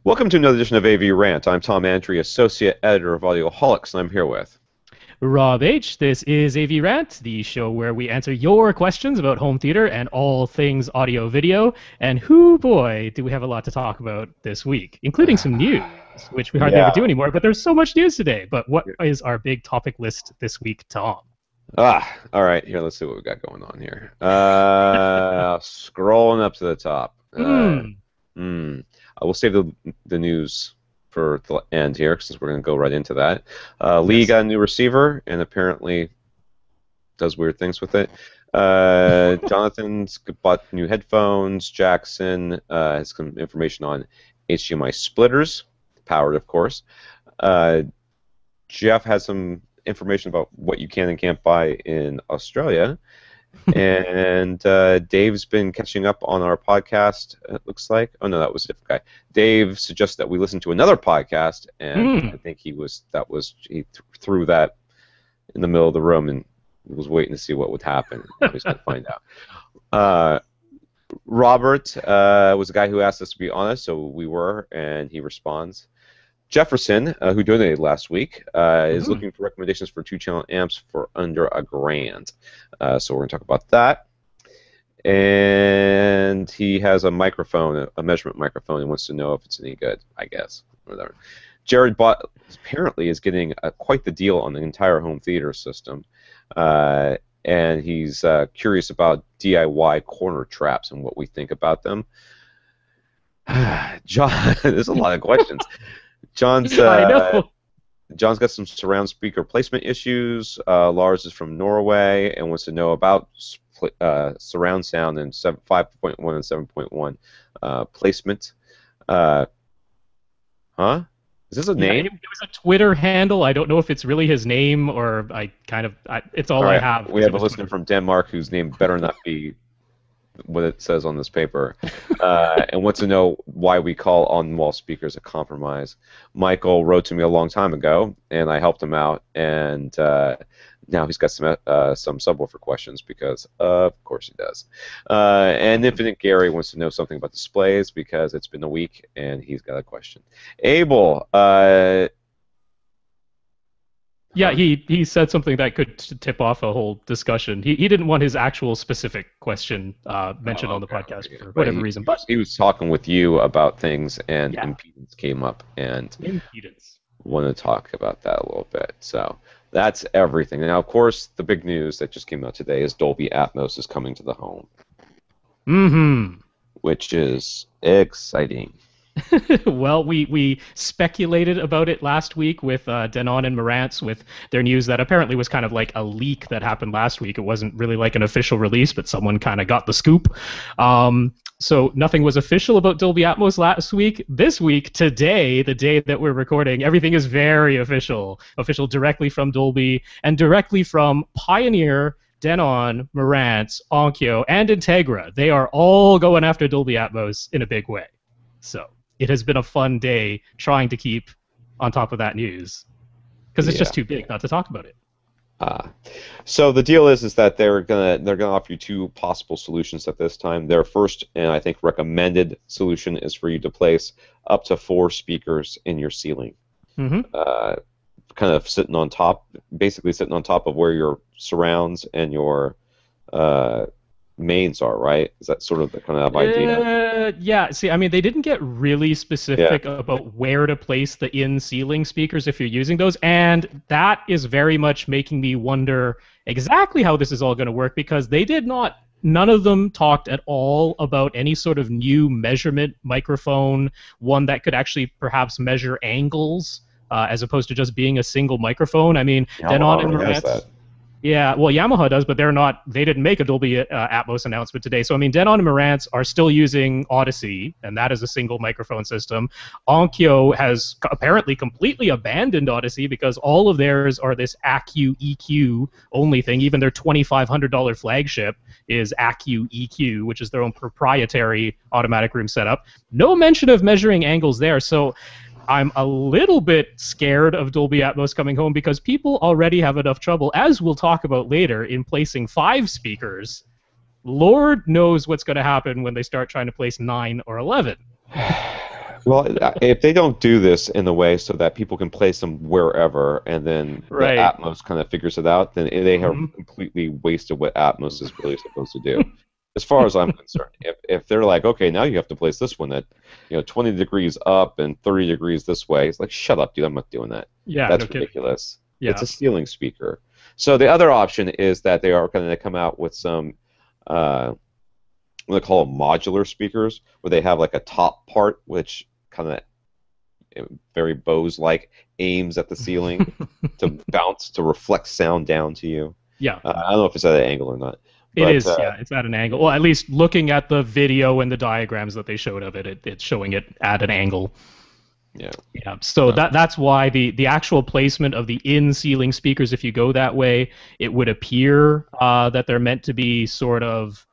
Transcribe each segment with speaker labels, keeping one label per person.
Speaker 1: Welcome to another edition of AV Rant. I'm Tom Antry, Associate Editor of Audioholics, and I'm here with...
Speaker 2: Rob H. This is AV Rant, the show where we answer your questions about home theater and all things audio-video. And boy, do we have a lot to talk about this week, including some news, which we hardly ever do anymore, but there's so much news today. But what is our big topic list this week, Tom?
Speaker 1: All right. Here, let's see what we got going on here. Scrolling up to the top. We'll save the news for the end here, since we're going to go right into that. Lee got a new receiver, and apparently does weird things with it. Jonathan's bought new headphones. Jackson has some information on HDMI splitters, powered, of course. Geoff has some information about what you can and can't buy in Australia. And Dave's been catching up on our podcast, it looks like. Oh, no, that was a different guy. Dave suggested that we listen to another podcast, and I think he threw that in the middle of the room and was waiting to see what would happen. He's going to find out. Robert was the guy who asked us to be honest, so we were, and he responds. Jefferson, who donated last week, is looking for recommendations for 2-channel amps for under $1,000. So we're going to talk about that. And he has a microphone, a measurement microphone, and wants to know if it's any good, I guess. Whatever. Jared apparently is getting quite the deal on the entire home theater system. And he's curious about DIY corner traps and what we think about them. John, there's a lot of questions. John's got some surround speaker placement issues. Lars is from Norway and wants to know about surround sound and 5.1 and 7.1 placement. Huh? Is this a name?
Speaker 2: It was a Twitter handle. I don't know if it's really his name or it's all I have.
Speaker 1: We have a listener from Denmark whose name better not be what it says on this paper, and wants to know why we call on-wall speakers a compromise. Michael wrote to me a long time ago, and I helped him out, and now he's got some subwoofer questions, because of course he does. And Infinite Gary wants to know something about displays, because it's been a week, and he's got a question. Abel,
Speaker 2: yeah, he said something that could tip off a whole discussion. He didn't want his actual specific question mentioned on the podcast for whatever reason. But
Speaker 1: he was talking with you about things, and impedance came up, and wanted to talk about that a little bit. So that's everything. Now, of course, the big news that just came out today is Dolby Atmos is coming to the home. Which is exciting.
Speaker 2: Well, we speculated about it last week with Dane and Marantz with their news that apparently was kind of like a leak that happened last week. It wasn't really like an official release, but someone kind of got the scoop. So nothing was official about Dolby Atmos last week. This week, today, the day that we're recording, everything is very official. Official directly from Dolby and directly from Pioneer, Denon, Marantz, Onkyo, and Integra. They are all going after Dolby Atmos in a big way. So it has been a fun day trying to keep on top of that news, because it's just too big not to talk about it.
Speaker 1: So the deal is that they're gonna offer you two possible solutions at this time. Their first and I think recommended solution is for you to place up to 4 speakers in your ceiling, kind of sitting on top, basically sitting on top of where your surrounds and your mains are, right? Is that sort of the kind of idea?
Speaker 2: Yeah, see, I mean, they didn't get really specific about where to place the in-ceiling speakers if you're using those, and that is very much making me wonder exactly how this is all going to work, because none of them talked at all about any sort of new measurement microphone, one that could actually perhaps measure angles, as opposed to just being a single microphone. I mean, Denon and Marantz... Yeah, well, Yamaha does, but they didn't make a Dolby Atmos announcement today. So, I mean, Denon and Marantz are still using Odyssey, and that is a single microphone system. Onkyo has apparently completely abandoned Odyssey because all of theirs are this Accu EQ only thing. Even their $2,500 flagship is Accu EQ, which is their own proprietary automatic room setup. No mention of measuring angles there, so I'm a little bit scared of Dolby Atmos coming home, because people already have enough trouble, as we'll talk about later, in placing 5 speakers. Lord knows what's going to happen when they start trying to place 9 or 11.
Speaker 1: Well, if they don't do this in a way so that people can place them wherever, and then the
Speaker 2: Right.
Speaker 1: Atmos kind of figures it out, then they have
Speaker 2: Hmm.
Speaker 1: completely wasted what Atmos is really supposed to do. As far as I'm concerned, if they're like, okay, now you have to place this one at, 20 degrees up and 30 degrees this way, it's like, shut up, dude, I'm not doing that.
Speaker 2: Yeah, no
Speaker 1: That's
Speaker 2: kidding.
Speaker 1: ridiculous. It's
Speaker 2: Yeah.
Speaker 1: a ceiling speaker. So the other option is that they are going to come out with some, uh, what they call them modular speakers, where they have like a top part which kind of very Bose-like aims at the ceiling to bounce to reflect sound down to you.
Speaker 2: Yeah.
Speaker 1: I don't know if it's at an angle or not,
Speaker 2: It
Speaker 1: but
Speaker 2: is, yeah, it's at an angle. Well, at least looking at the video and the diagrams that they showed of it, it's showing it at an angle.
Speaker 1: yeah,
Speaker 2: Yeah, so
Speaker 1: no.
Speaker 2: that's why the actual placement of the in-ceiling speakers, if you go that way, it would appear that they're meant to be sort of,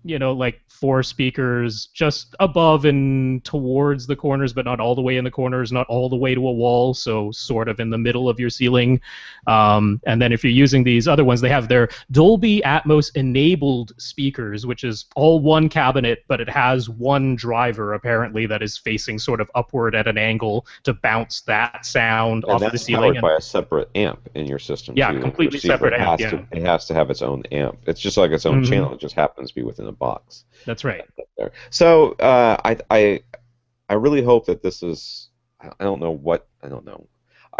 Speaker 2: like four speakers just above and towards the corners, but not all the way in the corners, not all the way to a wall, so sort of in the middle of your ceiling. And then if you're using these other ones, they have their Dolby Atmos enabled speakers, which is all one cabinet, but it has one driver apparently that is facing sort of upward at an angle to bounce that sound
Speaker 1: And
Speaker 2: off of the
Speaker 1: that's
Speaker 2: ceiling.
Speaker 1: powered by a separate amp in your system
Speaker 2: Yeah,
Speaker 1: too. The
Speaker 2: completely
Speaker 1: receiver
Speaker 2: separate amp,
Speaker 1: it has to have its own amp. It's just like its own channel. It just happens to be within a box.
Speaker 2: That's right.
Speaker 1: There. So I really hope that this is. I don't know what I don't know.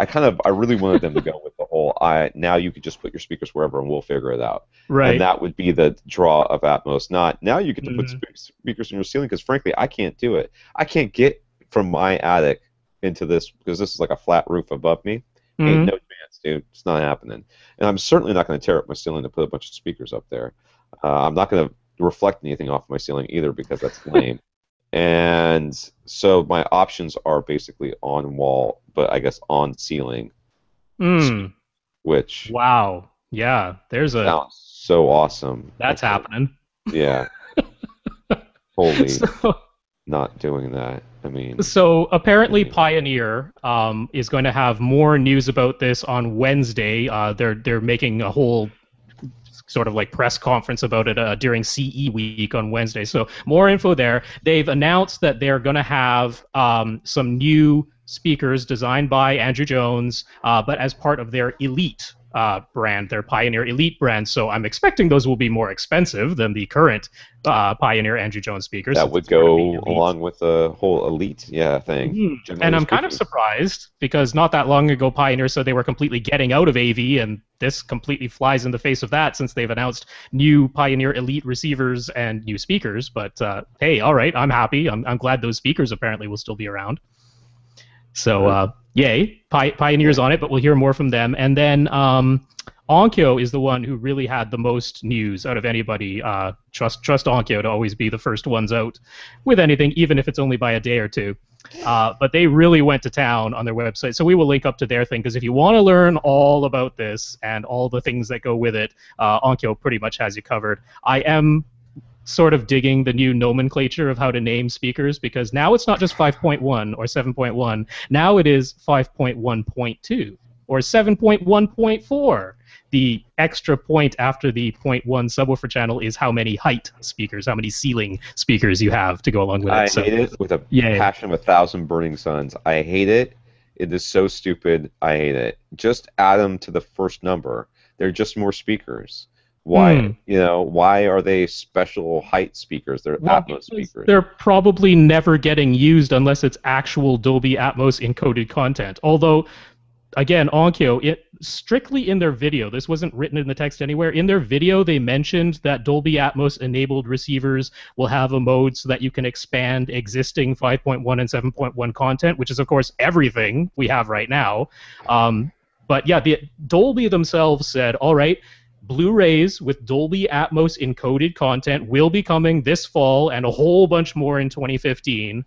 Speaker 1: I really wanted them to go with the whole. Now you could just put your speakers wherever and we'll figure it out.
Speaker 2: Right.
Speaker 1: And that would be the draw of Atmos. Not now you get to put
Speaker 2: Mhm.
Speaker 1: speakers in your ceiling because frankly I can't do it. I can't get from my attic into this because this is like a flat roof above me. Ain't
Speaker 2: Mhm.
Speaker 1: no chance, dude. It's not happening. And I'm certainly not going to tear up my ceiling to put a bunch of speakers up there. I'm not going to reflect anything off my ceiling either because that's lame. And so my options are basically on wall, but I guess on ceiling,
Speaker 2: Mm.
Speaker 1: which
Speaker 2: Wow. Yeah,
Speaker 1: sounds so awesome.
Speaker 2: that's happening.
Speaker 1: Yeah, totally
Speaker 2: So,
Speaker 1: not doing that. I mean,
Speaker 2: so apparently Pioneer is going to have more news about this on Wednesday. They're making a whole sort of like press conference about it during CE week on Wednesday. So more info there. They've announced that they're going to have some new speakers designed by Andrew Jones, but as part of their Elite brand, their Pioneer Elite brand. So I'm expecting those will be more expensive than the current Pioneer Andrew Jones speakers.
Speaker 1: that would go along with the whole Elite, thing.
Speaker 2: Mm-hmm. And I'm kind of surprised because not that long ago, Pioneer said they were completely getting out of AV, and this completely flies in the face of that since they've announced new Pioneer Elite receivers and new speakers. But hey, all right, I'm happy. I'm glad those speakers apparently will still be around. So yay, Pioneer's on it, but we'll hear more from them. And then Onkyo is the one who really had the most news out of anybody. Trust Onkyo to always be the first ones out with anything, even if it's only by a day or two. But they really went to town on their website. So we will link up to their thing, because if you want to learn all about this and all the things that go with it, Onkyo pretty much has you covered. I am sort of digging the new nomenclature of how to name speakers, because now it's not just 5.1 or 7.1. Now it is 5.1.2 or 7.1.4. The extra point after the 0.1 subwoofer channel is how many height speakers, how many ceiling speakers you have to go along with it.
Speaker 1: I hate it with a passion of 1,000 burning suns. I hate it. It is so stupid. I hate it. Just add them to the first number. They're just more speakers. Why? Why are they special height speakers? They're Atmos speakers.
Speaker 2: They're probably never getting used unless it's actual Dolby Atmos encoded content. Although, again, Onkyo, strictly in their video, this wasn't written in the text anywhere. In their video, they mentioned that Dolby Atmos enabled receivers will have a mode so that you can expand existing 5.1 and 7.1 content, which is, of course, everything we have right now. But yeah, the Dolby themselves said, all right, Blu-rays with Dolby Atmos encoded content will be coming this fall, and a whole bunch more in 2015.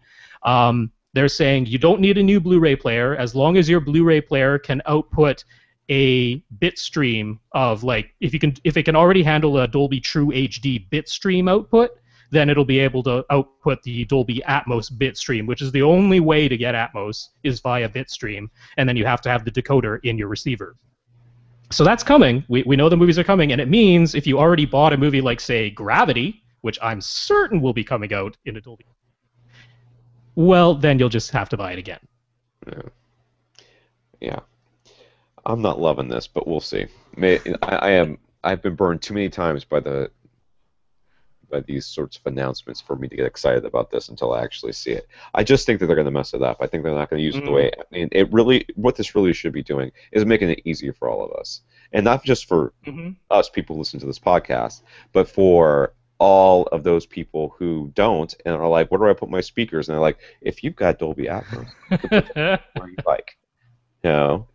Speaker 2: They're saying you don't need a new Blu-ray player as long as your Blu-ray player can output a bit stream of, like, if it can already handle a Dolby True HD bit stream output, then it'll be able to output the Dolby Atmos bit stream, which is the only way to get Atmos is via bit stream, and then you have to have the decoder in your receiver. So that's coming. We know the movies are coming, and it means if you already bought a movie like, say, Gravity, which I'm certain will be coming out in a Dolby, well, then you'll just have to buy it again.
Speaker 1: Yeah. Yeah. I'm not loving this, but we'll see. I've been burned too many times by these sorts of announcements for me to get excited about this until I actually see it. I just think that they're going to mess it up. I think they're not going to use it the way. I mean, what this really should be doing is making it easier for all of us, and not just for us people who listen to this podcast, but for all of those people who don't and are like, "Where do I put my speakers?" And they're like, "If you've got Dolby Atmos, you can put them where you like." You know,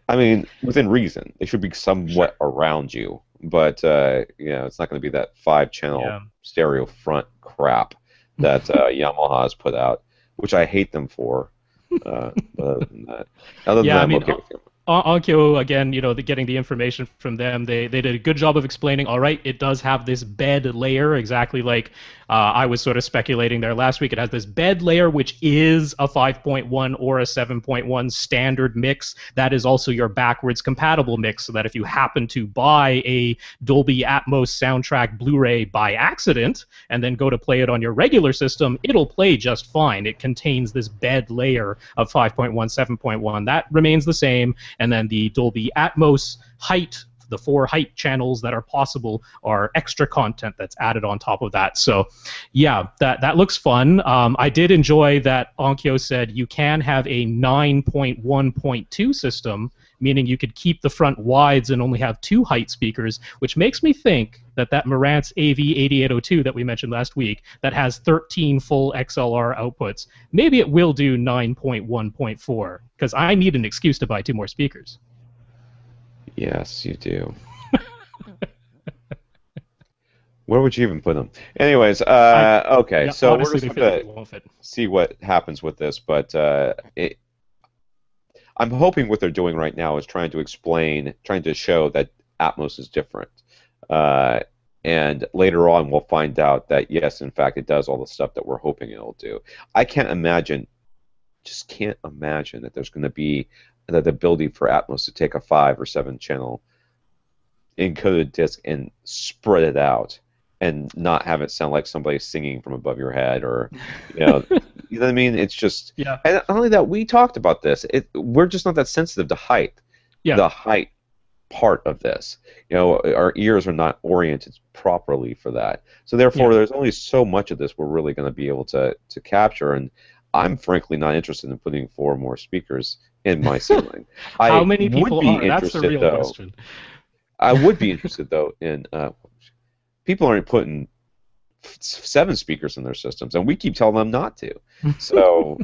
Speaker 1: I mean, within reason, they should be somewhat around you. But it's not going to be that 5-channel stereo front crap that Yamaha has put out, which I hate them for. Other than that, I'm okay with them.
Speaker 2: Onkyo, again, getting the information from them, they did a good job of explaining, all right, it does have this bed layer, exactly like I was sort of speculating there last week. It has this bed layer, which is a 5.1 or a 7.1 standard mix. That is also your backwards compatible mix, so that if you happen to buy a Dolby Atmos soundtrack Blu-ray by accident and then go to play it on your regular system, it'll play just fine. It contains this bed layer of 5.1, 7.1. That remains the same. And then the Dolby Atmos height, the 4 height channels that are possible, are extra content that's added on top of that. So, yeah, that looks fun. I did enjoy that Onkyo said you can have a 9.1.2 system, meaning you could keep the front wides and only have 2 height speakers, which makes me think that Marantz AV8802 that we mentioned last week, that has 13 full XLR outputs, maybe it will do 9.1.4, because I need an excuse to buy 2 more speakers.
Speaker 1: Yes, you do. Where would you even put them? Anyways, okay, so honestly, we're just going to see what happens with this, but I'm hoping what they're doing right now is trying to show that Atmos is different. And later on, we'll find out that, yes, in fact, it does all the stuff that we're hoping it'll do. I can't imagine that there's going to be the ability for Atmos to take a 5 or 7 channel encoded disc and spread it out and not have it sound like somebody singing from above your head, or you know what I mean? It's just, and not only that, we talked about this. We're just not that sensitive to height. The height part of this, our ears are not oriented properly for that. So therefore, there's only so much of this we're really going to be able to capture, and I'm frankly not interested in putting 4 more speakers in my ceiling.
Speaker 2: How many people are? That's the real question.
Speaker 1: I would be interested, though, in people aren't putting 7 speakers in their systems, and we keep telling them not to. So,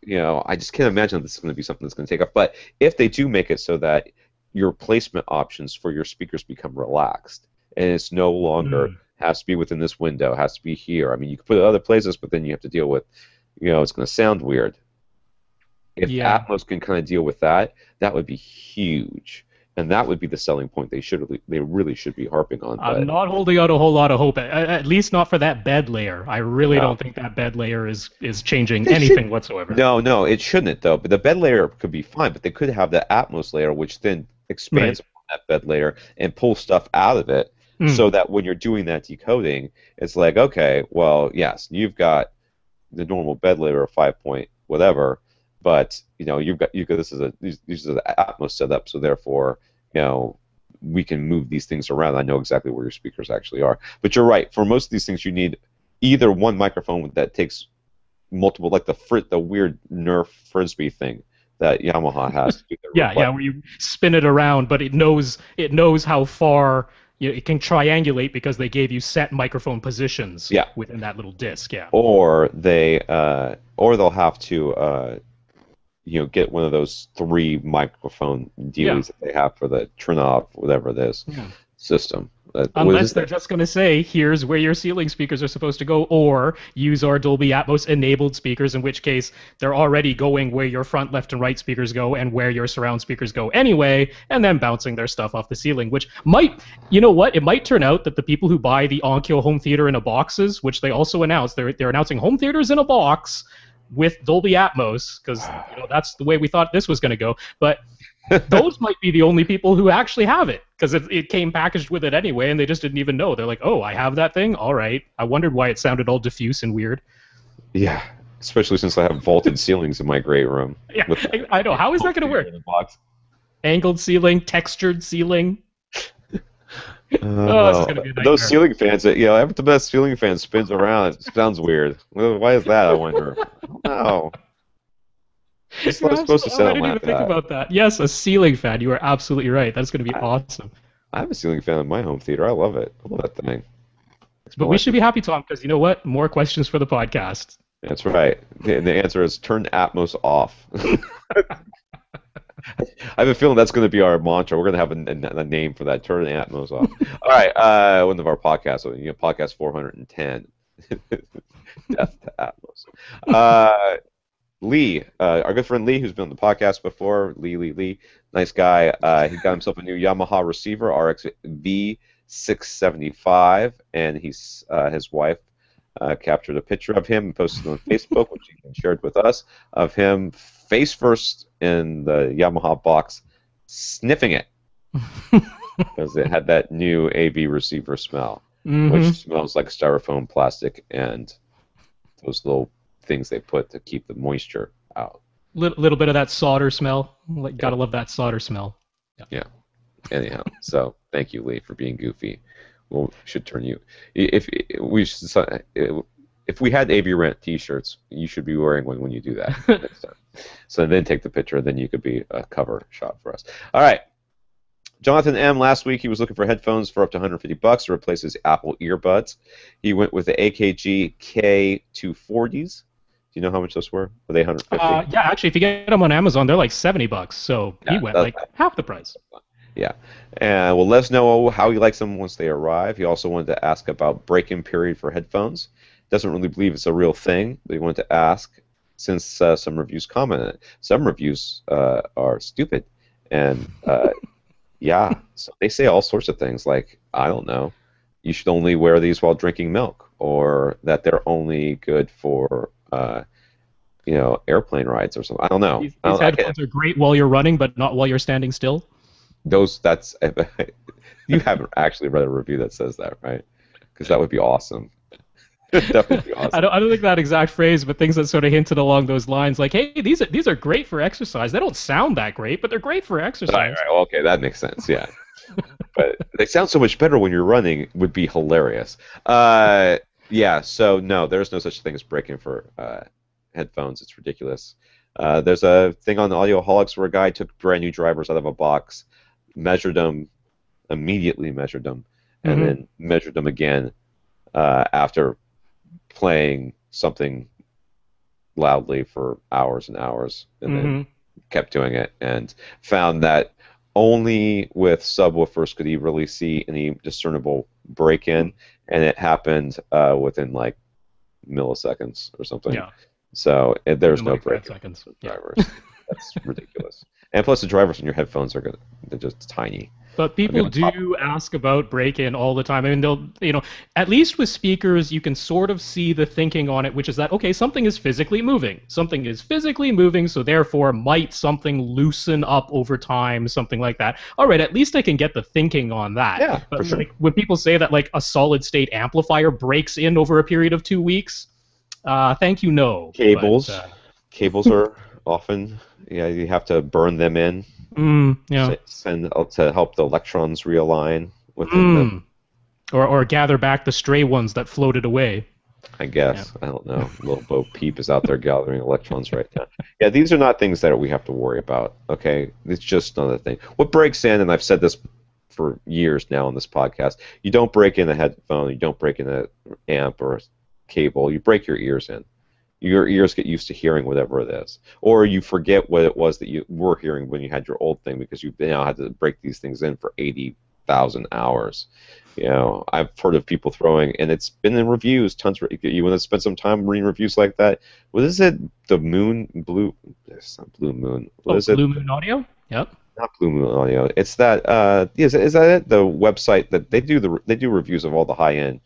Speaker 1: I just can't imagine this is going to be something that's going to take off. But if they do make it so that your placement options for your speakers become relaxed, and it's no longer has to be within this window, has to be here. I mean, you can put it other places, but then you have to deal with, it's going to sound weird. If Atmos can kind of deal with that, that would be huge. And that would be the selling point they really should be harping on.
Speaker 2: I'm not holding out a whole lot of hope, at least not for that bed layer. I really don't think that bed layer is changing anything whatsoever.
Speaker 1: No, it shouldn't, though. But the bed layer could be fine, but they could have the Atmos layer, which then expands upon that bed layer and pulls stuff out of it, so that when you're doing that decoding, it's like, okay, well, yes, you've got the normal bed layer of 5 point whatever, but you've got this is the Atmos setup, so therefore we can move these things around. I know exactly where your speakers actually are. But you're right. For most of these things, you need either one microphone that takes multiple, like the weird Nerf frisbee thing that Yamaha has.
Speaker 2: Where you spin it around, but it knows how far. It can triangulate because they gave you set microphone positions within that little disc.
Speaker 1: Or they'll have to get one of those 3 microphone dealies that they have for the Trinov, whatever it is, system.
Speaker 2: Unless they're just going to say, here's where your ceiling speakers are supposed to go, or use our Dolby Atmos enabled speakers, in which case they're already going where your front, left, and right speakers go and where your surround speakers go anyway, and then bouncing their stuff off the ceiling, which might, it might turn out that the people who buy the Onkyo home theater in a boxes, which they also announced, they're announcing home theaters in a box with Dolby Atmos, because that's the way we thought this was going to go, but those might be the only people who actually have it, because it came packaged with it anyway, and they just didn't even know. They're like, oh, I have that thing? All right. I wondered why it sounded all diffuse and weird.
Speaker 1: Yeah. Especially since I have vaulted ceilings in my great room.
Speaker 2: Yeah, I know. How is that going to work?
Speaker 1: In the box.
Speaker 2: Angled ceiling, textured ceiling. This is going to be a nightmare.
Speaker 1: Those ceiling fans, every time that ceiling fan spins around, it sounds weird. Why is that, I wonder? I don't know. It's not supposed to sound
Speaker 2: I didn't even think about that. Yes, a ceiling fan. You are absolutely right. That's going to be awesome.
Speaker 1: I have a ceiling fan in my home theater. I love it. I love that thing.
Speaker 2: But we should be happy, Tom, because you know what? More questions for the podcast.
Speaker 1: That's right. The answer is turn Atmos off. I have a feeling that's going to be our mantra. We're going to have a name for that. Turn Atmos off. All right. One of our podcasts. Podcast 410. Death to Atmos. Lee, our good friend Lee, who's been on the podcast before. Lee. Nice guy. He got himself a new Yamaha receiver, RX V675, and his wife captured a picture of him and posted it on Facebook, which he shared with us, of him face first in the Yamaha box, sniffing it, because it had that new AV receiver smell, which smells like styrofoam, plastic, and those little things they put to keep the moisture out.
Speaker 2: Little bit of that solder smell. Gotta love that solder smell.
Speaker 1: Yeah. Anyhow, so thank you, Lee, for being goofy. We should turn you. If we had AV Rant T-shirts, you should be wearing one when you do that next time. So then take the picture, then you could be a cover shot for us. All right. Jonathan M. last week he was looking for headphones for up to $150 to replace his Apple earbuds. He went with the AKG K240s. Do you know how much those were? Were they $150?
Speaker 2: Yeah, actually, if you get them on Amazon, they're like $70. So he went like half the price.
Speaker 1: Yeah. And well, let us know how he likes them once they arrive. He also wanted to ask about break-in period for headphones. Doesn't really believe it's a real thing, but he wanted to ask since some reviews commented. Some reviews are stupid. And, yeah, so they say all sorts of things like, I don't know, you should only wear these while drinking milk, or that they're only good for airplane rides or something. I don't know.
Speaker 2: These headphones are great while you're running, but not while you're standing still.
Speaker 1: You haven't actually read a review that says that, right? Because that would be awesome. Definitely awesome.
Speaker 2: I don't think that exact phrase, but things that sort of hinted along those lines, like, hey, these are great for exercise. They don't sound that great, but they're great for exercise.
Speaker 1: Right. Well, okay, that makes sense. Yeah, but they sound so much better when you're running. Would be hilarious. Yeah. So no, there's no such thing as break-in for headphones. It's ridiculous. There's a thing on Audioholics where a guy took brand new drivers out of a box, immediately measured them, and then measured them again after playing something loudly for hours and hours, and then kept doing it, and found that only with subwoofers could he really see any discernible break-in, and it happened within like milliseconds or something. Yeah. So there's no break-in with drivers. That's ridiculous. And plus, the drivers in your headphones they're just tiny.
Speaker 2: But people do ask about break-in all the time. I mean, at least with speakers, you can sort of see the thinking on it, which is that, okay, something is physically moving. Something is physically moving, so therefore might something loosen up over time, something like that. All right, at least I can get the thinking on that.
Speaker 1: Yeah,
Speaker 2: but
Speaker 1: for sure.
Speaker 2: When people say that like a solid-state amplifier breaks in over a period of 2 weeks, thank you, no.
Speaker 1: Cables are often, you have to burn them in. To help the electrons realign within them.
Speaker 2: Or gather back the stray ones that floated away.
Speaker 1: I guess. Yeah. I don't know. Little Bo Peep is out there gathering electrons right now. Yeah, these are not things that we have to worry about, okay? It's just another thing. What breaks in, and I've said this for years now on this podcast, you don't break in a headphone, you don't break in an amp or a cable, you break your ears in. Your ears get used to hearing whatever it is. Or you forget what it was that you were hearing when you had your old thing because you now had to break these things in for 80,000 hours. I've heard of people throwing, and it's been in reviews, you want to spend some time reading reviews like that? What is it? It's not Blue Moon. What is it?
Speaker 2: Blue Moon Audio? Yep.
Speaker 1: Not Blue Moon Audio. It's that, is that it? The website that they do reviews of all the high-end.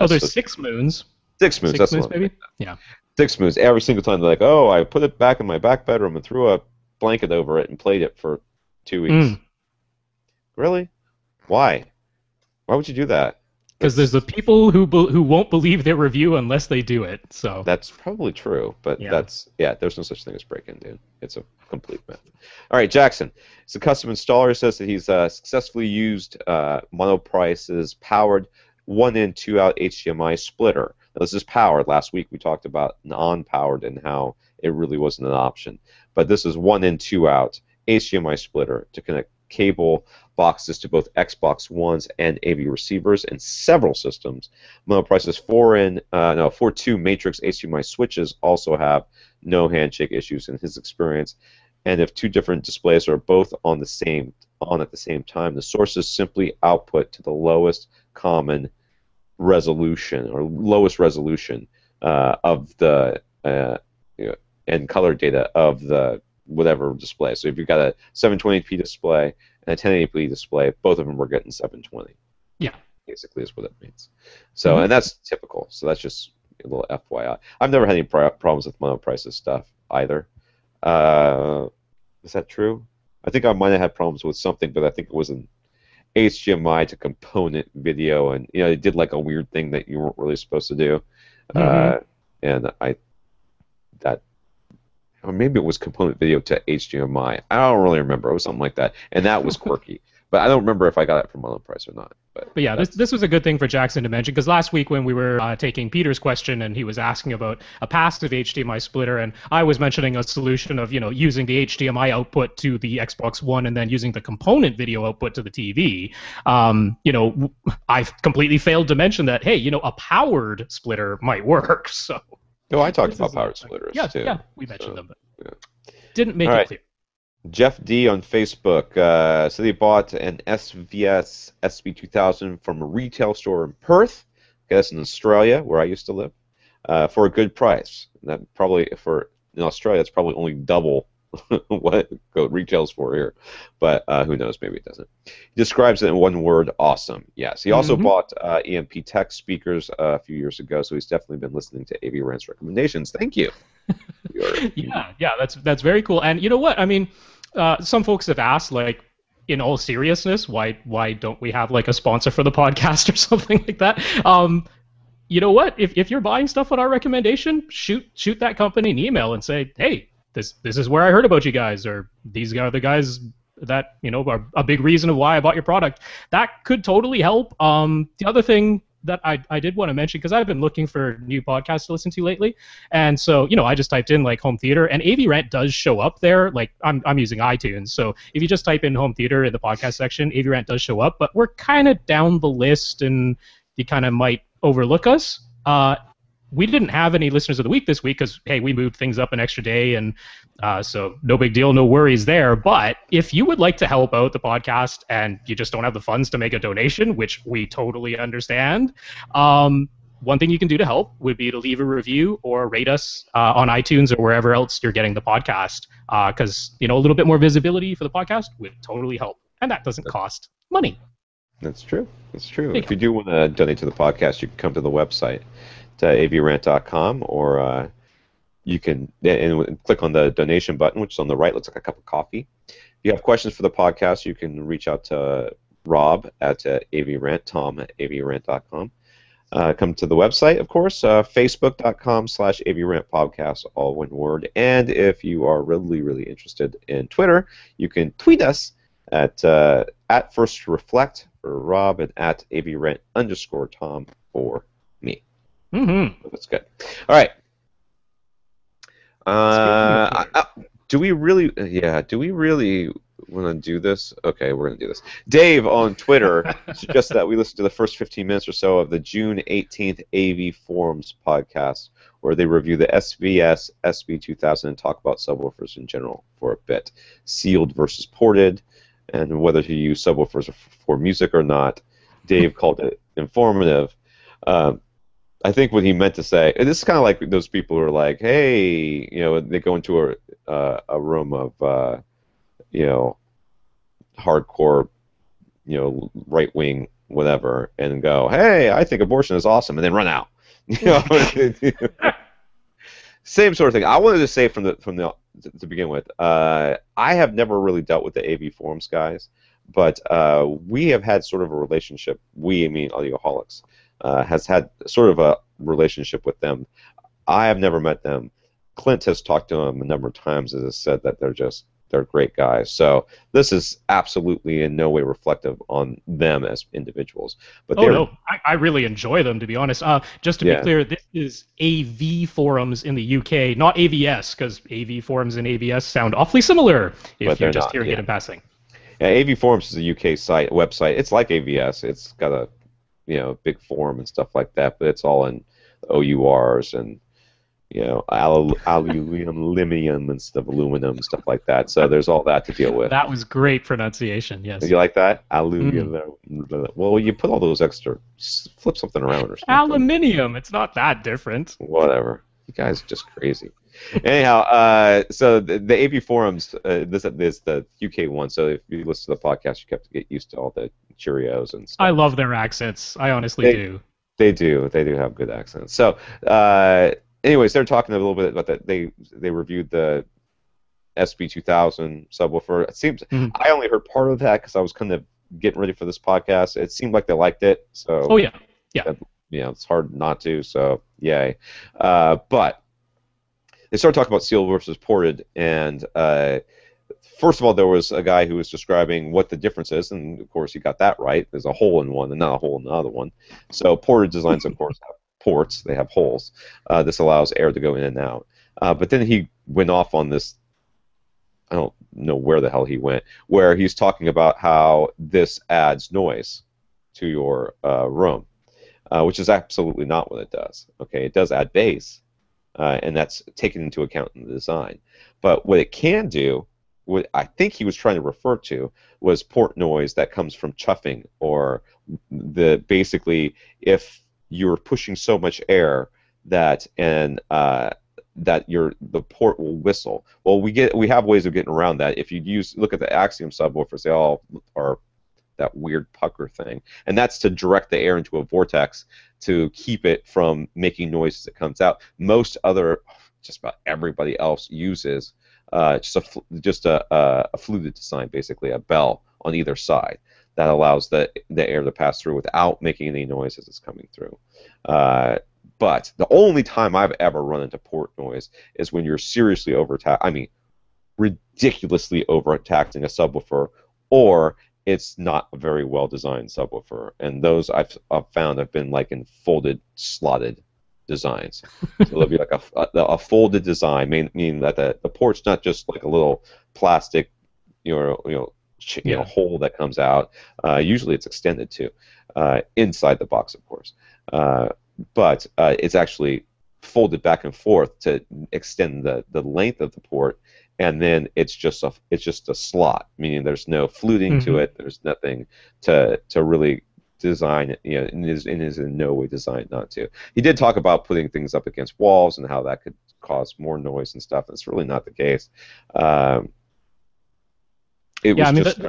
Speaker 2: There's 6 Moons.
Speaker 1: 6 Moons, that's what
Speaker 2: maybe? Yeah.
Speaker 1: 6 Moons. Every single time they're like, oh, I put it back in my back bedroom and threw a blanket over it and played it for 2 weeks. Really? Why? Why would you do that?
Speaker 2: Because there's the people who won't believe their review unless they do it. So
Speaker 1: that's probably true, but
Speaker 2: Yeah.
Speaker 1: there's no such thing as break-in, dude. It's a complete myth. All right, Jackson. He's a custom installer. Says that he's successfully used Monoprice's powered 1-in, 2-out HDMI splitter. Now, this is powered. Last week we talked about non-powered and how it really wasn't an option. But this is 1-in, 2-out HDMI splitter to connect cable boxes to both Xbox Ones and AV receivers in several systems. Monoprice's 4-2 matrix HDMI switches also have no handshake issues in his experience. And if two different displays are both on at the same time, the sources simply output to the lowest common resolution or lowest resolution of the and color data of the whatever display. So if you've got a 720p display and a 1080p display, both of them were getting 720.
Speaker 2: Yeah.
Speaker 1: Basically is what it means. So, and that's typical. So that's just a little FYI. I've never had any problems with Monoprice's stuff either. Is that true? I think I might have had problems with something, but I think it was an HDMI to component video, and they did like a weird thing that you weren't really supposed to do. And or maybe it was component video to HDMI. I don't really remember. It was something like that, and that was quirky. But I don't remember if I got it from Monoprice or not. But
Speaker 2: yeah, this was a good thing for Jackson to mention, because last week when we were taking Peter's question and he was asking about a passive HDMI splitter, and I was mentioning a solution of using the HDMI output to the Xbox One and then using the component video output to the TV. I completely failed to mention that, hey, a powered splitter might work. So.
Speaker 1: No, I talked about powered splitters too.
Speaker 2: Yeah, we mentioned them, but didn't make it clear.
Speaker 1: Jeff D on Facebook said he bought an SVS SB2000 from a retail store in Perth, I guess in Australia, where I used to live, for a good price. That probably in Australia, it's probably only double what it retails for here, but who knows? Maybe it doesn't. He describes it in one word: awesome. Yes. He also bought EMP Tech speakers a few years ago, so he's definitely been listening to AV Rant's recommendations. Thank you.
Speaker 2: Yeah, that's very cool. And you know what? I mean, some folks have asked, like, in all seriousness, why don't we have like a sponsor for the podcast or something like that? You know what? If you're buying stuff on our recommendation, shoot that company an email and say, hey, this is where I heard about you guys, or these are the guys that are a big reason of why I bought your product. That could totally help. The other thing that I did want to mention, because I've been looking for new podcasts to listen to lately, and so I just typed in like home theater, and AV Rant does show up there. Like I'm using iTunes, so if you just type in home theater in the podcast section, AV Rant does show up, but we're kind of down the list, and you kind of might overlook us. We didn't have any listeners of the week this week because, hey, we moved things up an extra day, and so no big deal, no worries there. But if you would like to help out the podcast and you just don't have the funds to make a donation, which we totally understand, one thing you can do to help would be to leave a review or rate us on iTunes or wherever else you're getting the podcast, because a little bit more visibility for the podcast would totally help, and that doesn't cost money.
Speaker 1: That's true. That's true. If you do want to donate to the podcast, you can come to the website, to avrant.com, or you can click on the donation button, which is on the right, looks like a cup of coffee. If you have questions for the podcast, you can reach out to Rob at avrant, Tom at avrant.com. Come to the website, of course, facebook.com/avrantpodcast, all one word. And if you are really, really interested in Twitter, you can tweet us at First Reflect for Rob and at avrant_Tom for me. That's good. All right. Do we really want to do this? Okay, we're going to do this. Dave on Twitter suggested that we listen to the first 15 minutes or so of the June 18th AV Forums podcast, where they review the SVS SB2000 and talk about subwoofers in general for a bit. Sealed versus ported, and whether to use subwoofers for music or not. Dave called it informative. I think what he meant to say, and this is kind of like those people who are like, hey, they go into a room of, hardcore, right-wing whatever, and go, hey, I think abortion is awesome, and then run out. Same sort of thing. I wanted to say to begin with, I have never really dealt with the AV Forums guys, but we have had sort of a relationship. We, I mean, Audioholics, has had sort of a relationship with them. I have never met them. Clint has talked to them a number of times and has said that they're great guys. So this is absolutely in no way reflective on them as individuals. But
Speaker 2: Oh no, I really enjoy them, to be honest. Just to be
Speaker 1: yeah,
Speaker 2: clear, this is AV forums in the UK, not AVS, because AV forums and AVS sound awfully similar if
Speaker 1: but
Speaker 2: you're
Speaker 1: they're
Speaker 2: just
Speaker 1: not.
Speaker 2: hearing
Speaker 1: Yeah.
Speaker 2: it in passing.
Speaker 1: Yeah, AV Forums is a UK website. It's like AVS. It's got a big forum and stuff like that, but it's all in OURs and aluminum instead of aluminum, stuff like that. So there's all that to deal with.
Speaker 2: That was great pronunciation, yes.
Speaker 1: You like that?
Speaker 2: Mm.
Speaker 1: Aluminum. Well, you put all those extra, flip something around or something.
Speaker 2: Aluminium, it's not that different.
Speaker 1: Whatever. You guys are just crazy. Anyhow, so the AV forums, this is the UK one. So if you listen to the podcast, you have to get used to all the Cheerios and stuff.
Speaker 2: I love their accents. I honestly do.
Speaker 1: They do. They do have good accents. So, anyways, they're talking a little bit about that. They reviewed the SB2000 subwoofer. It seems I only heard part of that because I was kind of getting ready for this podcast. It seemed like they liked it. So.
Speaker 2: Oh yeah.
Speaker 1: It's hard not to. So yay. But they started talking about sealed versus ported, and first of all, there was a guy who was describing what the difference is, and of course he got that right. There's a hole in one and not a hole in the other one. So ported designs, of course, have ports. They have holes. This allows air to go in and out. But then he went off on this, I don't know where the hell he went, where he's talking about how this adds noise to your room, which is absolutely not what it does. Okay, it does add bass, and that's taken into account in the design. But what it can do, what I think he was trying to refer to, was port noise that comes from chuffing, or basically if you're pushing so much air that the port will whistle. Well, we have ways of getting around that. If you look at the Axiom subwoofers, they all are that weird pucker thing, and that's to direct the air into a vortex to keep it from making noise as it comes out. Just about everybody else uses just a fluted design, basically a bell on either side that allows the air to pass through without making any noise as it's coming through. But the only time I've ever run into port noise is when you're seriously ridiculously overtaxing a subwoofer, or it's not a very well designed subwoofer, and those I've found have been like in folded, slotted designs. So there'll be like a folded design, meaning that the port's not just like a little plastic, hole that comes out. Usually it's extended too, inside the box, of course. But it's actually folded back and forth to extend the length of the port, and then it's just a slot, meaning there's no fluting to it. There's nothing to really design it, and is in no way designed not to. He did talk about putting things up against walls and how that could cause more noise and stuff. That's really not the case. It was just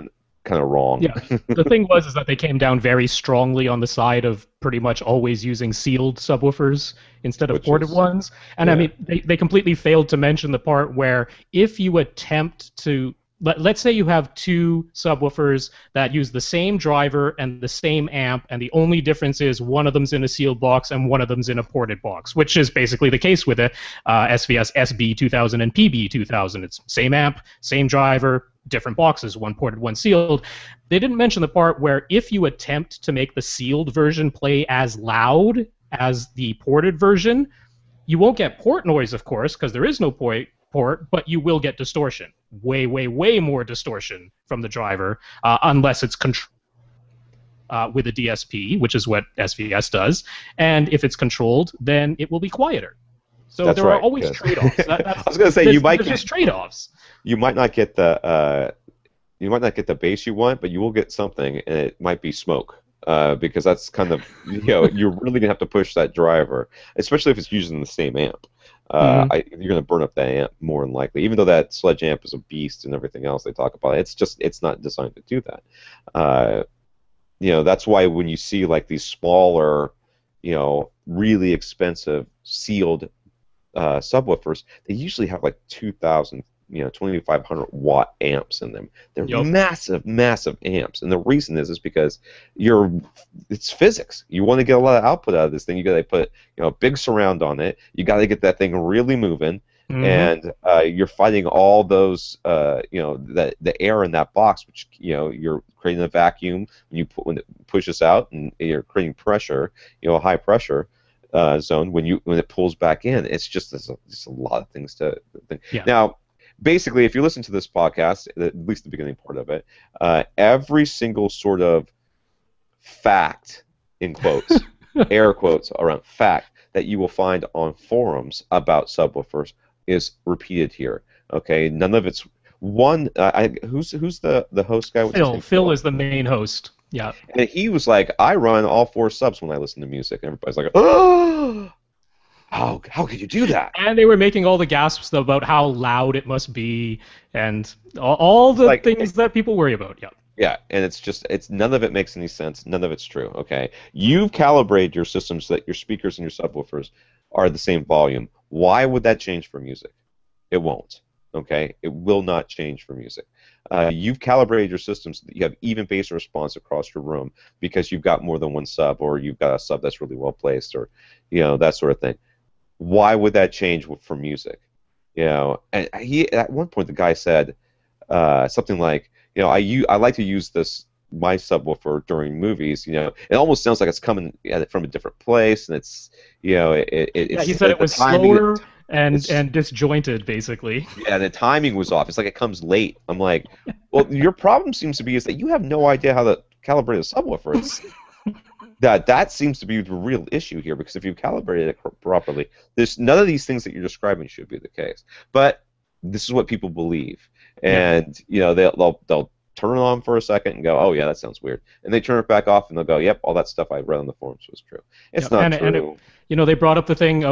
Speaker 1: kind of wrong.
Speaker 2: Yeah, the thing is that they came down very strongly on the side of pretty much always using sealed subwoofers instead of ported ones. And I mean, they completely failed to mention the part where if you attempt to, let's say you have two subwoofers that use the same driver and the same amp, and the only difference is one of them's in a sealed box and one of them's in a ported box, which is basically the case with the SVS SB2000 and PB2000. It's same amp, same driver, different boxes, one ported, one sealed. They didn't mention the part where if you attempt to make the sealed version play as loud as the ported version, you won't get port noise, of course, because there is no port, but you will get distortion. Way, way, way more distortion from the driver, unless it's controlled with a DSP, which is what SVS does. And if it's controlled, then it will be quieter. So there are always trade-offs.
Speaker 1: I was going to say
Speaker 2: there's just trade-offs.
Speaker 1: You might not get the bass you want, but you will get something, and it might be smoke. Because that's kind of, you're really gonna have to push that driver, especially if it's using the same amp. You're gonna burn up that amp more than likely, even though that Sledge amp is a beast and everything else they talk about. It's not designed to do that. That's why when you see like these smaller, really expensive sealed subwoofers, they usually have like 2,000 2500 watt amps in them. They're
Speaker 2: Yep.
Speaker 1: massive, massive amps, and the reason is because it's physics. You want to get a lot of output out of this thing. You got to put a big surround on it. You got to get that thing really moving, and you're fighting all those the air in that box, which you're creating a vacuum when it pushes out, and you're creating pressure, a high pressure zone when it pulls back in. It's just a lot of things to think.
Speaker 2: Yeah.
Speaker 1: Now, basically, if you listen to this podcast, at least the beginning part of it, every single sort of fact, in quotes, air quotes around fact, that you will find on forums about subwoofers is repeated here. Okay, none of it's one. Who's the host guy?
Speaker 2: Phil is the main host. Yeah.
Speaker 1: And he was like, I run all 4 subs when I listen to music. And everybody's like, oh, how could you do that?
Speaker 2: And they were making all the gasps about how loud it must be and all the things that people worry about. Yeah.
Speaker 1: Yeah, and it's none of it makes any sense. None of it's true. Okay, you've calibrated your system so that your speakers and your subwoofers are the same volume. Why would that change for music? It won't. Okay, it will not change for music. You've calibrated your system so that you have even bass response across your room because you've got more than one sub, or you've got a sub that's really well placed, or that sort of thing. Why would that change for music? And at one point the guy said something like, I like to use my subwoofer during movies. It almost sounds like it's coming from a different place, and it's he
Speaker 2: said it was slower and disjointed, basically.
Speaker 1: Yeah, the timing was off. It's like it comes late. I'm like, well, your problem seems to be is that you have no idea how to calibrate a subwoofer. That seems to be the real issue here, because if you calibrated it properly, there's none of these things that you're describing should be the case. But this is what people believe, and they'll turn it on for a second and go, oh yeah, that sounds weird, and they turn it back off and they'll go, yep, all that stuff I read on the forums was true. It's not true.
Speaker 2: And they brought up the thing,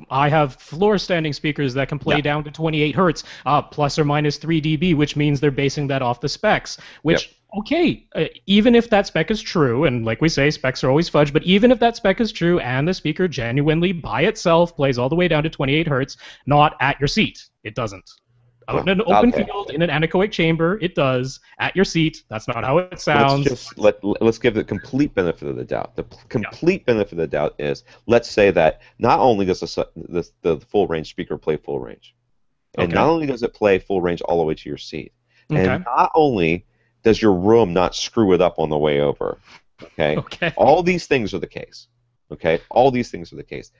Speaker 2: I have floor standing speakers that can play down to 28 hertz, plus or minus 3 dB, which means they're basing that off the specs, which, okay, even if that spec is true, and like we say, specs are always fudge, but even if that spec is true and the speaker genuinely by itself plays all the way down to 28 hertz, not at your seat, it doesn't. Out in an open field, in an anechoic chamber, it does. At your seat, that's not how it sounds.
Speaker 1: Let's give the complete benefit of the doubt. The complete benefit of the doubt is, let's say that not only does the full range speaker play full range, and not only does it play full range all the way to your seat, and not only does your room not screw it up on the way over, okay? All these things are the case, okay? All these things are the case.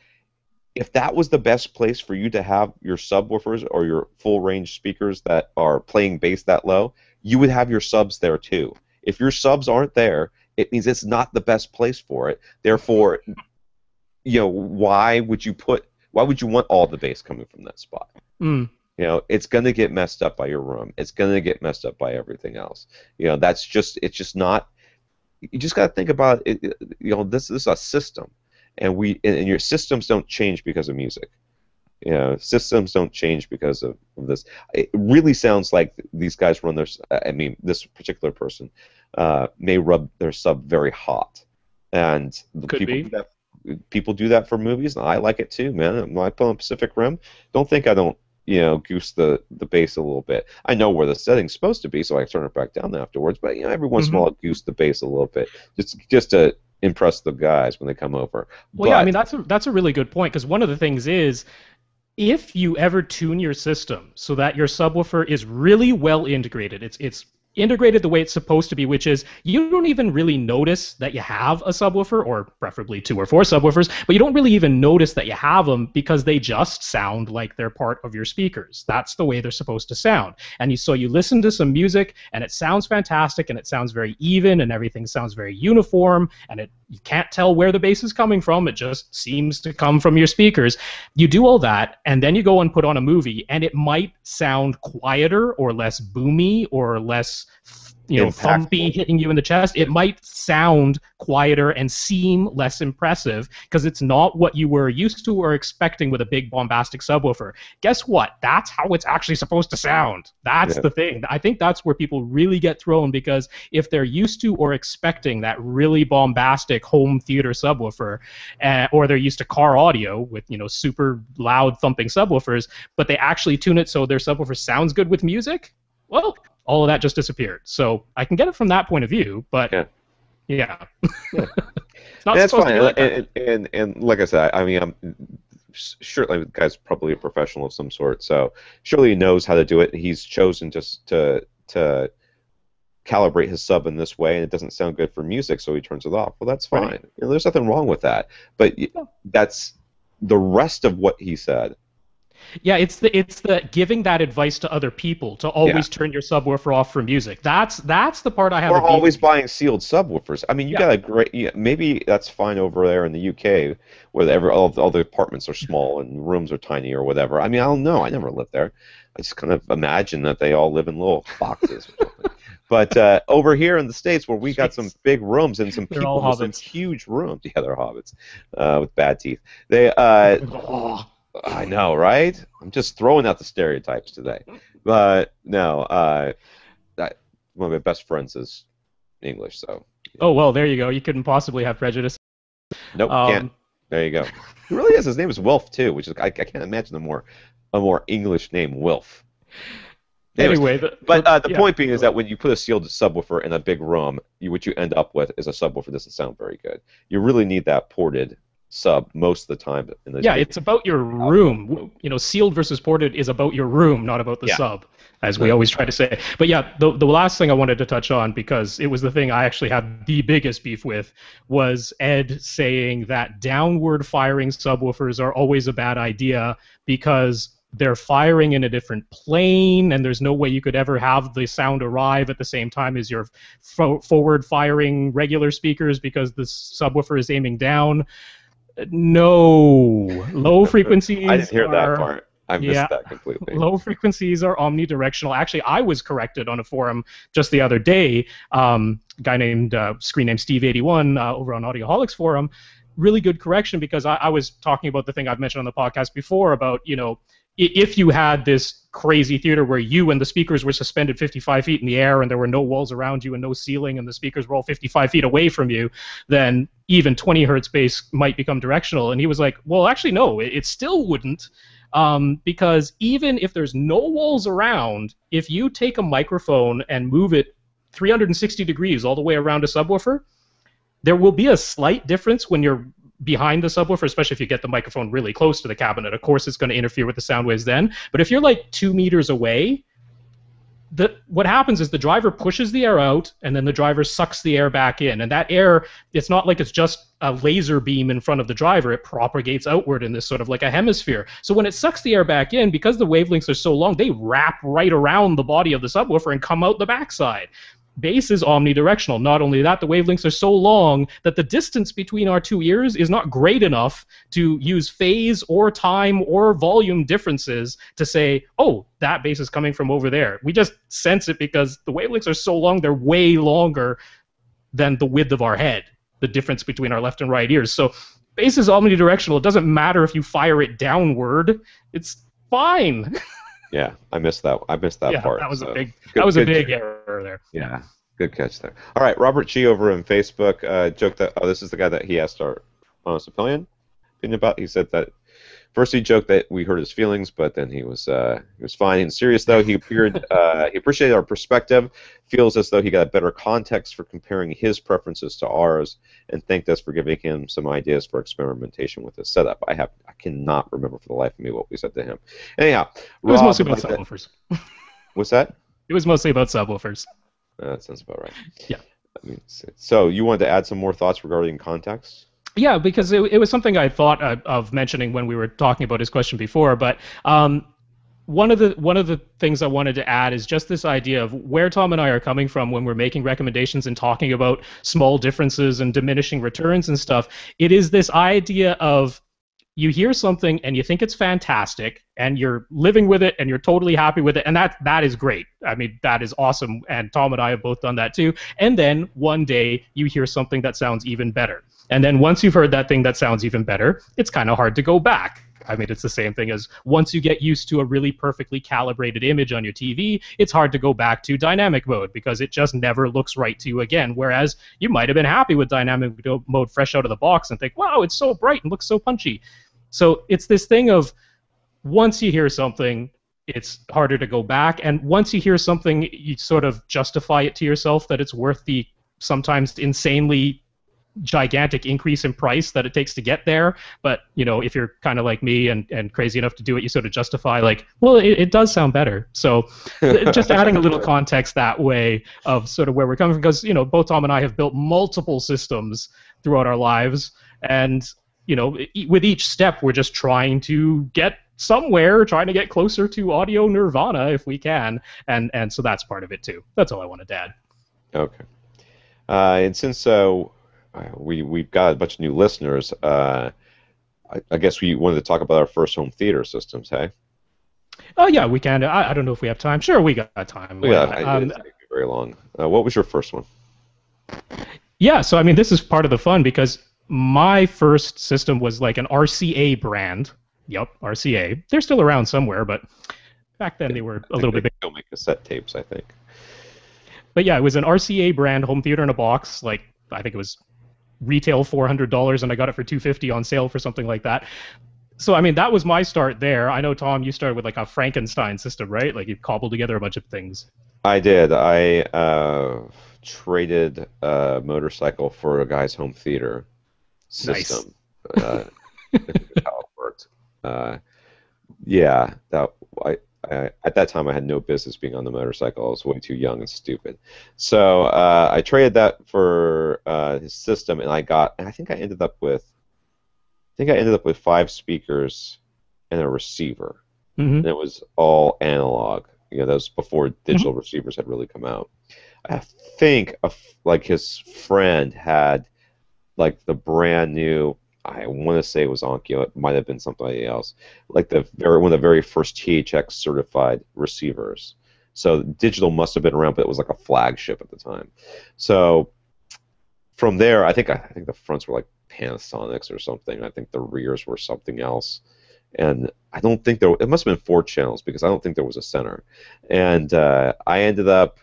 Speaker 1: If that was the best place for you to have your subwoofers or your full range speakers that are playing bass that low, you would have your subs there too. If your subs aren't there, it means it's not the best place for it. Therefore, why would you want all the bass coming from that spot? It's going to get messed up by your room. It's going to get messed up by everything else. It's just not. You just got to think about it. This is a system. And your systems don't change because of music. Systems don't change because of this. It really sounds like these guys run this particular person may rub their sub very hot, and people do that for movies, and I like it too, man. When I put on Pacific Rim, don't think I don't goose the bass a little bit. I know where the setting's supposed to be, so I turn it back down afterwards. But every once in a while, I goose the bass a little bit, just to impress the guys when they come over.
Speaker 2: Well, that's a really good point, because one of the things is, if you ever tune your system so that your subwoofer is really well integrated, it's integrated the way it's supposed to be, which is you don't even really notice that you have a subwoofer, or preferably 2 or 4 subwoofers, but you don't really even notice that you have them because they just sound like they're part of your speakers. That's the way they're supposed to sound. And so you listen to some music and it sounds fantastic and it sounds very even and everything sounds very uniform, and you can't tell where the bass is coming from. It just seems to come from your speakers. You do all that and then you go and put on a movie and it might sound quieter or less boomy or less thumpy hitting you in the chest, it might sound quieter and seem less impressive because it's not what you were used to or expecting with a big bombastic subwoofer. Guess what? That's how it's actually supposed to sound. That's the thing. I think that's where people really get thrown, because if they're used to or expecting that really bombastic home theater subwoofer, or they're used to car audio with super loud thumping subwoofers, but they actually tune it so their subwoofer sounds good with music, well, all of that just disappeared. So I can get it from that point of view, but yeah. It's not
Speaker 1: that's
Speaker 2: supposed
Speaker 1: fine.
Speaker 2: to be like that.
Speaker 1: And like I said, I mean, I'm surely the guy's probably a professional of some sort, so surely he knows how to do it. He's chosen just to calibrate his sub in this way, and it doesn't sound good for music, so he turns it off. Well, that's fine.
Speaker 2: Right.
Speaker 1: There's nothing wrong with that. But that's the rest of what he said.
Speaker 2: Yeah, it's the giving that advice to other people to always turn your subwoofer off for music. That's the part I have.
Speaker 1: Or always buying sealed subwoofers. I mean, you got a great. Maybe that's fine over there in the UK, where all the apartments are small and rooms are tiny or whatever. I mean, I don't know. I never lived there. I just kind of imagine that they all live in little boxes or something. But over here in the States, where we got some big rooms and some people with some huge rooms, they're hobbits with bad teeth. They. I know, right? I'm just throwing out the stereotypes today. But no, one of my best friends is English, so.
Speaker 2: Oh, well, there you go. You couldn't possibly have prejudice.
Speaker 1: Nope, can't. There you go. He really is. His name is Wilf, too, which is I can't imagine a more English name, Wilf.
Speaker 2: Anyway,
Speaker 1: the point being is that when you put a sealed subwoofer in a big room, what you end up with is a subwoofer that doesn't sound very good. You really need that ported sub most of the time.
Speaker 2: It's about your room. Sealed versus ported is about your room, not about the sub, as we always try to say. But the last thing I wanted to touch on, because it was the thing I actually had the biggest beef with, was Ed saying that downward firing subwoofers are always a bad idea because they're firing in a different plane, and there's no way you could ever have the sound arrive at the same time as your forward firing regular speakers because the subwoofer is aiming down. No, low frequencies.
Speaker 1: I didn't hear that part. I missed that completely.
Speaker 2: Low frequencies are omnidirectional. Actually, I was corrected on a forum just the other day. Guy named screen name Steve81 over on Audioholics forum. Really good correction, because I was talking about the thing I've mentioned on the podcast before about if you had this crazy theater where you and the speakers were suspended 55 feet in the air and there were no walls around you and no ceiling and the speakers were all 55 feet away from you, then even 20 hertz bass might become directional. And he was like, well, actually, no, it still wouldn't, because even if there's no walls around, if you take a microphone and move it 360 degrees all the way around a subwoofer, there will be a slight difference when you're behind the subwoofer, especially if you get the microphone really close to the cabinet. Of course, it's going to interfere with the sound waves then. But if you're like 2 meters away, what happens is the driver pushes the air out, and then the driver sucks the air back in. And that air, it's not like it's just a laser beam in front of the driver. It propagates outward in this sort of like a hemisphere. So when it sucks the air back in, because the wavelengths are so long, they wrap right around the body of the subwoofer and come out the backside. Bass is omnidirectional. Not only that, the wavelengths are so long that the distance between our two ears is not great enough to use phase or time or volume differences to say, oh, that bass is coming from over there. We just sense it because the wavelengths are so long, they're way longer than the width of our head, the difference between our left and right ears. So bass is omnidirectional. It doesn't matter if you fire it downward. It's fine.
Speaker 1: Yeah, I missed that part.
Speaker 2: That was a big error there.
Speaker 1: Yeah, good catch there. All right, Robert G over on Facebook joked that this is the guy that he asked our honest opinion about. He said that first he joked that we hurt his feelings, but then he was fine and serious though. He appeared he appreciated our perspective, feels as though he got a better context for comparing his preferences to ours, and thanked us for giving him some ideas for experimentation with this setup. I cannot remember for the life of me what we said to him. Anyhow,
Speaker 2: it was mostly about subwoofers.
Speaker 1: What's that?
Speaker 2: It was mostly about subwoofers.
Speaker 1: That sounds about right.
Speaker 2: Yeah.
Speaker 1: I mean, so you wanted to add some more thoughts regarding context?
Speaker 2: Yeah, because it was something I thought of mentioning when we were talking about his question before, but one of the things I wanted to add is just this idea of where Tom and I are coming from when we're making recommendations and talking about small differences and diminishing returns and stuff. It is this idea of you hear something and you think it's fantastic and you're living with it and you're totally happy with it, and that is great. I mean, that is awesome, and Tom and I have both done that too. And then one day you hear something that sounds even better. And then once you've heard that thing that sounds even better, it's kind of hard to go back. I mean, it's the same thing as once you get used to a really perfectly calibrated image on your TV, it's hard to go back to dynamic mode because it just never looks right to you again. Whereas you might have been happy with dynamic mode fresh out of the box and think, wow, it's so bright and looks so punchy. So it's this thing of once you hear something, it's harder to go back. And once you hear something, you sort of justify it to yourself that it's worth the sometimes insanely gigantic increase in price that it takes to get there. But if you're kind of like me and crazy enough to do it, you sort of justify like, well, it does sound better. So just adding a little context that way of sort of where we're coming from, because both Tom and I have built multiple systems throughout our lives, and with each step we're just trying to get somewhere, trying to get closer to audio nirvana if we can, and so that's part of it too. That's all I wanted to add.
Speaker 1: Okay. And since we've got a bunch of new listeners, I guess we wanted to talk about our first home theater systems, hey?
Speaker 2: Oh, yeah, we can. I don't know if we have time. Sure, we got time.
Speaker 1: Yeah, it didn't take very long. What was your first one?
Speaker 2: Yeah, so, I mean, this is part of the fun because my first system was like an RCA brand. Yep, RCA. They're still around somewhere, but back then they were a little bit big.
Speaker 1: Still make cassette tapes, I think.
Speaker 2: But yeah, it was an RCA brand home theater in a box. Like, I think it was retail $400 and I got it for $250 on sale for something like that. So I mean, that was my start there. I know, Tom, you started with like a Frankenstein system, right? Like you cobbled together a bunch of things.
Speaker 1: I did. I traded a motorcycle for a guy's home theater system. Nice. How it worked. Yeah, at that time I had no business being on the motorcycle. I was way too young and stupid. So I traded that for his system, and I think I ended up with 5 speakers and a receiver. Mm-hmm. And it was all analog. That was before digital receivers had really come out. I think like his friend had like the brand new, I want to say it was Onkyo, it might have been somebody else, like one of the very first THX certified receivers. So digital must have been around, but it was like a flagship at the time. So from there, I think the fronts were like Panasonics or something. I think the rears were something else. And I don't think it must have been 4 channels because I don't think there was a center. And I ended up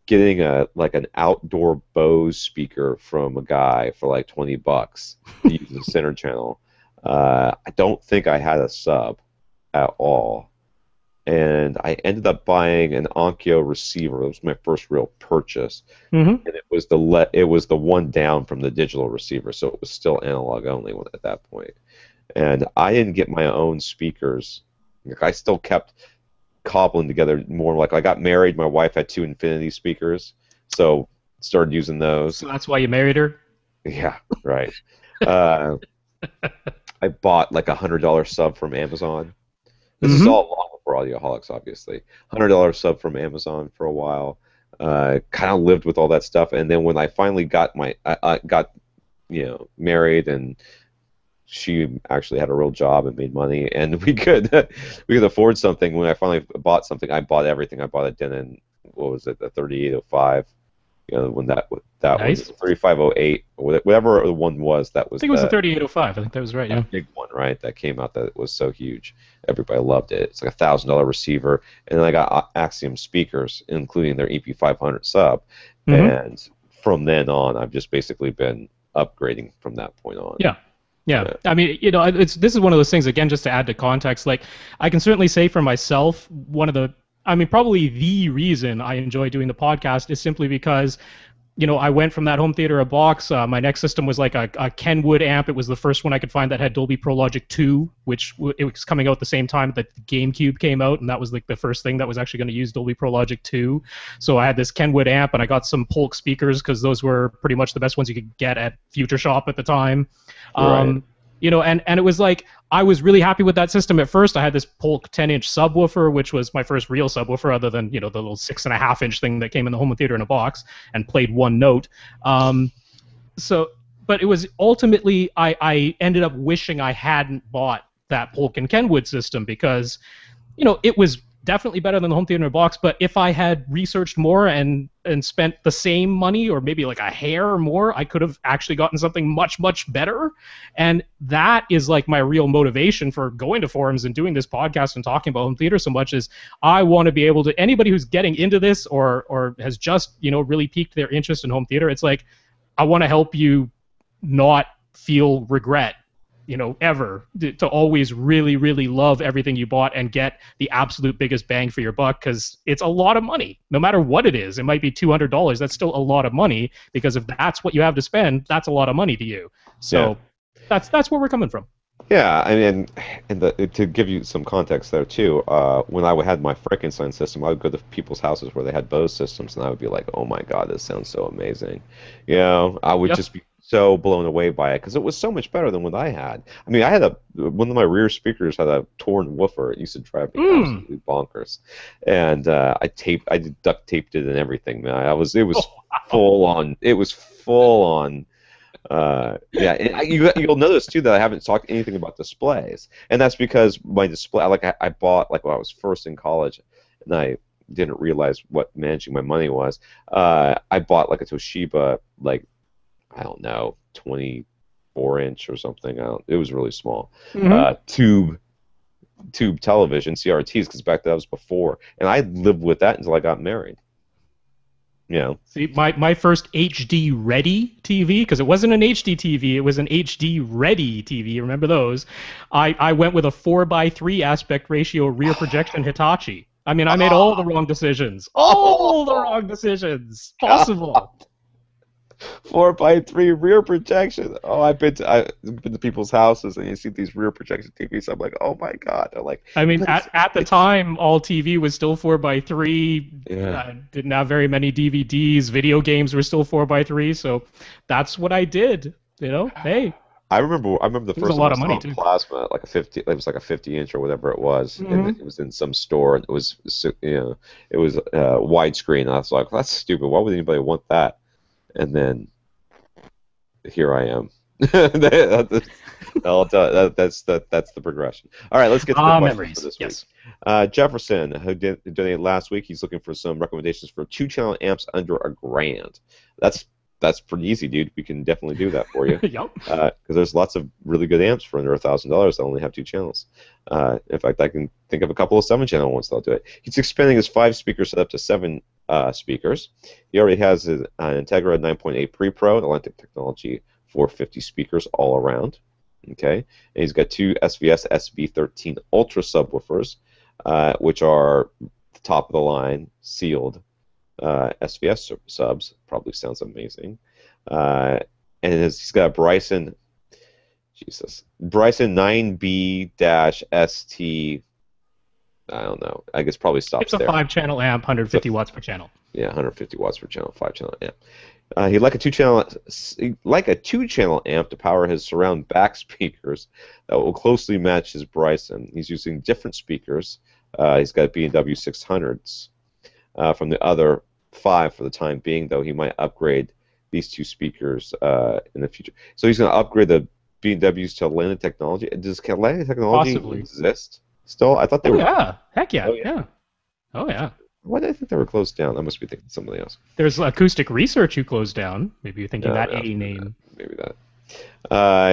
Speaker 1: getting like an outdoor Bose speaker from a guy for like $20 to use the center channel. I don't think I had a sub at all, and I ended up buying an Onkyo receiver. It was my first real purchase, and it was the one down from the digital receiver, so it was still analog only at that point. And I didn't get my own speakers. I still kept cobbling together more. Like I got married, my wife had 2 Infinity speakers, so started using those.
Speaker 2: So that's why you married her?
Speaker 1: Yeah, right. I bought like $100 sub from Amazon. This is all long before Audioholics, obviously. $100 sub from Amazon for a while. Kind of lived with all that stuff, and then when I finally got married, and she actually had a real job and made money, and we could afford something. When I finally bought something, I bought everything. I bought a Denon, what was it, the 3805. When that nice. Was 3508, or whatever the one was. That was.
Speaker 2: I think it was the 3805. I think that was right. Yeah.
Speaker 1: Big one, right? That came out that was so huge. Everybody loved it. It's like $1,000 receiver, and then I got Axiom speakers, including their EP500 sub, and from then on, I've just basically been upgrading from that point on.
Speaker 2: Yeah. Yeah, I mean, this is one of those things, again, just to add to context, like, I can certainly say for myself, probably the reason I enjoy doing the podcast is simply because, I went from that home theater a box. My next system was like a Kenwood amp. It was the first one I could find that had Dolby Pro Logic 2, which it was coming out at the same time that the GameCube came out, and that was like the first thing that was actually going to use Dolby Pro Logic 2. So I had this Kenwood amp, and I got some Polk speakers because those were pretty much the best ones you could get at Future Shop at the time. Right. And it was like, I was really happy with that system at first. I had this Polk 10-inch subwoofer, which was my first real subwoofer other than, the little 6.5-inch thing that came in the home theater in a box and played one note. But But it was ultimately I ended up wishing I hadn't bought that Polk and Kenwood system because, it was definitely better than the home theater box. But if I had researched more and spent the same money or maybe like a hair more, I could have actually gotten something much, much better. And that is like my real motivation for going to forums and doing this podcast and talking about home theater so much is I want to be able to, anybody who's getting into this or has just, really piqued their interest in home theater, it's like, I want to help you not feel regret, ever, to always really, really love everything you bought and get the absolute biggest bang for your buck, because it's a lot of money. No matter what it is, it might be $200. That's still a lot of money, because if that's what you have to spend, that's a lot of money to you. So that's where we're coming from.
Speaker 1: Yeah, I mean, to give you some context there too, when I had my Frankenstein system, I would go to people's houses where they had Bose systems, and I would be like, "Oh my God, this sounds so amazing!" I would just be so blown away by it because it was so much better than what I had. I mean, I had one of my rear speakers had a torn woofer. It used to drive me absolutely bonkers, and I duct taped it and everything, man. It was full on. It was full on. You'll notice too that I haven't talked anything about displays, and that's because my display, I bought when I was first in college, and I didn't realize what managing my money was. I bought like a Toshiba, I don't know, 24-inch or something. It was really small. Tube television, CRTs, because back then that was before, and I lived with that until I got married.
Speaker 2: See, my first HD ready TV, because it wasn't an HD TV, it was an HD ready TV. Remember those? I went with a 4:3 aspect ratio rear projection Hitachi. I mean, I made all the wrong decisions. All the wrong decisions possible.
Speaker 1: 4:3 rear projection. Oh, I've been to people's houses and you see these rear projection TVs. I'm like, oh my God. They're like.
Speaker 2: I mean, at the time, all TV was still 4:3.
Speaker 1: Yeah.
Speaker 2: Didn't have very many DVDs. Video games were still 4:3. So that's what I did. Hey.
Speaker 1: I remember the first
Speaker 2: time I
Speaker 1: saw a plasma, like a 50. It was like a 50-inch or whatever it was, and it was in some store, and it was widescreen. And I was like, that's stupid. Why would anybody want that? And then here I am. That's the progression. All right, let's get to the questions for this week. Jefferson, who donated last week, he's looking for some recommendations for 2-channel amps under $1,000. That's pretty easy, dude. We can definitely do that for you.
Speaker 2: Yep.
Speaker 1: Because there's lots of really good amps for under $1,000 that only have 2 channels. In fact, I can think of a couple of 7-channel ones that'll do it. He's expanding his 5-speaker setup to 7 speakers. He already has an Integra 9.8 Pre-Pro, Atlantic Technology 450 speakers all around. Okay, and he's got 2 SVS SB13 Ultra subwoofers, which are the top of the line sealed SVS subs. Probably sounds amazing. And he's got a Bryson 9B-ST. I don't know. I guess probably stops there.
Speaker 2: It's a 5-channel amp, 150 watts per channel.
Speaker 1: Yeah, 150 watts per channel, 5-channel amp. He'd like a 2-channel amp to power his surround back speakers that will closely match his Bryson. He's using different speakers. He's got B&W 600s from the other 5 for the time being, though he might upgrade these 2 speakers in the future. So he's going to upgrade the B&Ws to Atlantic Technology. Does Atlantic Technology exist still? I thought they were.
Speaker 2: Yeah, heck yeah. Oh yeah.
Speaker 1: Why did I think they were closed down? I must be thinking somebody else.
Speaker 2: There's Acoustic Research who closed down. Maybe you're thinking that A name.
Speaker 1: Maybe that.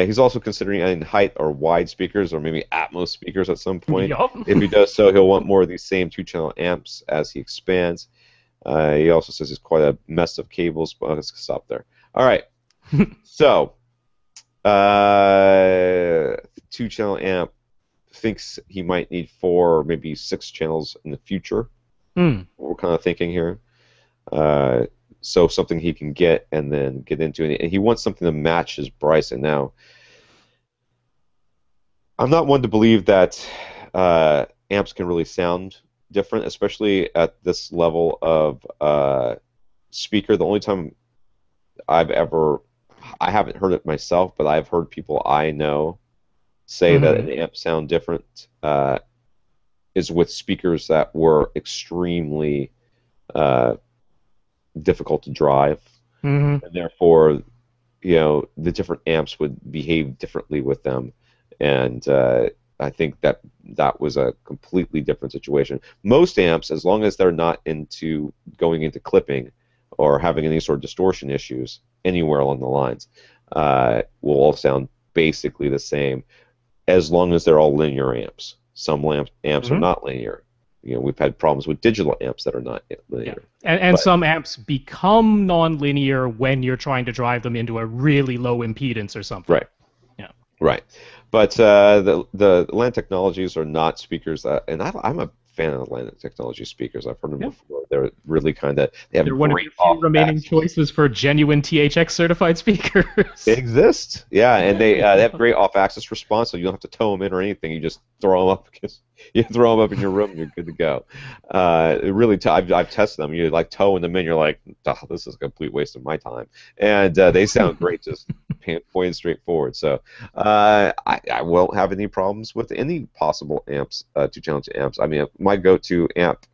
Speaker 1: He's also considering height or wide speakers or maybe Atmos speakers at some point.
Speaker 2: Yep.
Speaker 1: If he does so, he'll want more of these same 2-channel amps as he expands. He also says it's quite a mess of cables, but let's stop there. All right. So, 2-channel amp, thinks he might need 4 or maybe 6 channels in the future. What we're kind of thinking here. So something he can get and then get into. And he wants something to match his Bryson. Now, I'm not one to believe that amps can really sound different, especially at this level of speaker. The only time I haven't heard it myself, but I've heard people I know say that an amp sound different is with speakers that were extremely difficult to drive, and therefore the different amps would behave differently with them, and I think that was a completely different situation. Most amps, as long as they're not going into clipping or having any sort of distortion issues anywhere along the lines, will all sound basically the same, as long as they're all linear amps. Some amps are not linear. We've had problems with digital amps that are not linear.
Speaker 2: Yeah. And some amps become non-linear when you're trying to drive them into a really low impedance or something.
Speaker 1: Right.
Speaker 2: Yeah.
Speaker 1: Right. But the LAN technologies are not speakers that, and I'm a fan of the LAN technology speakers. I've heard them before. They're really they have
Speaker 2: They're one of the few remaining choices for genuine THX certified speakers.
Speaker 1: They exist, yeah, and they have great off-axis response, so you don't have to tow them in or anything. You just throw them up you throw them up in your room, and you're good to go. I've tested them. You towing them in, you're like, oh, this is a complete waste of my time, and they sound great, just point straightforward. So I won't have any problems with any possible amps, two-channel amps. I mean, my go-to amp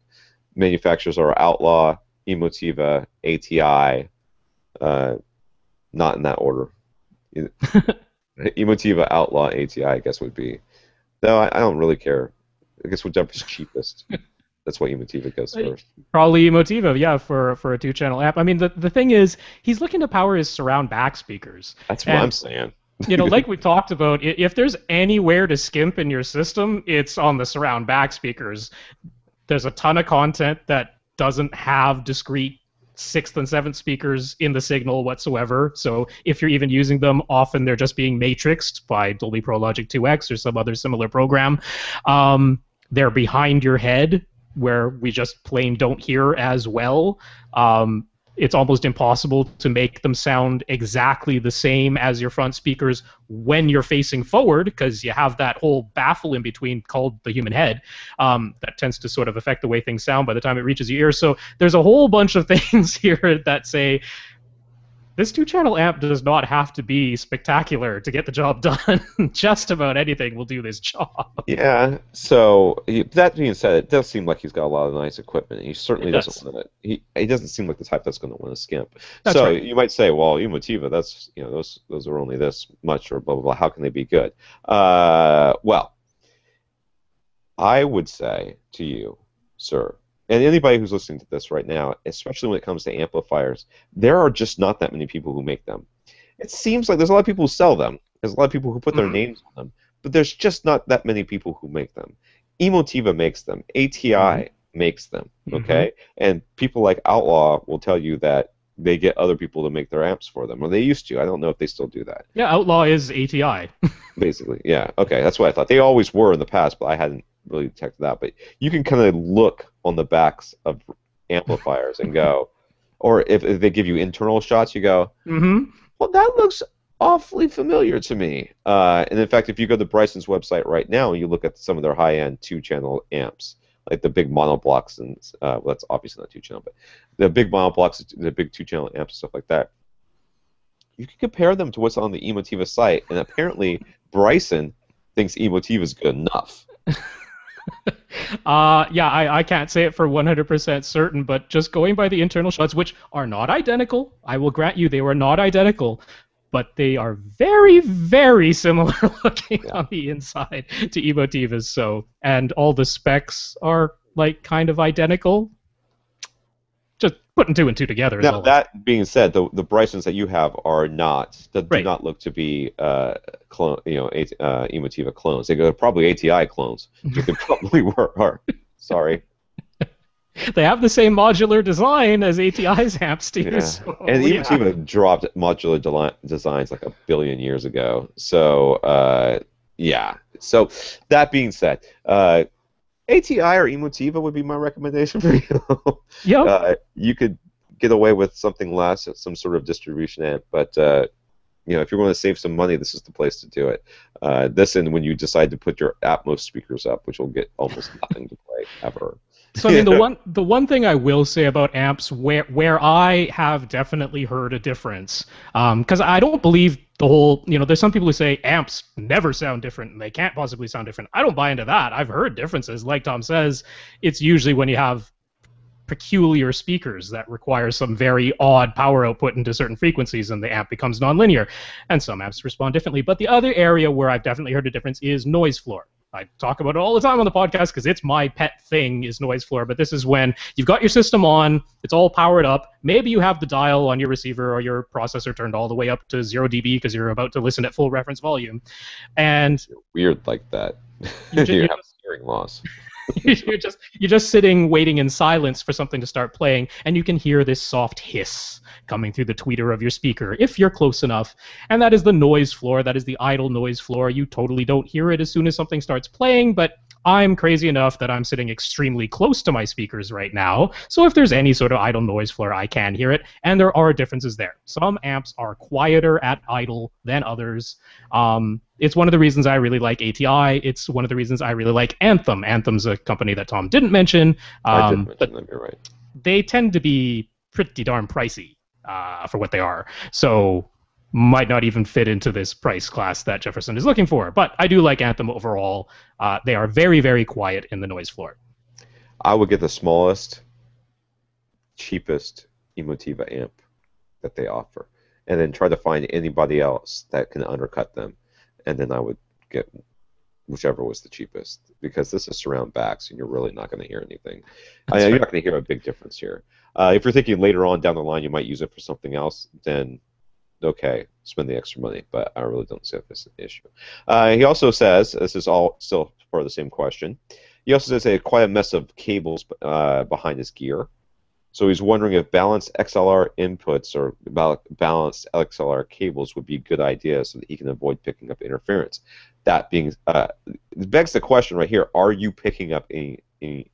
Speaker 1: manufacturers are Outlaw, Emotiva, ATI, not in that order. Emotiva, Outlaw, ATI, I guess would be. No, I don't really care. I guess whichever's cheapest. That's why Emotiva goes first.
Speaker 2: Probably Emotiva, yeah, for a two-channel amp. I mean, the thing is, he's looking to power his surround back speakers.
Speaker 1: That's what I'm saying.
Speaker 2: Like we talked about, if there's anywhere to skimp in your system, it's on the surround back speakers. There's a ton of content that doesn't have discrete 6th and 7th speakers in the signal whatsoever. So if you're even using them, often they're just being matrixed by Dolby Pro Logic 2X or some other similar program. They're behind your head, where we just plain don't hear as well. It's almost impossible to make them sound exactly the same as your front speakers when you're facing forward, because you have that whole baffle in between called the human head that tends to sort of affect the way things sound by the time it reaches your ears. So there's a whole bunch of things here that say this two-channel amp does not have to be spectacular to get the job done. Just about anything will do this job.
Speaker 1: Yeah, so that being said, it does seem like he's got a lot of nice equipment. He certainly doesn't want to. He doesn't seem like the type that's going to want to skimp.
Speaker 2: That's
Speaker 1: so
Speaker 2: right.
Speaker 1: You might say, well, Emotiva, that's those are only this much, or blah blah blah. How can they be good? Well, I would say to you, sir, and anybody who's listening to this right now, especially when it comes to amplifiers, there are just not that many people who make them. It seems like there's a lot of people who sell them. There's a lot of people who put their names on them, but there's just not that many people who make them. Emotiva makes them. ATI makes them, okay? And people like Outlaw will tell you that they get other people to make their amps for them, or they used to. I don't know if they still do that.
Speaker 2: Yeah, Outlaw is ATI.
Speaker 1: Basically, yeah. Okay, that's what I thought. They always were in the past, but I hadn't really detected that. But you can kind of look on the backs of amplifiers and go, or if they give you internal shots, you go, well, that looks awfully familiar to me. And in fact, if you go to Bryson's website right now and you look at some of their high-end two-channel amps, like the big monoblocks, and well, that's obviously not two-channel, but the big monoblocks, the big two-channel amps and stuff like that, you can compare them to what's on the Emotiva site, and apparently Bryson thinks Emotiva is good enough.
Speaker 2: Yeah, I can't say it for 100% certain, but just going by the internal shots, which are not identical, I will grant you they were not identical, but they are very, very similar looking on the inside to Emotiva's. So, and all the specs are like kind of identical. Just putting two and two together.
Speaker 1: Now, that being said, the Brysons that you have are not, do not look to be Emotiva clones. They're probably ATI clones. They could probably are. Sorry.
Speaker 2: They have the same modular design as ATI's amps do.
Speaker 1: Yeah.
Speaker 2: So,
Speaker 1: and Emotiva dropped modular designs like 1 billion years ago. So, yeah. So, that being said, ATI or Emotiva would be my recommendation for you. You could get away with something less, some sort of distribution amp, but if you're going to save some money, this is the place to do it. This, and when you decide to put your Atmos speakers up, which will get almost nothing to play ever.
Speaker 2: So I mean, the one thing I will say about amps where I have definitely heard a difference, because I don't believe the whole, there's some people who say amps never sound different and they can't possibly sound different. I don't buy into that. I've heard differences. Like Tom says, it's usually when you have peculiar speakers that require some very odd power output into certain frequencies, and the amp becomes nonlinear. And some amps respond differently. But the other area where I've definitely heard a difference is noise floor. I talk about it all the time on the podcast because it's my pet thing is noise floor. But this is when you've got your system on, it's all powered up. Maybe you have the dial on your receiver or your processor turned all the way up to 0 dB because you're about to listen at full reference volume. And
Speaker 1: weird like that. You have hearing loss.
Speaker 2: you're just sitting waiting in silence for something to start playing, and you can hear this soft hiss coming through the tweeter of your speaker if you're close enough. And that is the noise floor. That is the idle noise floor. You totally don't hear it as soon as something starts playing, but I'm crazy enough that I'm sitting extremely close to my speakers right now, so if there's any sort of idle noise floor, I can hear it, and there are differences there. Some amps are quieter at idle than others. It's one of the reasons I really like ATI. It's one of the reasons I really like Anthem. Anthem's a company that Tom didn't mention.
Speaker 1: I didn't mention them, you're right.
Speaker 2: They tend to be pretty darn pricey for what they are, so might not even fit into this price class that Jefferson is looking for. But I do like Anthem overall. They are very, very quiet in the noise floor.
Speaker 1: I would get the smallest, cheapest Emotiva amp that they offer, and then try to find anybody else that can undercut them, and then I would get whichever was the cheapest, because this is surround backs, and you're really not going to hear anything. You're not going to hear a big difference here. If you're thinking later on down the line you might use it for something else, then okay, spend the extra money, but I really don't see this as an issue. He also says, this is all still part of the same question, he also says quite a mess of cables behind his gear. So he's wondering if balanced XLR inputs or balanced XLR cables would be a good idea so that he can avoid picking up interference. That being, it begs the question right here, are you picking up any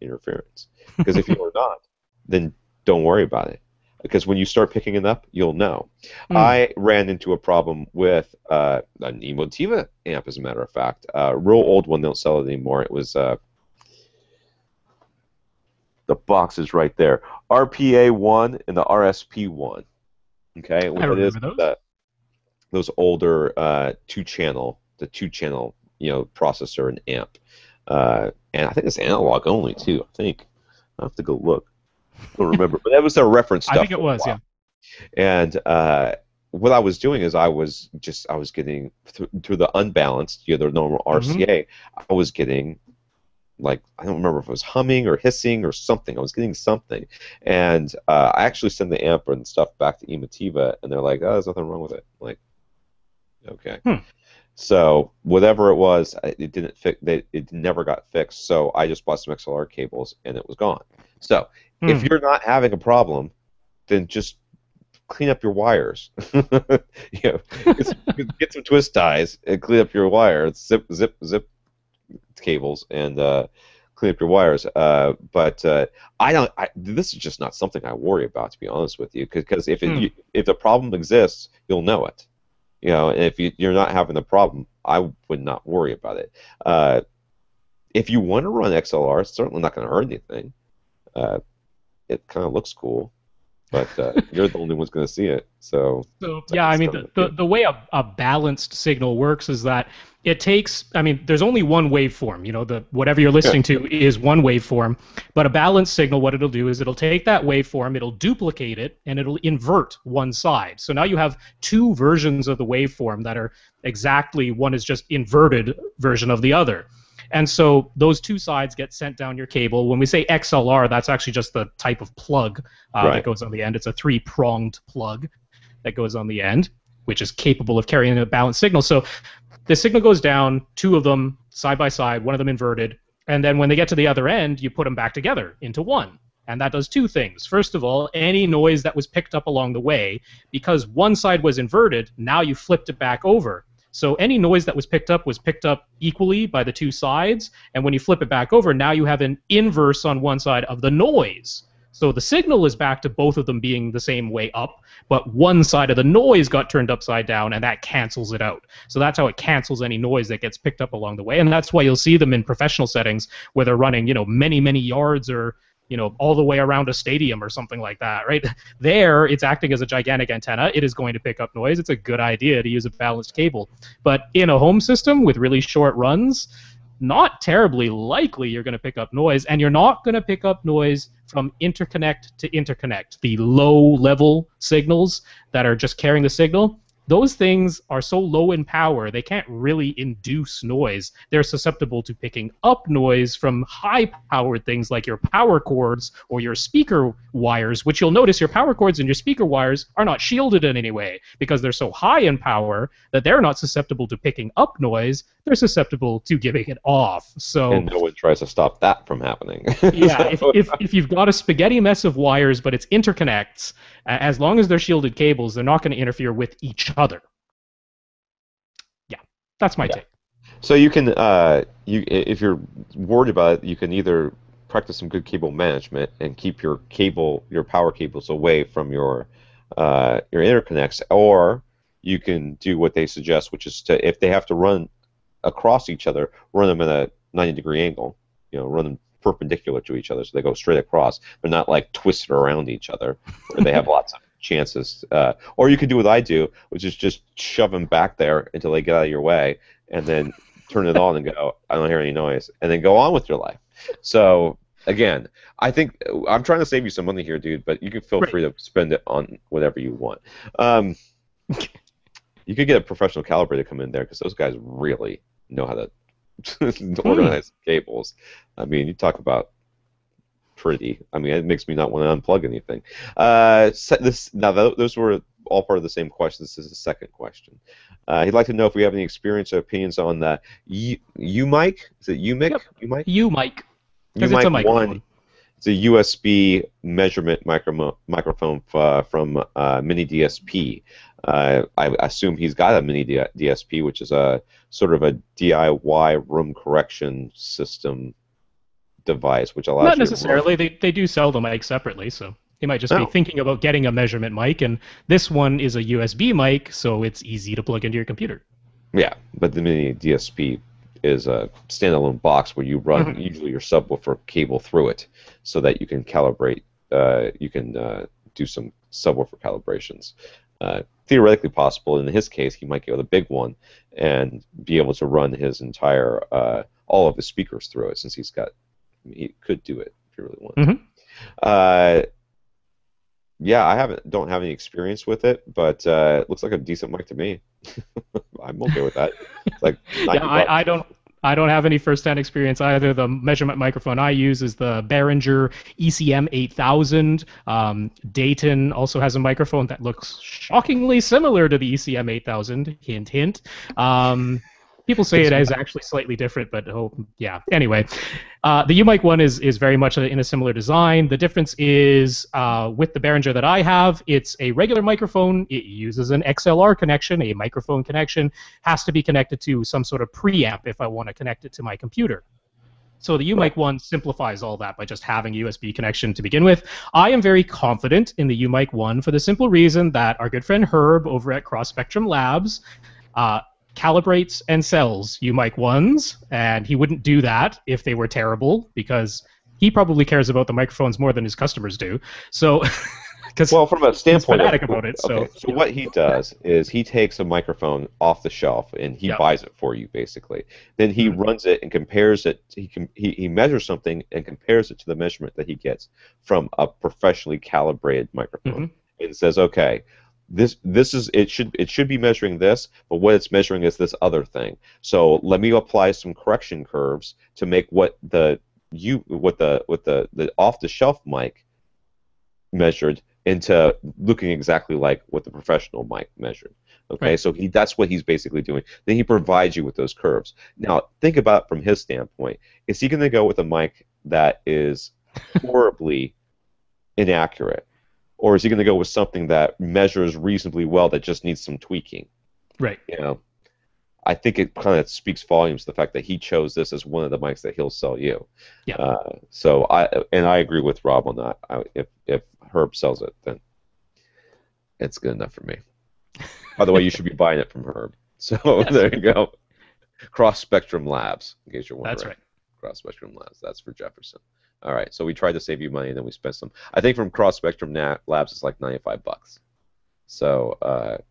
Speaker 1: interference? Because if you are not, then don't worry about it. Because when you start picking it up, you'll know. I ran into a problem with an Emotiva amp, as a matter of fact. Real old one, they don't sell it anymore. It was the box is right there. RPA1 and the RSP1. Okay, what it is those older two-channel processor and amp. And I think it's analog only too. I think I have to go look. I don't remember, but that was their reference stuff.
Speaker 2: I think it was, yeah.
Speaker 1: And what I was doing is I was getting through the unbalanced, the normal RCA. I was getting, like, I don't remember if it was humming or hissing or something. I was getting something, and I actually sent the amp and stuff back to Emotiva, and they're like, "Oh, there's nothing wrong with it." I'm like, okay. So whatever it was, it didn't fix. It never got fixed. So I just bought some XLR cables, and it was gone. So if you're not having a problem, then just clean up your wires. Get some twist ties and clean up your wires. Zip cables and clean up your wires. But this is just not something I worry about, to be honest with you. Because if the problem exists, you'll know it. And if you're not having a problem, I would not worry about it. If you want to run XLR, it's certainly not going to hurt anything. It kind of looks cool, but you're the only one's going to see it. So
Speaker 2: yeah, I mean, the way a balanced signal works is that it takes, I mean, there's only one waveform. Whatever you're listening to is one waveform, but a balanced signal, what it'll do is it'll take that waveform, it'll duplicate it, and it'll invert one side. So now you have two versions of the waveform that are exactly, one is just inverted version of the other. And so those two sides get sent down your cable. When we say XLR, that's actually just the type of plug that goes on the end. It's a three-pronged plug that goes on the end, which is capable of carrying a balanced signal. So the signal goes down, two of them side by side, one of them inverted, and then when they get to the other end, you put them back together into one. And that does two things. First of all, any noise that was picked up along the way, because one side was inverted, now you flipped it back over. So any noise that was picked up equally by the two sides, and when you flip it back over, now you have an inverse on one side of the noise. So the signal is back to both of them being the same way up, but one side of the noise got turned upside down, and that cancels it out. So that's how it cancels any noise that gets picked up along the way, and that's why you'll see them in professional settings where they're running, many, many yards or all the way around a stadium or something like that, right? There, it's acting as a gigantic antenna. It is going to pick up noise. It's a good idea to use a balanced cable. But in a home system with really short runs, not terribly likely you're going to pick up noise, and you're not going to pick up noise from interconnect to interconnect. The low-level signals that are just carrying the signal, those things are so low in power, they can't really induce noise. They're susceptible to picking up noise from high-powered things like your power cords or your speaker wires, which you'll notice your power cords and your speaker wires are not shielded in any way because they're so high in power that they're not susceptible to picking up noise. They're susceptible to giving it off. So,
Speaker 1: and no one tries to stop that from happening.
Speaker 2: yeah, if you've got a spaghetti mess of wires, but it's interconnects, as long as they're shielded cables, they're not going to interfere with each other. Yeah, that's my take.
Speaker 1: So you can, if you're worried about it, you can either practice some good cable management and keep your power cables away from your interconnects, or you can do what they suggest, which is to, if they have to run across each other, run them at a 90-degree angle. Run them perpendicular to each other, so they go straight across, but not like twisted around each other, where they have lots of chances. Or you could do what I do, which is just shove them back there until they get out of your way, and then turn it on and go, I don't hear any noise, and then go on with your life. So again, I think I'm trying to save you some money here, dude, but you can feel free to spend it on whatever you want. You could get a professional calibrator to come in there, because those guys really know how to organize cables. I mean, you talk about pretty. I mean, it makes me not want to unplug anything. Those were all part of the same question. This is the second question. He'd like to know if we have any experience or opinions on the U-mic. Is it U-mic?
Speaker 2: Yep.
Speaker 1: U-mic?
Speaker 2: U-mic. Because it's a microphone.
Speaker 1: It's a USB measurement microphone from Mini DSP. I assume he's got a Mini DSP, which is a sort of a DIY room correction system device, which allows
Speaker 2: not necessarily. They do sell the mic separately, so he might just be thinking about getting a measurement mic, and this one is a USB mic, so it's easy to plug into your computer.
Speaker 1: Yeah, but the Mini DSP is a standalone box where you run usually your subwoofer cable through it, so that you can calibrate. You can do some subwoofer calibrations. Theoretically possible. In his case, he might get with a big one and be able to run his entire all of his speakers through it, since he could do it if he really wanted to. Yeah, I don't have any experience with it, but it looks like a decent mic to me. I'm okay with that. It's like $90.
Speaker 2: I don't have any first-hand experience either. The measurement microphone I use is the Behringer ECM 8000. Dayton also has a microphone that looks shockingly similar to the ECM 8000. Hint, hint. People say it is actually slightly different, but yeah. Anyway, the U-mic one is very much in a similar design. The difference is with the Behringer that I have, it's a regular microphone. It uses an XLR connection, a microphone connection, has to be connected to some sort of preamp if I want to connect it to my computer. So the U-mic one simplifies all that by just having a USB connection to begin with. I am very confident in the U-mic one for the simple reason that our good friend Herb over at Cross Spectrum Labs calibrates and sells U-mic ones, and he wouldn't do that if they were terrible, because he probably cares about the microphones more than his customers do. So,
Speaker 1: from a standpoint,
Speaker 2: he's fanatic about it. So
Speaker 1: what he does is he takes a microphone off the shelf and he buys it for you, basically. Then he runs it and compares it. He measures something and compares it to the measurement that he gets from a professionally calibrated microphone, and says, okay, this is it should be measuring this, but what it's measuring is this other thing. So let me apply some correction curves to make what the off the shelf mic measured into looking exactly like what the professional mic measured. Okay, so that's what he's basically doing. Then he provides you with those curves. Now think about it from his standpoint. Is he going to go with a mic that is horribly inaccurate? Or is he going to go with something that measures reasonably well that just needs some tweaking?
Speaker 2: Right.
Speaker 1: I think it kind of speaks volumes to the fact that he chose this as one of the mics that he'll sell you.
Speaker 2: Yeah.
Speaker 1: So I agree with Rob on that. If Herb sells it, then it's good enough for me. By the way, you should be buying it from Herb. So there you go. Cross Spectrum Labs, in case you're wondering.
Speaker 2: That's right.
Speaker 1: Cross Spectrum Labs. That's for Jefferson. All right, so we tried to save you money, and then we spent some. I think from Cross Spectrum Labs, it's like $95. So,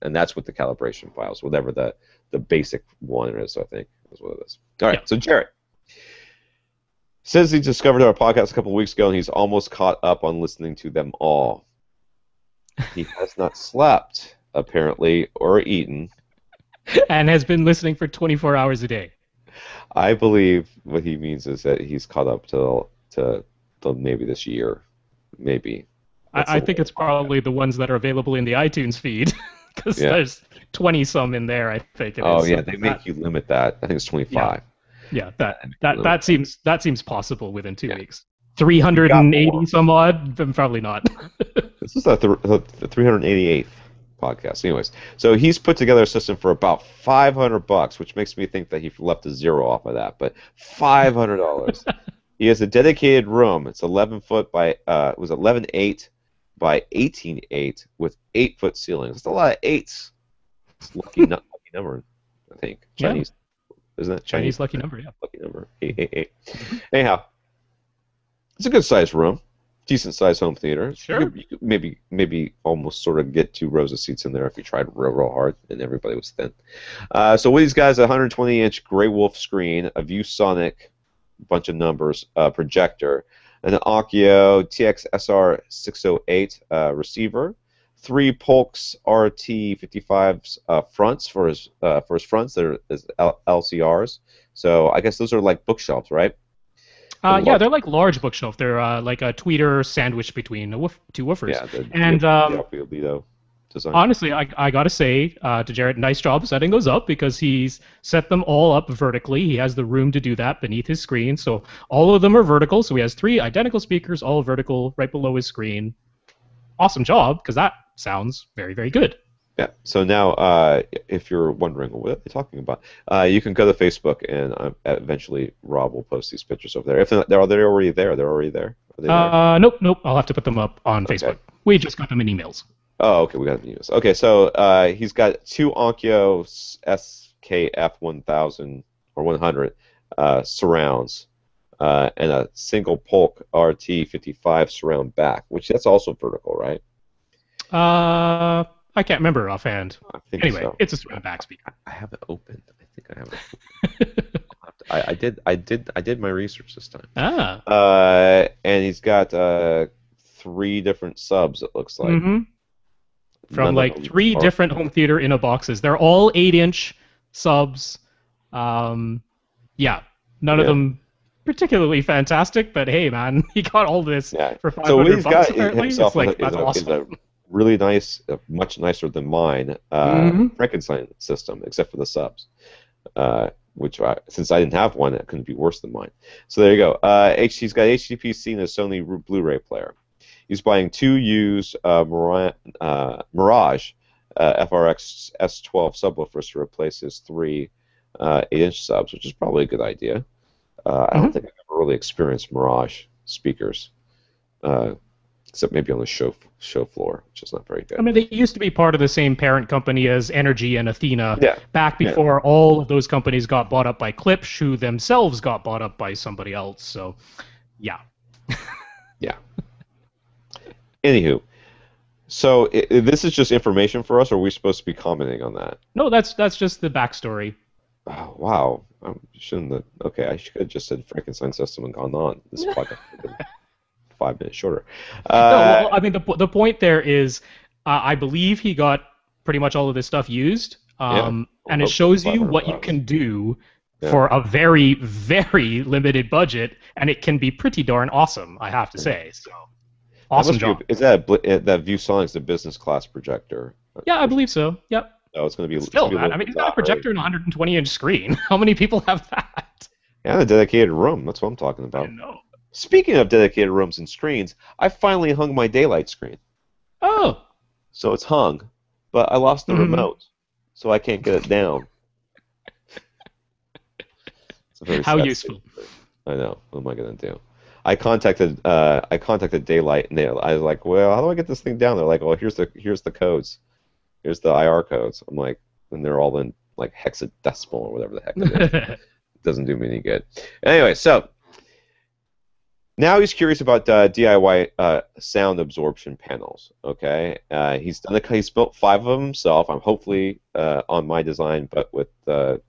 Speaker 1: and that's with the calibration files, whatever the basic one is. I think is what it is. All right, so Jarrett. Says he discovered our podcast a couple of weeks ago, and he's almost caught up on listening to them all. He has not slept, apparently, or eaten.
Speaker 2: And has been listening for 24 hours a day.
Speaker 1: I believe what he means is that he's caught up to maybe this year. Maybe.
Speaker 2: I think it's probably the ones that are available in the iTunes feed, because there's 20-some in there, I think.
Speaker 1: They make you limit that. I think it's 25.
Speaker 2: Yeah, that seems possible within 2 weeks. 380 some odd, then probably not.
Speaker 1: This is the 388th podcast. Anyways, so he's put together a system for about $500, which makes me think that he left a zero off of that. But $500. He has a dedicated room. It's 11-foot by 11.8 by 18.8 with 8-foot ceilings. It's a lot of eights. It's lucky number, I think. Chinese. Isn't that Chinese
Speaker 2: lucky number? Yeah.
Speaker 1: Lucky number. 888. Anyhow, it's a good sized room, decent sized home theater.
Speaker 2: Sure.
Speaker 1: You could maybe almost sort of get 2 rows of seats in there if you tried real hard and everybody was thin. So what he's got is a 120-inch Grey Wolf screen, a ViewSonic, bunch of numbers, projector, an Onkyo TX-SR 608 receiver. 3 Polks RT55s fronts for his fronts. They're LCRs. So I guess those are like bookshelves, right?
Speaker 2: Yeah, they're like large bookshelf. They're like a tweeter sandwiched between 2 woofers.
Speaker 1: Yeah,
Speaker 2: the
Speaker 1: design.
Speaker 2: Honestly, I gotta say to Jared, nice job setting those up, because he's set them all up vertically. He has the room to do that beneath his screen, so all of them are vertical. So he has 3 identical speakers, all vertical, right below his screen. Awesome job, because that sounds very, very good.
Speaker 1: Yeah. So now, if you're wondering what they're talking about, you can go to Facebook, and eventually Rob will post these pictures over there. If they're already there, they're already there.
Speaker 2: Nope. I'll have to put them up on Facebook. We just got them in emails.
Speaker 1: Oh, okay. We got them in emails. Okay. So he's got 2 Onkyo SKF 1000 or 100 surrounds, and a single Polk RT55 surround back, which that's also vertical, right?
Speaker 2: I can't remember offhand. Anyway,
Speaker 1: so.
Speaker 2: It's a surround back speaker.
Speaker 1: I have it open. I think I have it open. I did my research this time. And he's got 3 different subs, it looks like.
Speaker 2: Mm-hmm. From like 3 different home theater in a boxes. They're all 8-inch subs. None of them particularly fantastic, but hey, man, he got all this for $500.
Speaker 1: So what he's got
Speaker 2: apparently.
Speaker 1: himself
Speaker 2: that's awesome.
Speaker 1: is a really nice, much nicer than mine Frankenstein system, except for the subs, which since I didn't have one, it couldn't be worse than mine. So there you go. He's got HDPC and a Sony Blu-ray player. He's buying 2 used Mirage FRX S12 subwoofers to replace his 3 8-inch subs, which is probably a good idea. I don't think I've ever really experienced Mirage speakers, except maybe on the show floor, which is not very good.
Speaker 2: I mean, they used to be part of the same parent company as Energy and Athena back before all of those companies got bought up by Klipsch, who themselves got bought up by somebody else. So, yeah.
Speaker 1: Yeah. Anywho, so this is just information for us, or are we supposed to be commenting on that?
Speaker 2: No, that's just the backstory.
Speaker 1: Oh, wow. I shouldn't have. Okay, I should have just said Frankenstein system and gone on. This podcast would have been 5 minutes shorter.
Speaker 2: No, I mean, the point there is, I believe he got pretty much all of this stuff used, and it shows you what you can do for a very, very limited budget, and it can be pretty darn awesome, I have to say. So, awesome job.
Speaker 1: Is that ViewSonic's the business class projector?
Speaker 2: Yeah, I believe so. Yep.
Speaker 1: Oh, it's going to be
Speaker 2: still, man. I mean, he's got a projector and a 120-inch screen. How many people have that?
Speaker 1: Yeah, a dedicated room. That's what I'm talking about.
Speaker 2: I know.
Speaker 1: Speaking of dedicated rooms and screens, I finally hung my daylight screen.
Speaker 2: Oh.
Speaker 1: So it's hung, but I lost the remote, so I can't get it down.
Speaker 2: How useful.
Speaker 1: I know. What am I going to do? I contacted Daylight, and I was like, well, how do I get this thing down? They're like, well, here's the codes. Here's the IR codes. I'm like, and they're all in like hexadecimal or whatever the heck it is. It doesn't do me any good. Anyway, so now he's curious about DIY sound absorption panels. Okay, he's built 5 of them himself. I'm hopefully on my design, but with a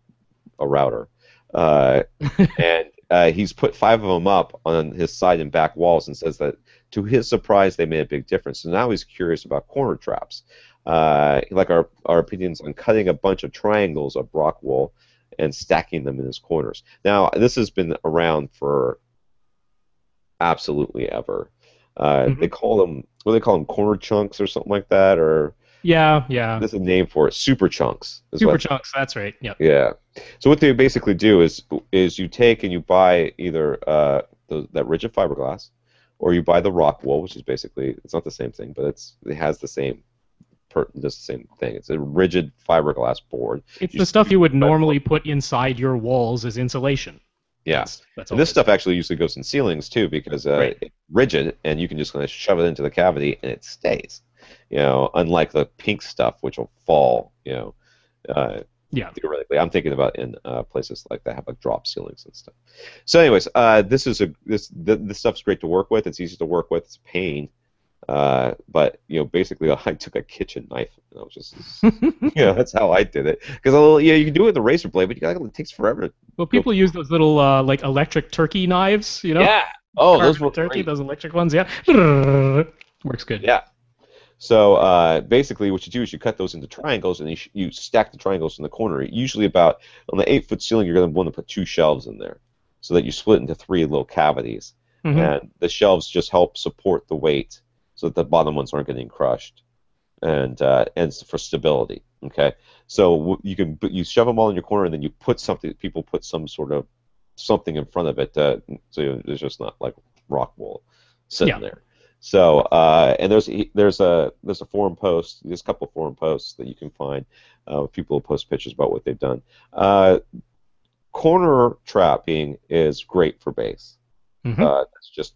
Speaker 1: router. And he's put 5 of them up on his side and back walls and says that to his surprise they made a big difference. So now he's curious about corner traps. Like our opinions on cutting a bunch of triangles of rock wool and stacking them in his corners. Now, this has been around for absolutely ever. They call them, what do they call them, corner chunks or something like that, or
Speaker 2: yeah.
Speaker 1: There's a name for it, super chunks.
Speaker 2: Super chunks, that's right. Yep.
Speaker 1: Yeah. So what they basically do is you take and you buy either that rigid fiberglass, or you buy the rock wool, which is basically, it's not the same thing, but it has the same just the same thing. It's a rigid fiberglass board.
Speaker 2: It's the stuff you would normally put inside your walls as insulation.
Speaker 1: Yeah. That's and this stuff actually usually goes in ceilings too, because it's rigid and you can just kind of shove it into the cavity and it stays. Unlike the pink stuff, which will fall. Theoretically, I'm thinking about in places like that have like drop ceilings and stuff. So, anyways, this stuff's great to work with. It's easy to work with. It's a pain. But basically, I took a kitchen knife and I was just, that's how I did it. Because you can do it with a razor blade, but it takes forever.
Speaker 2: Well, people use those little like electric turkey knives,
Speaker 1: Yeah. Oh, those were
Speaker 2: turkey,
Speaker 1: great.
Speaker 2: those electric ones. Yeah. Works good.
Speaker 1: Yeah. So basically, what you do is you cut those into triangles and you stack the triangles in the corner. Usually, about on the 8-foot ceiling, you're going to want to put 2 shelves in there, so that you split into 3 little cavities, and the shelves just help support the weight, so that the bottom ones aren't getting crushed, and for stability. Okay, so you shove them all in your corner, and then you put something. People put some sort of something in front of it, so there's just not like rock wool sitting there. So and there's a forum post. There's a couple of forum posts that you can find. People post pictures about what they've done. Corner trapping is great for bass. It's just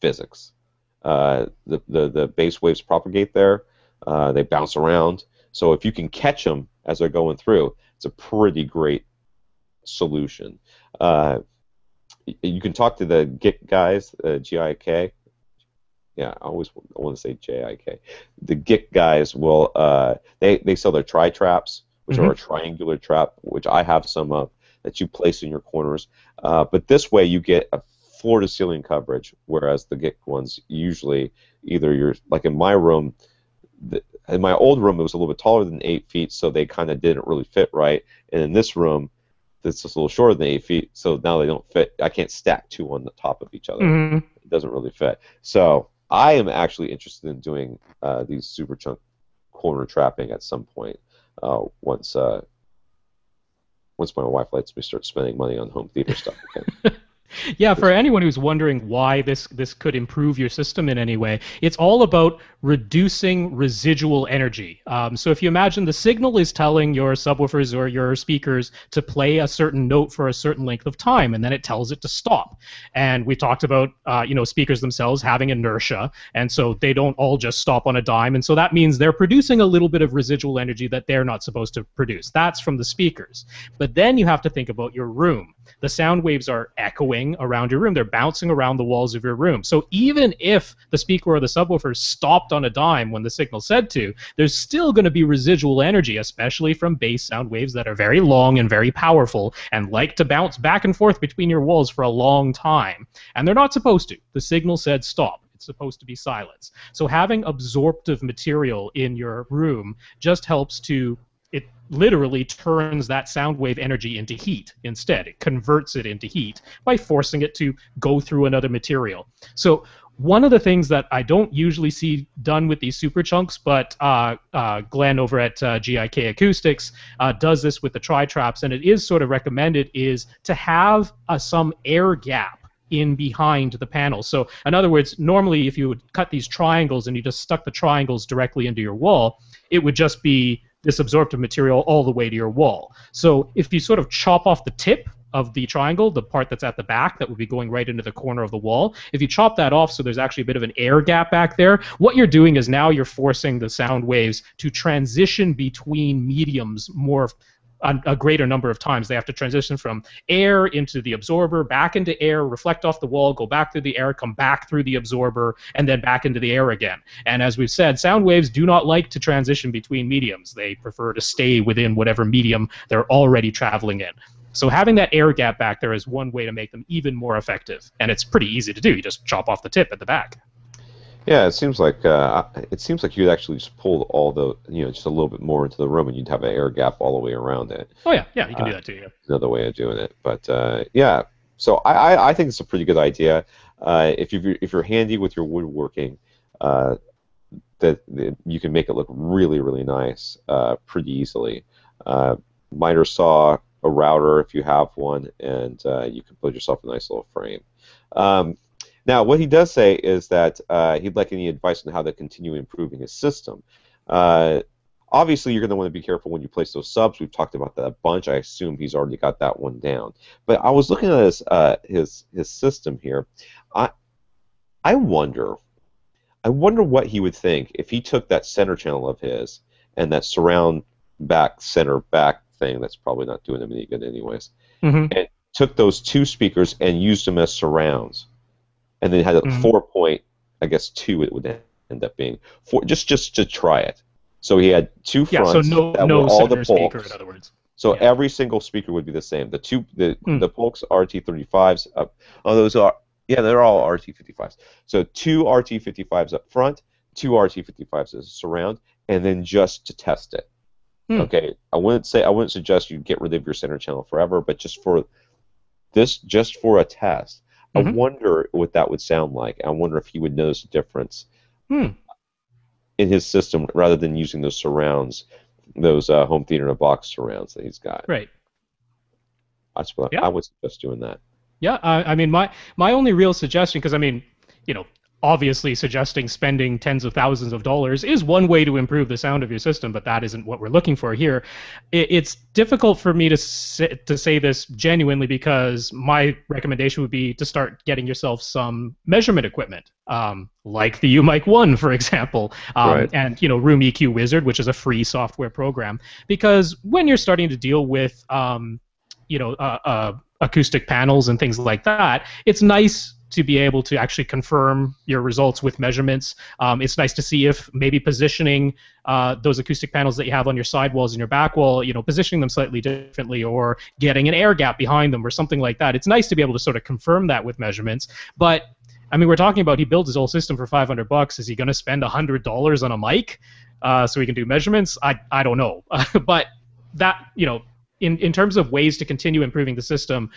Speaker 1: physics. The bass waves propagate there. They bounce around. So if you can catch them as they're going through, it's a pretty great solution. You can talk to the GIK guys, GIK. Yeah, I always want to say JIK. The GIK guys will they sell their tri-traps, which are a triangular trap, which I have some of, that you place in your corners. But this way you get a floor-to-ceiling coverage, whereas the GIK ones usually either you're like in my room. In my old room, it was a little bit taller than 8 feet, so they kind of didn't really fit right. And in this room, it's just a little shorter than 8 feet, so now they don't fit. I can't stack 2 on the top of each other. It doesn't really fit. So I am actually interested in doing these super chunk corner trapping at some point once my wife lets me start spending money on home theater stuff again.
Speaker 2: Yeah, for anyone who's wondering why this could improve your system in any way, it's all about reducing residual energy. So if you imagine the signal is telling your subwoofers or your speakers to play a certain note for a certain length of time, and then it tells it to stop. And we talked about speakers themselves having inertia, and so they don't all just stop on a dime, and so that means they're producing a little bit of residual energy that they're not supposed to produce. That's from the speakers. But then you have to think about your room. The sound waves are echoing around your room. They're bouncing around the walls of your room. So even if the speaker or the subwoofer stopped on a dime when the signal said to, there's still going to be residual energy, especially from bass sound waves that are very long and very powerful and like to bounce back and forth between your walls for a long time. And they're not supposed to. The signal said stop. It's supposed to be silence. So having absorptive material in your room just helps to, it literally turns that sound wave energy into heat instead. It converts it into heat by forcing it to go through another material. So one of the things that I don't usually see done with these super chunks, but Glenn over at GIK Acoustics does this with the tri-traps, and it is sort of recommended, is to have some air gap in behind the panel. So in other words, normally if you would cut these triangles and you just stuck the triangles directly into your wall, it would just be this absorptive material all the way to your wall. So if you sort of chop off the tip of the triangle, the part that's at the back that would be going right into the corner of the wall, if you chop that off so there's actually a bit of an air gap back there, what you're doing is now you're forcing the sound waves to transition between mediums more a greater number of times. They have to transition from air into the absorber, back into air, reflect off the wall, go back through the air, come back through the absorber, and then back into the air again. And as we've said, sound waves do not like to transition between mediums. They prefer to stay within whatever medium they're already traveling in. So having that air gap back there is one way to make them even more effective, and it's pretty easy to do. You just chop off the tip at the back.
Speaker 1: Yeah, it seems like you'd actually just pull all the just a little bit more into the room, and you'd have an air gap all the way around it.
Speaker 2: Oh yeah, yeah, you can do that too. Yeah.
Speaker 1: Another way of doing it, but yeah. So I think it's a pretty good idea. If you're handy with your woodworking, that you can make it look really really nice pretty easily. Miter saw, a router if you have one, and you can build yourself a nice little frame. Now, what he does say is that he'd like any advice on how to continue improving his system. Obviously, you're going to want to be careful when you place those subs. We've talked about that a bunch. I assume he's already got that one down. But I was looking at his system here. I wonder what he would think if he took that center channel of his and that surround back center back thing that's probably not doing him any good anyways, and took those two speakers and used them as surrounds. And then had a 4.2, it would end up being just to try it. So he had two fronts.
Speaker 2: Yeah, so no
Speaker 1: all
Speaker 2: center
Speaker 1: the
Speaker 2: speaker, in other words.
Speaker 1: So every single speaker would be the same. The Polks RT35s they're all RT55s. So two RT55s up front, two RT55s as a surround, and then just to test it. Okay, I wouldn't suggest you get rid of your center channel forever, but just for a test. I wonder what that would sound like. I wonder if he would notice a difference in his system rather than using those surrounds, those home theater in a box surrounds that he's got.
Speaker 2: Right.
Speaker 1: I would suggest doing that.
Speaker 2: Yeah, I mean, my only real suggestion, because I mean, obviously suggesting spending tens of thousands of dollars is one way to improve the sound of your system, but that isn't what we're looking for here. It's difficult for me to say this genuinely, because my recommendation would be to start getting yourself some measurement equipment, like the UMic 1, for example, and Room EQ Wizard, which is a free software program. Because when you're starting to deal with acoustic panels and things like that, it's nice to be able to actually confirm your results with measurements. It's nice to see if maybe positioning those acoustic panels that you have on your sidewalls and your back wall, positioning them slightly differently, or getting an air gap behind them or something like that. It's nice to be able to sort of confirm that with measurements. But I mean, we're talking about he builds his whole system for $500. Is he going to spend $100 on a mic so he can do measurements? I don't know. But that, in terms of ways to continue improving the system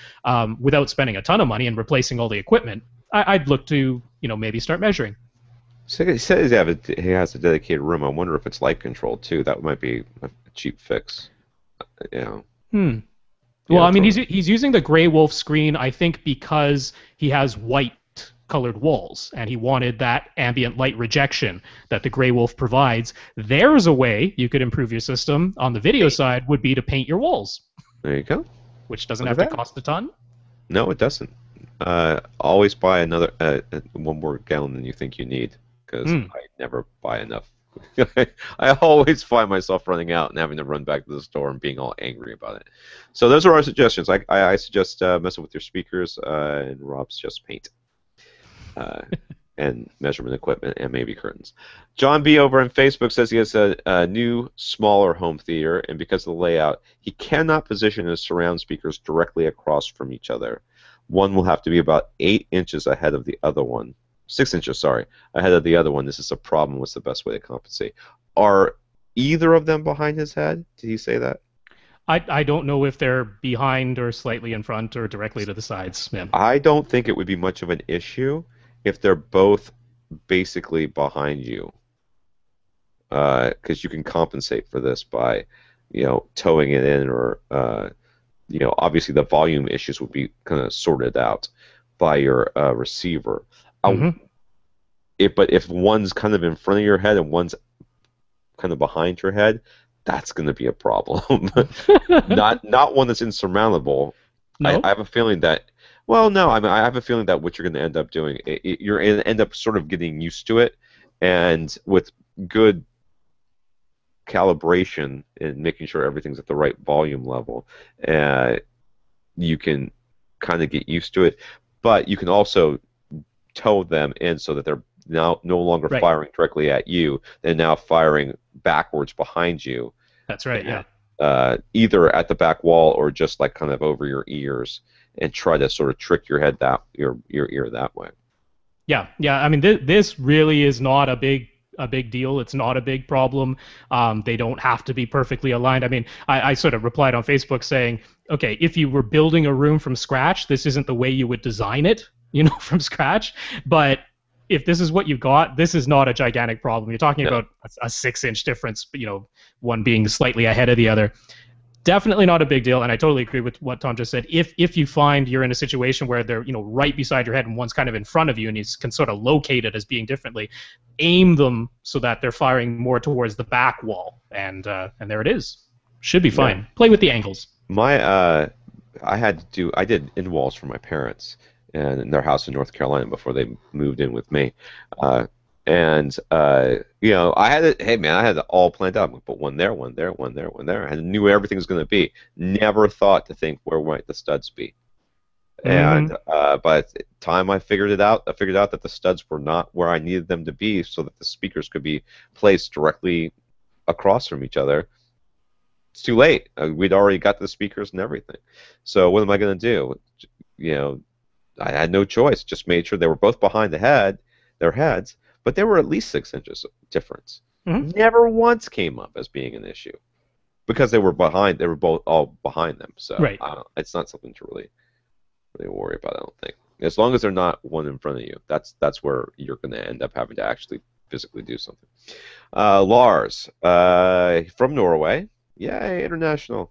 Speaker 2: without spending a ton of money and replacing all the equipment, I'd look to maybe start measuring.
Speaker 1: So he says he has a dedicated room. I wonder if it's light controlled too. That might be a cheap fix. Well,
Speaker 2: I mean, he's using the Grey Wolf screen, I think, because he has white colored walls, and he wanted that ambient light rejection that the Grey Wolf provides. There's a way you could improve your system on the video side, would be to paint your walls.
Speaker 1: There you go.
Speaker 2: Which doesn't have to cost a ton.
Speaker 1: No, it doesn't. Always buy another one more gallon than you think you need, because I never buy enough. I always find myself running out and having to run back to the store and being all angry about it. So those are our suggestions. I suggest messing with your speakers, and Rob's just paint. And measurement equipment, and maybe curtains. John B. over on Facebook says he has a new, smaller home theater, and because of the layout, he cannot position his surround speakers directly across from each other. One will have to be about 8 inches ahead of the other one. 6 inches, sorry, ahead of the other one. This is a problem. What's the best way to compensate? Are either of them behind his head? Did he say that?
Speaker 2: I don't know if they're behind or slightly in front or directly to the sides. Yeah.
Speaker 1: I don't think it would be much of an issue if they're both basically behind you, because you can compensate for this by, towing it in, or obviously the volume issues would be kind of sorted out by your receiver. But if one's kind of in front of your head and one's kind of behind your head, that's going to be a problem. not one that's insurmountable. No? I have a feeling that. Well, no, I mean, I have a feeling that what you're going to end up doing, you're going to end up sort of getting used to it, and with good calibration and making sure everything's at the right volume level, you can kind of get used to it. But you can also tow them in so that they're now no longer firing directly at you. They're now firing backwards behind you.
Speaker 2: That's right, yeah.
Speaker 1: either at the back wall or just like kind of over your ears, and try to sort of trick your head your ear that way.
Speaker 2: Yeah, yeah. I mean, this really is not a big deal. It's not a big problem. They don't have to be perfectly aligned. I mean, I sort of replied on Facebook saying, okay, if you were building a room from scratch, this isn't the way you would design it, from scratch. But if this is what you've got, this is not a gigantic problem. You're talking about a 6-inch difference, one being slightly ahead of the other. Definitely not a big deal, and I totally agree with what Tom just said. If you find you're in a situation where they're right beside your head and one's kind of in front of you and you can sort of locate it as being differently, aim them so that they're firing more towards the back wall, and there it is. Should be fine. Play with the angles.
Speaker 1: I did in walls for my parents and in their house in North Carolina before they moved in with me. I had it. Hey, man, I had it all planned out. I'm gonna put one there, one there, one there, one there. I knew where everything was going to be. Never thought to think where might the studs be. And by the time I figured it out, I figured out that the studs were not where I needed them to be, so that the speakers could be placed directly across from each other. It's too late. We'd already got the speakers and everything. So what am I going to do? I had no choice. Just made sure they were both behind their heads. But they were at least 6 inches difference. Never once came up as being an issue because they were behind. They were both all behind them. So it's not something to really worry about. I don't think. As long as they're not one in front of you, that's where you're going to end up having to actually physically do something. Lars from Norway. Yay, international.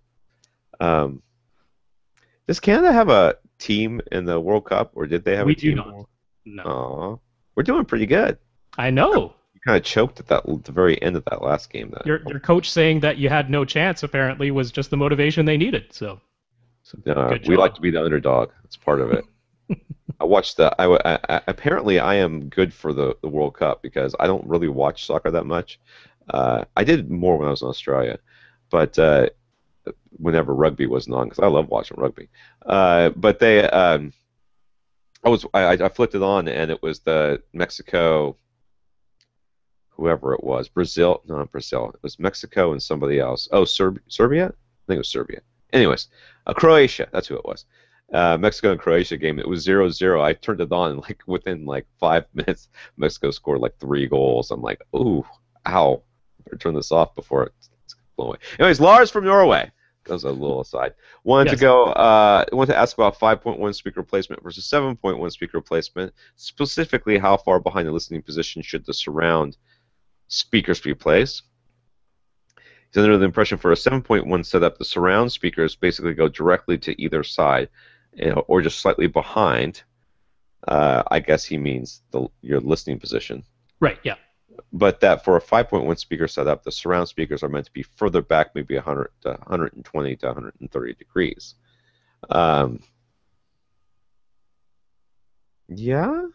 Speaker 1: Does Canada have a team in the World Cup, or did they have a team?
Speaker 2: We do not. No.
Speaker 1: Aww. We're doing pretty good.
Speaker 2: I know.
Speaker 1: You kind of choked at the very end of that last game.
Speaker 2: Your coach saying that you had no chance apparently was just the motivation they needed. So
Speaker 1: we like to be the underdog. That's part of it. I watched apparently I am good for the World Cup because I don't really watch soccer that much. I did more when I was in Australia, but whenever rugby wasn't on, because I love watching rugby. But they. I flipped it on, and it was the Mexico, whoever it was, Brazil. No, not Brazil. It was Mexico and somebody else. Oh, Serbia? I think it was Serbia. Anyways, Croatia. That's who it was. Mexico and Croatia game. It was 0-0. I turned it on, and within 5 minutes, Mexico scored 3 goals. I'm like, ooh, ow. Better turn this off before it's blown away. Anyways, Lars from Norway. That was a little aside. Wanted to ask about 5.1 speaker placement versus 7.1 speaker placement. Specifically, how far behind the listening position should the surround speakers be placed? He's under the impression for a 7.1 setup, the surround speakers basically go directly to either side, or just slightly behind. I guess he means your listening position.
Speaker 2: Right. Yeah.
Speaker 1: But that for a 5.1 speaker setup, the surround speakers are meant to be further back, maybe 100 to 120 to 130 degrees. Yeah?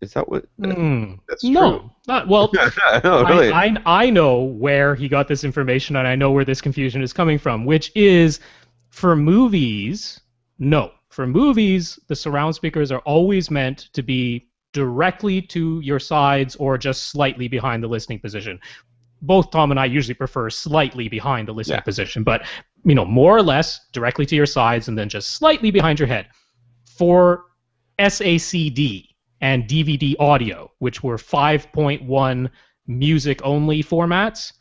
Speaker 1: Is that what? That's true.
Speaker 2: No. Not, well,
Speaker 1: no, really.
Speaker 2: I know where he got this information, and I know where this confusion is coming from, which is for movies, no. For movies, the surround speakers are always meant to be directly to your sides or just slightly behind the listening position. Both Tom and I usually prefer slightly behind the listening position, but more or less directly to your sides and then just slightly behind your head. For SACD and DVD audio, which were 5.1 music-only formats,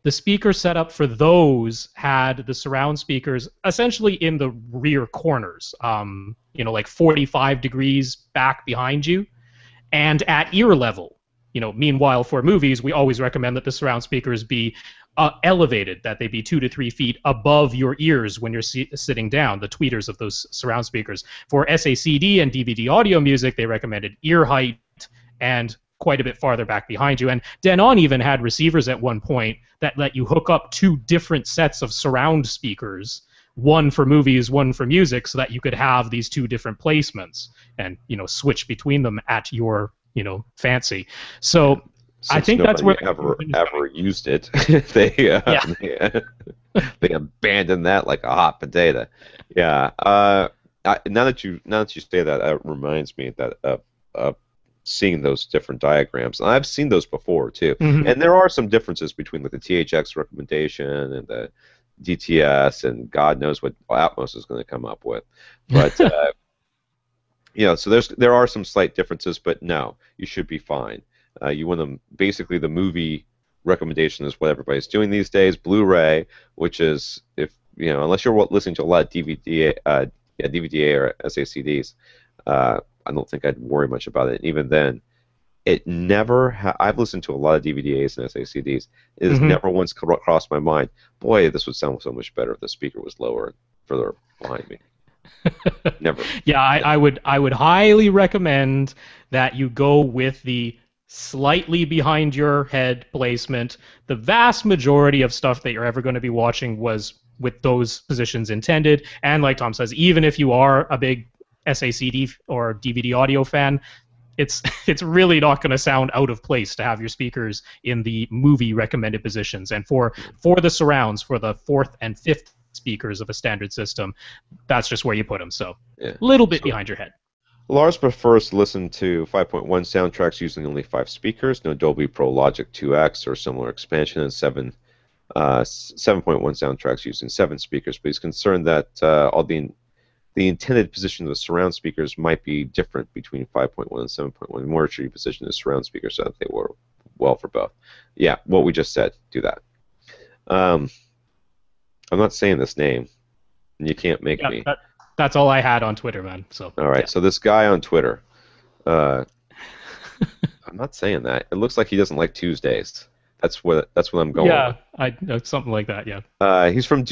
Speaker 2: the speaker setup for those had the surround speakers essentially in the rear corners, 45 degrees back behind you, and at ear level. Meanwhile, for movies, we always recommend that the surround speakers be elevated, that they be 2 to 3 feet above your ears when you're sitting down, the tweeters of those surround speakers. For SACD and DVD audio music, they recommended ear height and quite a bit farther back behind you. And Denon even had receivers at one point that let you hook up 2 different sets of surround speakers, one for movies, one for music, so that you could have these 2 different placements and switch between them at your fancy. So I think that's where
Speaker 1: ever used it. they abandoned that like a hot potato. Yeah. Now that you say that, it reminds me that seeing those different diagrams, and I've seen those before too. And there are some differences between the THX recommendation and the DTS, and God knows what Atmos is going to come up with. But so there are some slight differences, but no, you should be fine. You want them, basically the movie recommendation is what everybody's doing these days. Blu-ray, which is, if unless you're listening to a lot of DVD, DVD or SACDs, I don't think I'd worry much about it. Even then, it never. I've listened to a lot of DVDAs and SACDs. It has never once crossed my mind, boy, this would sound so much better if the speaker was lower and further behind me. Never.
Speaker 2: Yeah, I would highly recommend that you go with the slightly behind your head placement. The vast majority of stuff that you're ever going to be watching was with those positions intended. And like Tom says, even if you are a big SACD or DVD audio fan, it's really not going to sound out of place to have your speakers in the movie recommended positions. And for the surrounds, for the fourth and fifth speakers of a standard system, that's just where you put them. So a little bit behind your head.
Speaker 1: Lars prefers to listen to 5.1 soundtracks using only 5 speakers, no Dolby Pro Logic 2X or similar expansion, and 7.1 soundtracks using 7 speakers. But he's concerned that all the intended position of the surround speakers might be different between 5.1 and 7.1. More should you position the surround speakers so that they work well for both. Yeah, what we just said. Do that. I'm not saying this name, and you can't make me.
Speaker 2: That's all I had on Twitter, man. So.
Speaker 1: All right. Yeah. So this guy on Twitter, I'm not saying that. It looks like he doesn't like Tuesdays. That's what I'm going.
Speaker 2: Yeah, something like that. Yeah.
Speaker 1: He's from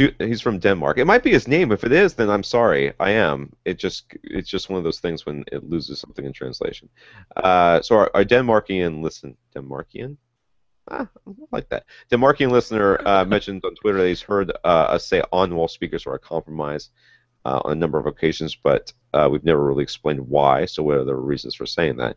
Speaker 1: Denmark. It might be his name. If it is, then I'm sorry. I am. It's just one of those things when it loses something in translation. So our Denmarkian Denmarkian. I like that. Denmarkian listener mentioned on Twitter that he's heard us say on-wall speakers are a compromise on a number of occasions, but we've never really explained why. So what are the reasons for saying that?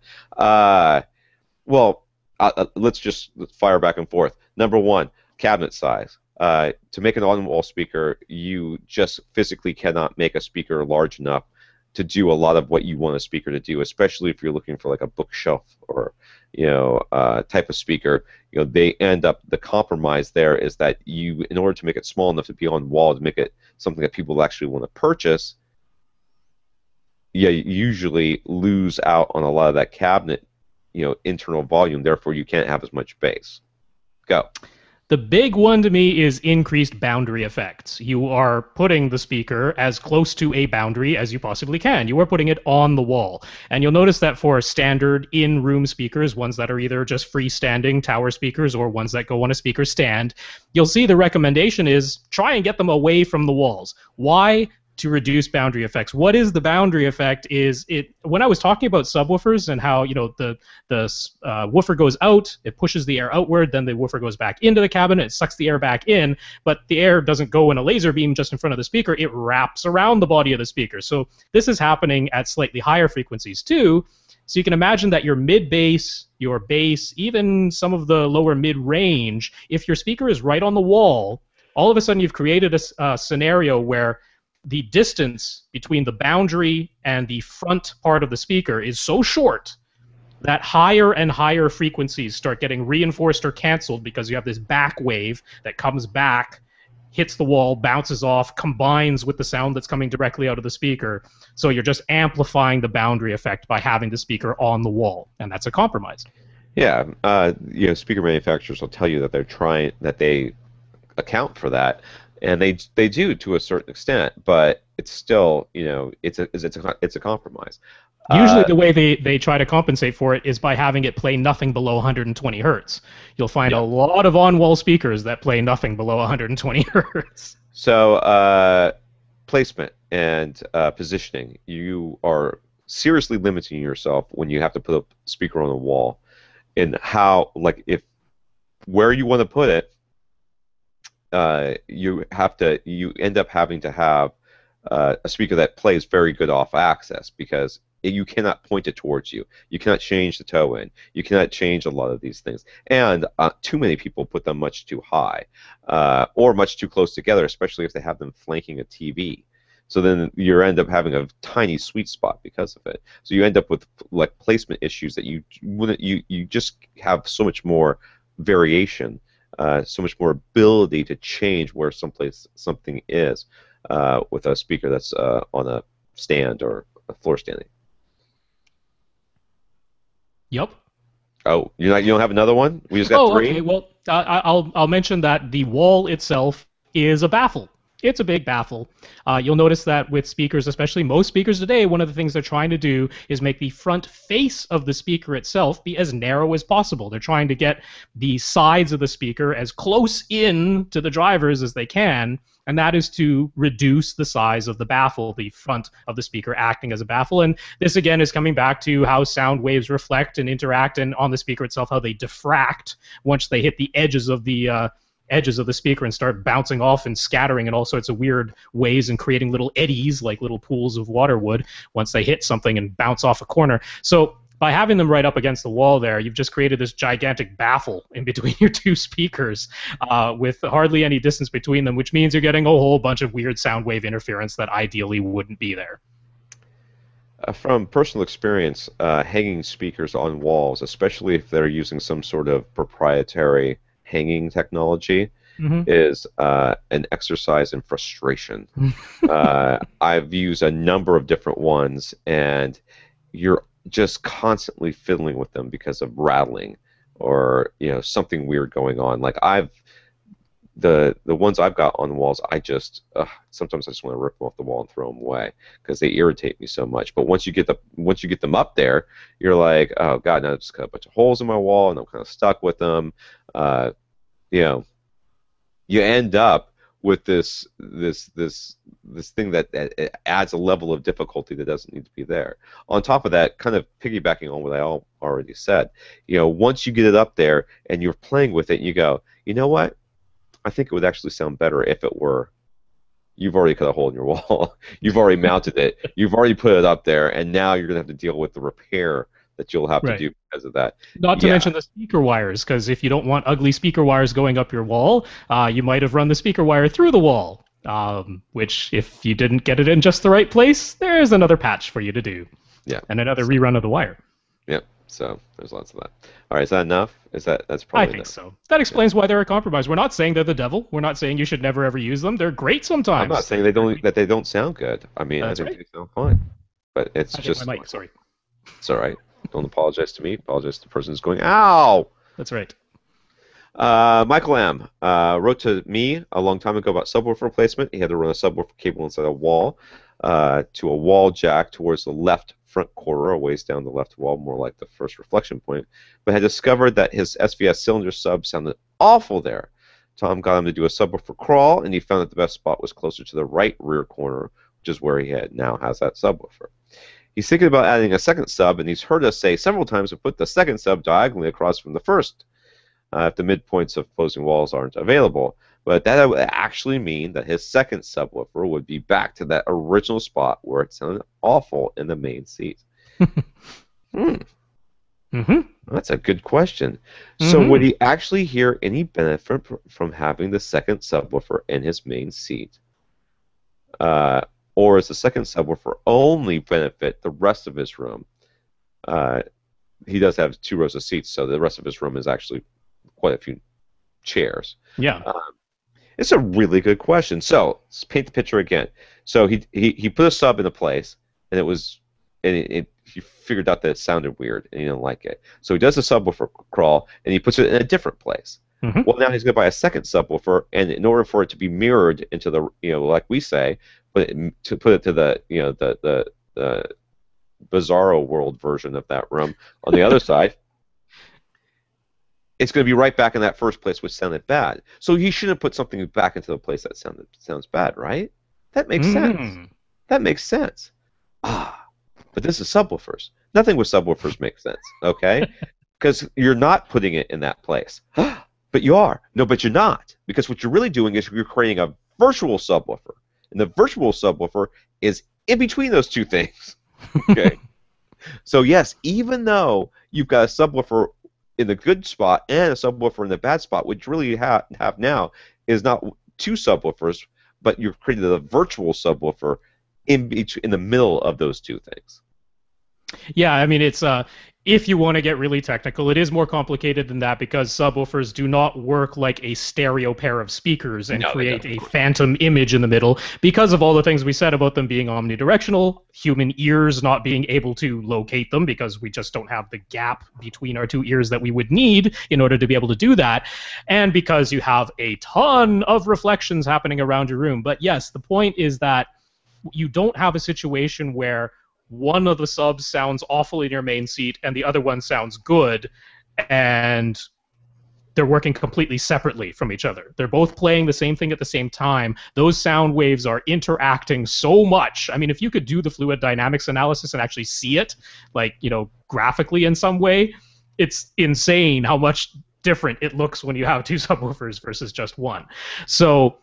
Speaker 1: Let's just fire back and forth. Number one, cabinet size. To make an on-wall speaker, you just physically cannot make a speaker large enough to do a lot of what you want a speaker to do, especially if you're looking for like a bookshelf or type of speaker. The compromise there is that in order to make it small enough to be on wall, to make it something that people actually want to purchase, you usually lose out on a lot of that cabinet, internal volume. Therefore, you can't have as much bass. Go.
Speaker 2: The big one to me is increased boundary effects. You are putting the speaker as close to a boundary as you possibly can. You are putting it on the wall. And you'll notice that for standard in-room speakers, ones that are either just freestanding tower speakers or ones that go on a speaker stand, you'll see the recommendation is try and get them away from the walls. Why? To reduce boundary effects. What is the boundary effect? When I was talking about subwoofers and how the woofer goes out, it pushes the air outward, then the woofer goes back into the cabinet, it sucks the air back in, but the air doesn't go in a laser beam just in front of the speaker, it wraps around the body of the speaker. So this is happening at slightly higher frequencies too. So you can imagine that your mid-bass, your bass, even some of the lower mid-range, if your speaker is right on the wall, all of a sudden you've created a scenario where the distance between the boundary and the front part of the speaker is so short that higher and higher frequencies start getting reinforced or canceled because you have this back wave that comes back, hits the wall, bounces off, combines with the sound that's coming directly out of the speaker. So you're just amplifying the boundary effect by having the speaker on the wall, and that's a compromise.
Speaker 1: Yeah, speaker manufacturers will tell you that they account for that. And they do to a certain extent, but it's still it's a compromise.
Speaker 2: Usually the way they try to compensate for it is by having it play nothing below 120 hertz. You'll find a lot of on-wall speakers that play nothing below 120 hertz.
Speaker 1: So placement and positioning, you are seriously limiting yourself when you have to put a speaker on a wall, and where you want to put it. You end up having to have a speaker that plays very good off axis because you cannot point it towards you. You cannot change the toe in. You cannot change a lot of these things. And too many people put them much too high or much too close together, especially if they have them flanking a TV. So then you end up having a tiny sweet spot because of it. So you end up with placement issues that you just have so much more variation so much more ability to change where something is with a speaker that's on a stand or a floor standing.
Speaker 2: Yep.
Speaker 1: Oh, you don't have another one? We just got
Speaker 2: Oh,
Speaker 1: three?
Speaker 2: okay. Well, I'll mention that the wall itself is a baffle. It's a big baffle. You'll notice that with speakers, especially most speakers today, one of the things they're trying to do is make the front face of the speaker itself be as narrow as possible. They're trying to get the sides of the speaker as close in to the drivers as they can, and that is to reduce the size of the baffle, the front of the speaker acting as a baffle. And this, again, is coming back to how sound waves reflect and interact, and on the speaker itself, how they diffract once they hit the edges of the speaker and start bouncing off and scattering in all sorts of weird ways and creating little eddies like little pools of water would once they hit something and bounce off a corner. So by having them right up against the wall there, you've just created this gigantic baffle in between your two speakers with hardly any distance between them, which means you're getting a whole bunch of weird sound wave interference that ideally wouldn't be there.
Speaker 1: From personal experience, hanging speakers on walls, especially if they're using some sort of proprietary hanging technology, is an exercise in frustration. I've used a number of different ones, and you're just constantly fiddling with them because of rattling or something weird going on. Like the ones I've got on the walls, sometimes I just want to rip them off the wall and throw them away because they irritate me so much. But once you get them up there, you're like, oh god, now I've just got a bunch of holes in my wall and I'm kind of stuck with them. You end up with this thing that adds a level of difficulty that doesn't need to be there. On top of that, kind of piggybacking on what I already said, once you get it up there and you're playing with it, and you go, you know what? I think it would actually sound better if it were. You've already cut a hole in your wall. You've already mounted it. You've already put it up there, and now you're going to have to deal with the repair that you'll have to do because of that.
Speaker 2: Not to mention the speaker wires, because if you don't want ugly speaker wires going up your wall, you might have run the speaker wire through the wall, which, if you didn't get it in just the right place, there's another patch for you to do.
Speaker 1: Yeah.
Speaker 2: And another rerun of the wire.
Speaker 1: Yep. So there's lots of that. All right, is that enough? That's probably
Speaker 2: I think so. That explains why they're a compromise. We're not saying they're the devil. We're not saying you should never ever use them. They're great sometimes.
Speaker 1: I'm not saying that they don't sound good. I mean, I think they sound fine. But it's just.
Speaker 2: My mic, sorry.
Speaker 1: It's all right. Don't apologize to me. Apologize to the person who's going, ow!
Speaker 2: That's right.
Speaker 1: Michael M. Wrote to me a long time ago about subwoofer replacement. He had to run a subwoofer cable inside a wall to a wall jack towards the left front quarter, a ways down the left wall, more like the first reflection point, but had discovered that his SVS cylinder sub sounded awful there. Tom got him to do a subwoofer crawl, and he found that the best spot was closer to the right rear corner, which is where he now has that subwoofer. He's thinking about adding a second sub, and he's heard us say several times to put the second sub diagonally across from the first if the midpoints of opposing walls aren't available. But that would actually mean that his second subwoofer would be back to that original spot where it sounded awful in the main seat. That's a good question. So would he actually hear any benefit from having the second subwoofer in his main seat? Or is the second subwoofer only benefit the rest of his room? He does have 2 rows of seats, so the rest of his room is actually quite a few chairs.
Speaker 2: Yeah.
Speaker 1: It's a really good question. So let's paint the picture again. So he put a sub into place, and he figured out that it sounded weird, and he didn't like it. So he does a subwoofer crawl, and he puts it in a different place. Well, now he's going to buy a second subwoofer, and in order for it to be mirrored into the, like we say, to put it to the, the bizarro world version of that room on the other side, it's going to be right back in that first place, which sounded bad. So he shouldn't put something back into the place that sounds bad, right? That makes sense. That makes sense. But this is subwoofers. Nothing with subwoofers makes sense, okay? Because you're not putting it in that place. But you are. No, but you're not. Because what you're really doing is you're creating a virtual subwoofer. And the virtual subwoofer is in between those two things. Okay? So yes, even though you've got a subwoofer in the good spot and a subwoofer in the bad spot, which you really have now is not 2 subwoofers, but you've created a virtual subwoofer in the middle of those 2 things.
Speaker 2: Yeah, I mean, it's if you want to get really technical, it is more complicated than that because subwoofers do not work like a stereo pair of speakers and create a phantom image in the middle because of all the things we said about them being omnidirectional, human ears not being able to locate them because we just don't have the gap between our two ears that we would need in order to be able to do that, and because you have a ton of reflections happening around your room. But yes, the point is that you don't have a situation where one of the subs sounds awful in your main seat and the other one sounds good, and they're working completely separately from each other. They're both playing the same thing at the same time. Those sound waves are interacting so much. I mean, if you could do the fluid dynamics analysis and actually see it, like, graphically in some way, it's insane how much different it looks when you have two subwoofers versus just one. So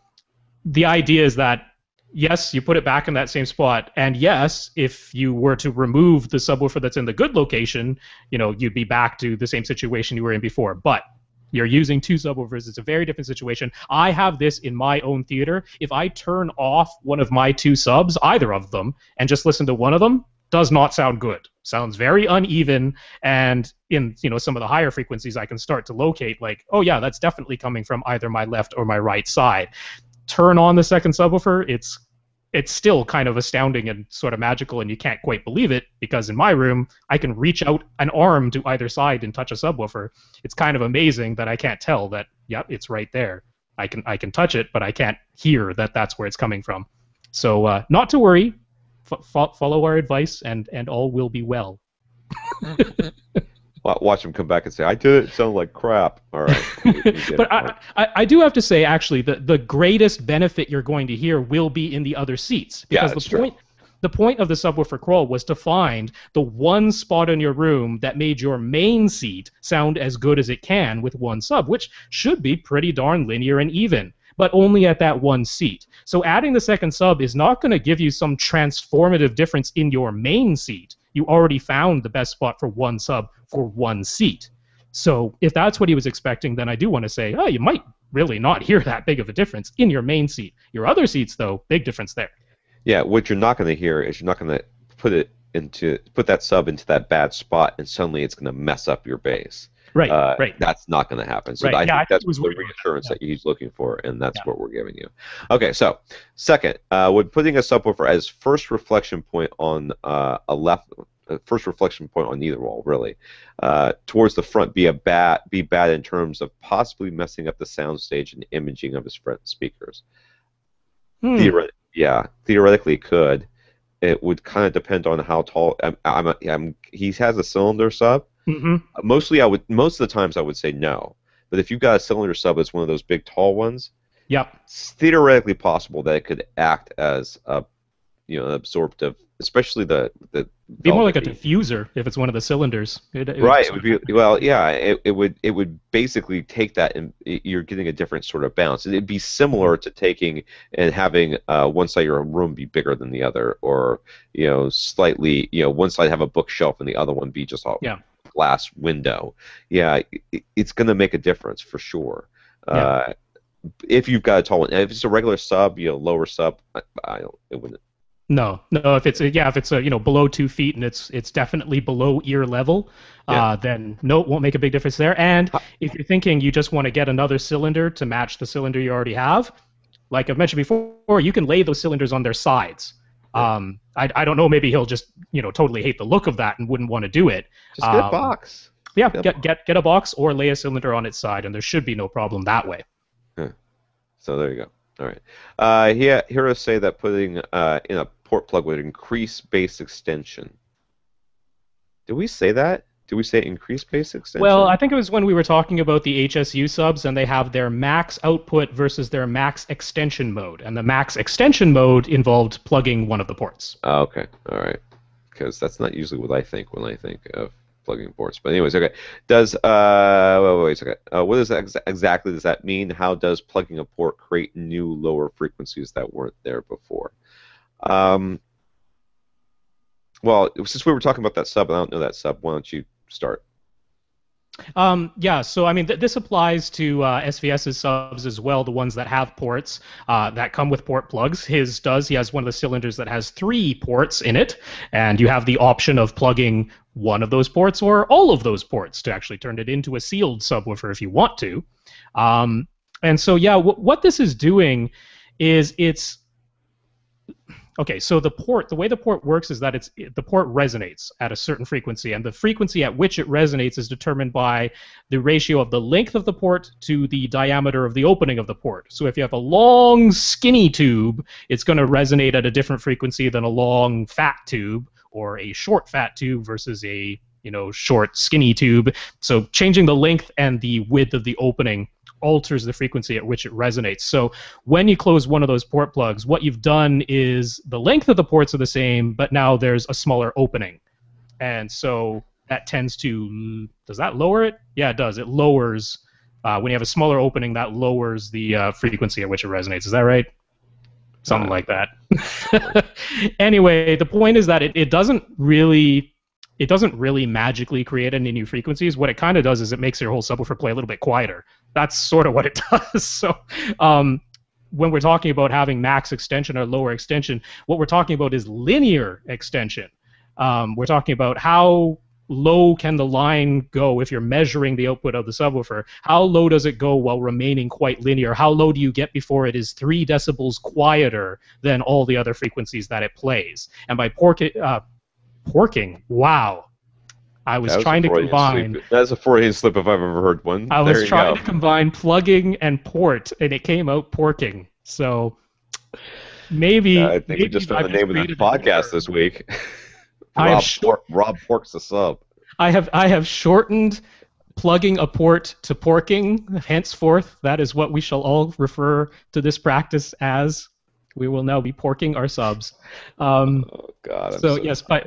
Speaker 2: the idea is that yes, you put it back in that same spot, and yes, if you were to remove the subwoofer that's in the good location, you'd be back to the same situation you were in before. But you're using two subwoofers. It's a very different situation. I have this in my own theater. If I turn off one of my two subs, either of them, and just listen to one of them, does not sound good. Sounds very uneven, and in some of the higher frequencies, I can start to locate like, oh yeah, that's definitely coming from either my left or my right side. Turn on the second subwoofer, it's still kind of astounding and sort of magical, and you can't quite believe it because in my room I can reach out an arm to either side and touch a subwoofer. It's kind of amazing that I can't tell that, yep, it's right there. I can touch it, but I can't hear that that's where it's coming from. So not to worry, follow our advice, and all will be well.
Speaker 1: Watch him come back and say, I did it, sound like crap. All right.
Speaker 2: But I do have to say, actually, the greatest benefit you're going to hear will be in the other seats. Because the point of the subwoofer crawl was to find the one spot in your room that made your main seat sound as good as it can with one sub, which should be pretty darn linear and even, but only at that one seat. So adding the second sub is not going to give you some transformative difference in your main seat. You already found the best spot for one sub for one seat. So if that's what he was expecting, then I do want to say, oh, you might really not hear that big of a difference in your main seat. Your other seats, though, big difference there.
Speaker 1: Yeah, what you're not going to hear is you're not going to put that sub into that bad spot, and suddenly it's going to mess up your bass.
Speaker 2: Right, right.
Speaker 1: That's not going to happen. So I think that's the reassurance that he's looking for, and that's what we're giving you. Okay, so second, when putting a subwoofer as first reflection point on first reflection point on either wall, really, towards the front, be bad in terms of possibly messing up the soundstage and imaging of his front speakers. Theoretically, it could. It would kind of depend on how tall. He has a cylinder sub. Mm-hmm. Most of the times I would say no. But if you've got a cylinder sub that's one of those big tall ones, it's theoretically possible that it could act as an absorptive, especially the
Speaker 2: be more like a diffuser if it's one of the cylinders.
Speaker 1: It would be it would basically take that, and you're getting a different sort of bounce. It'd be similar to taking and having one side of your room be bigger than the other, or slightly one side have a bookshelf and the other one be just a glass window. It's going to make a difference for sure. If you've got a tall one, if it's a regular sub, lower sub, it wouldn't.
Speaker 2: No. If it's below 2 feet and it's definitely below ear level, then no, it won't make a big difference there. And if you're thinking you just want to get another cylinder to match the cylinder you already have, like I've mentioned before, you can lay those cylinders on their sides. I don't know, maybe he'll just totally hate the look of that and wouldn't want to do it.
Speaker 1: Just get a box.
Speaker 2: Yeah, get a box or lay a cylinder on its side, and there should be no problem that way.
Speaker 1: So there you go. All right. Heroes say that putting in a port plug would increase bass extension. Did we say that? Did we say increase bass extension?
Speaker 2: Well, I think it was when we were talking about the HSU subs, and they have their max output versus their max extension mode. And the max extension mode involved plugging one of the ports.
Speaker 1: Oh, okay. All right. Because that's not usually what I think when I think of plugging ports. But anyways, okay. Wait a second. What exactly does that mean? How does plugging a port create new lower frequencies that weren't there before? Well, since we were talking about that sub, and I don't know that sub, why don't you start?
Speaker 2: So I mean, this applies to SVS's subs as well, the ones that have ports that come with port plugs. His does. He has one of the cylinders that has 3 ports in it, and you have the option of plugging one of those ports or all of those ports to actually turn it into a sealed subwoofer if you want to. And so, yeah, what this is doing is it's... Okay, so the way the port works is that the port resonates at a certain frequency, and the frequency at which it resonates is determined by the ratio of the length of the port to the diameter of the opening of the port. So if you have a long, skinny tube, it's going to resonate at a different frequency than a long, fat tube, or a short, fat tube versus a short, skinny tube. So changing the length and the width of the opening alters the frequency at which it resonates. So when you close one of those port plugs, what you've done is the length of the ports are the same, but now there's a smaller opening. And so that tends to... Does that lower it? Yeah, it does. It lowers... when you have a smaller opening, that lowers the frequency at which it resonates. Is that right? Something like that. Anyway, the point is that it doesn't really magically create any new frequencies. What it kind of does is it makes your whole subwoofer play a little bit quieter. That's sort of what it does. So when we're talking about having max extension or lower extension, what we're talking about is linear extension. We're talking about how low can the line go if you're measuring the output of the subwoofer. How low does it go while remaining quite linear? How low do you get before it is 3 decibels quieter than all the other frequencies that it plays? And by porking, wow. I was trying to combine...
Speaker 1: That's a Freudian slip if I've ever heard one.
Speaker 2: I was trying to combine plugging and port, and it came out porking. So maybe...
Speaker 1: I think we just found the name of the podcast this week. Rob porks the sub.
Speaker 2: I have shortened plugging a port to porking. Henceforth, that is what we shall all refer to this practice as. We will now be porking our subs.
Speaker 1: Oh God!
Speaker 2: So yes, by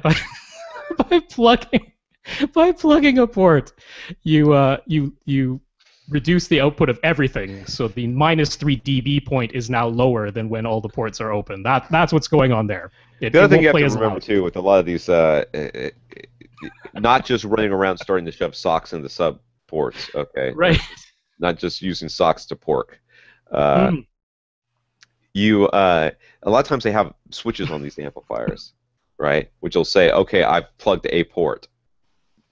Speaker 2: plugging a port, you reduce the output of everything. So the -3 dB point is now lower than when all the ports are open. That's what's going on there.
Speaker 1: The other thing you have to remember too, with a lot of these, not just running around starting to shove socks into sub ports. Okay.
Speaker 2: Right.
Speaker 1: Not just using socks to pork. A lot of times they have switches on these amplifiers, right? Which will say, okay, I've plugged a port.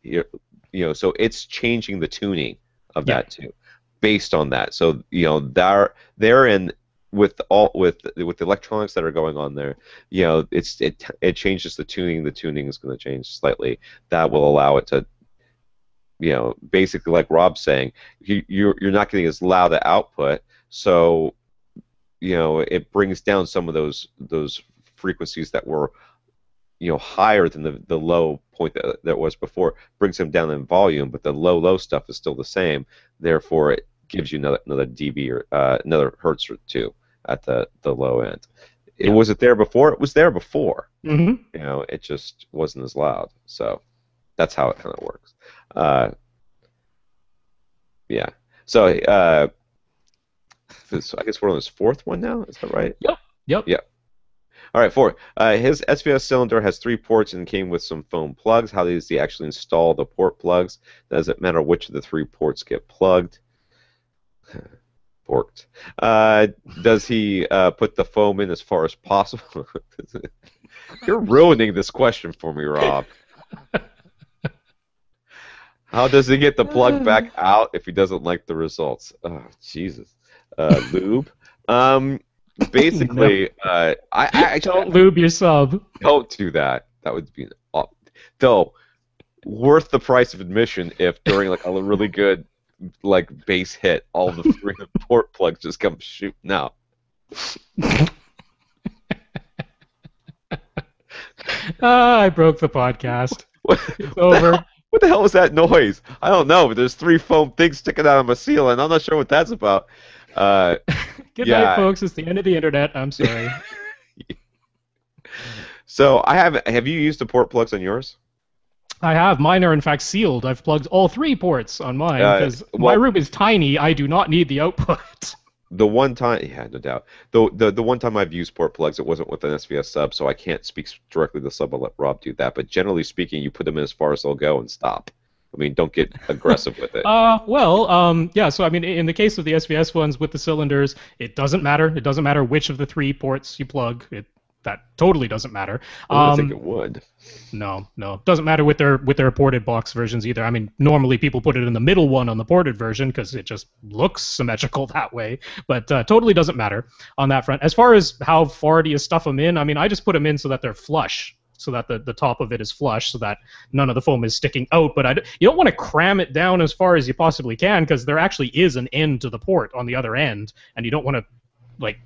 Speaker 1: So it's changing the tuning of that too, based on that. So they're in with the electronics that are going on there. It changes the tuning. The tuning is going to change slightly. That will allow it to, basically like Rob's saying, you're not getting as loud an output. So it brings down some of those frequencies that were higher than the low point that was before, brings them down in volume, but the low stuff is still the same. Therefore, it gives you another dB or another hertz or two at the low end. Was it there before? It was there before.
Speaker 2: Mm-hmm.
Speaker 1: It just wasn't as loud. So that's how it kind of works. Yeah. So I guess we're on this fourth one now. Is that right?
Speaker 2: Yep.
Speaker 1: All right, 4. His SVS cylinder has 3 ports and came with some foam plugs. How does he actually install the port plugs? Does it matter which of the 3 ports get plugged? Porked. Does he put the foam in as far as possible? You're ruining this question for me, Rob. How does he get the plug back out if he doesn't like the results? Oh, Jesus. Lube. Basically,
Speaker 2: no. I don't lube your sub.
Speaker 1: Don't do that. That would be though worth the price of admission if during like a really good bass hit, all the 3 port plugs just come shooting out.
Speaker 2: I broke the podcast. It's over.
Speaker 1: What the hell was that noise? I don't know, but there's 3 foam things sticking out of my ceiling. I'm not sure what that's about.
Speaker 2: Good night, folks. It's the end of the internet. I'm sorry.
Speaker 1: So have you used the port plugs on yours?
Speaker 2: I have. Mine are in fact sealed. I've plugged all 3 ports on mine because my room is tiny. I do not need the output.
Speaker 1: The one time, yeah, no doubt. The one time I've used port plugs, it wasn't with an SVS sub, so I can't speak directly to the sub. I'll let Rob do that. But generally speaking, you put them in as far as they'll go and stop. I mean, don't get aggressive with it.
Speaker 2: Yeah, so I mean, in the case of the SVS ones with the cylinders, it doesn't matter. It doesn't matter which of the 3 ports you plug. that totally doesn't matter.
Speaker 1: I would think it would.
Speaker 2: No, doesn't matter with their ported box versions either. I mean, normally people put it in the middle one on the ported version because it just looks symmetrical that way, but totally doesn't matter on that front. As far as how far do you stuff them in, I mean, I just put them in so that they're flush, so that the top of it is flush, so that none of the foam is sticking out. But you don't want to cram it down as far as you possibly can, because there actually is an end to the port on the other end, and you don't want to like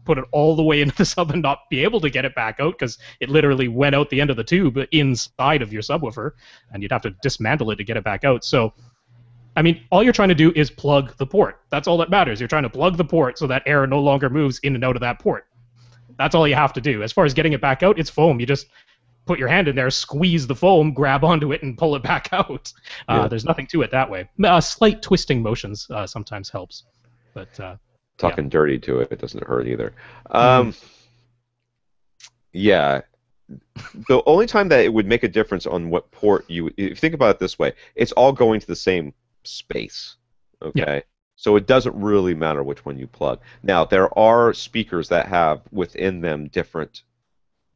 Speaker 2: put it all the way into the sub and not be able to get it back out, because it literally went out the end of the tube inside of your subwoofer, and you'd have to dismantle it to get it back out. So, I mean, all you're trying to do is plug the port. That's all that matters. You're trying to plug the port so that air no longer moves in and out of that port. That's all you have to do. As far as getting it back out, it's foam. You just put your hand in there, squeeze the foam, grab onto it, and pull it back out. There's nothing to it that way. Slight twisting motions sometimes helps. But
Speaker 1: talking dirty to it, it doesn't hurt either. Yeah. The only time that it would make a difference on what port if you think about it this way, it's all going to the same space. Okay? Yeah. So it doesn't really matter which one you plug. Now, there are speakers that have within them different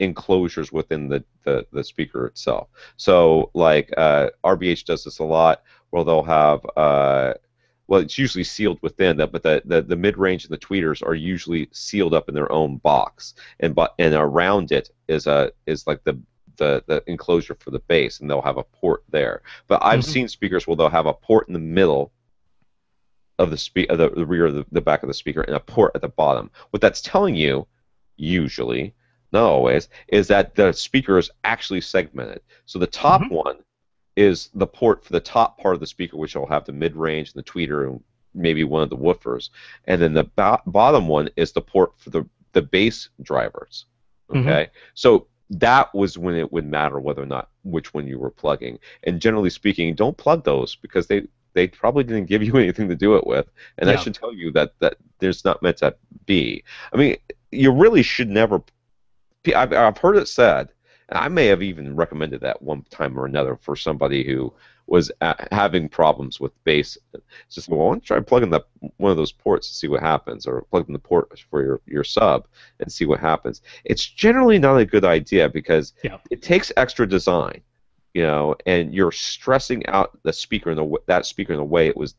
Speaker 1: enclosures within the speaker itself. So, like, RBH does this a lot, where they'll have, well, it's usually sealed within that, but the mid-range and the tweeters are usually sealed up in their own box, and around it is like the enclosure for the bass, and they'll have a port there. But I've seen speakers where they'll have a port in the middle of the rear of the back of the speaker, and a port at the bottom. What that's telling you, usually, not always, is that the speaker is actually segmented. So the top one is the port for the top part of the speaker, which will have the mid-range and the tweeter and maybe one of the woofers. And then the bottom one is the port for the bass drivers. Okay? So that was when it would matter whether or not which one you were plugging. And generally speaking, don't plug those, because they probably didn't give you anything to do it with. And that should tell you that there's not meant to be. I mean, you really should never... I've heard it said, and I may have even recommended that one time or another for somebody who was having problems with bass. It's just, well, why don't you try plugging one of those ports to see what happens, or plug in the port for your sub and see what happens. It's generally not a good idea, because it takes extra design, and you're stressing out the speaker in the way it was,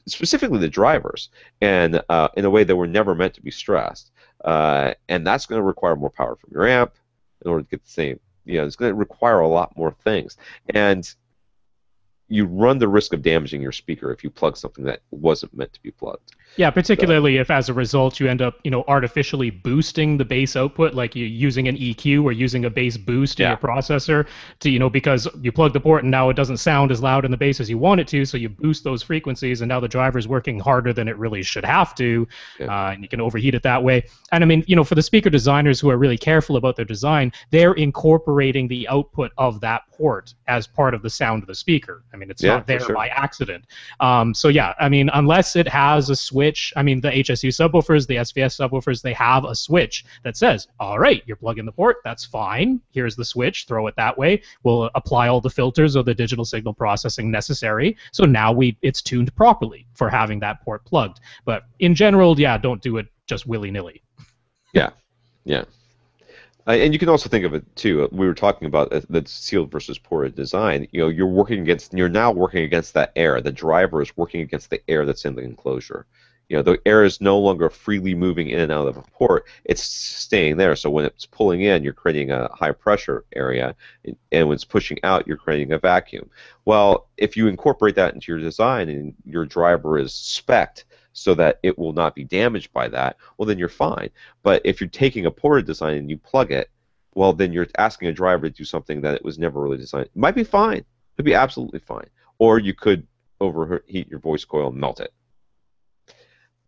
Speaker 1: specifically the drivers, and in a way that were never meant to be stressed. And that's going to require more power from your amp in order to get the same. It's going to require a lot more things, and you run the risk of damaging your speaker if you plug something that wasn't meant to be plugged. Yeah,
Speaker 2: particularly if as a result you end up, artificially boosting the bass output, like you're using an EQ or using a bass boost in your processor to, because you plug the port and now it doesn't sound as loud in the bass as you want it to, so you boost those frequencies, and now the driver's working harder than it really should have to, and you can overheat it that way. And I mean, for the speaker designers who are really careful about their design, they're incorporating the output of that port as part of the sound of the speaker. I mean, it's not there by accident. So yeah, I mean, unless it has a switch, I mean, the HSU subwoofers, the SVS subwoofers, they have a switch that says, all right, you're plugging the port, that's fine. Here's the switch, throw it that way. We'll apply all the filters or the digital signal processing necessary. So now it's tuned properly for having that port plugged. But in general, don't do it just willy-nilly.
Speaker 1: Yeah. And you can also think of it too. We were talking about the sealed versus ported design. You're now working against that air. The driver is working against the air that's in the enclosure. The air is no longer freely moving in and out of a port. It's staying there. So when it's pulling in, you're creating a high pressure area, and when it's pushing out, you're creating a vacuum. Well, if you incorporate that into your design and your driver is spec'd so that it will not be damaged by that, well, then you're fine. But if you're taking a ported design and you plug it, well, then you're asking a driver to do something that it was never really designed. It might be fine. It could be absolutely fine. Or you could overheat your voice coil and melt it.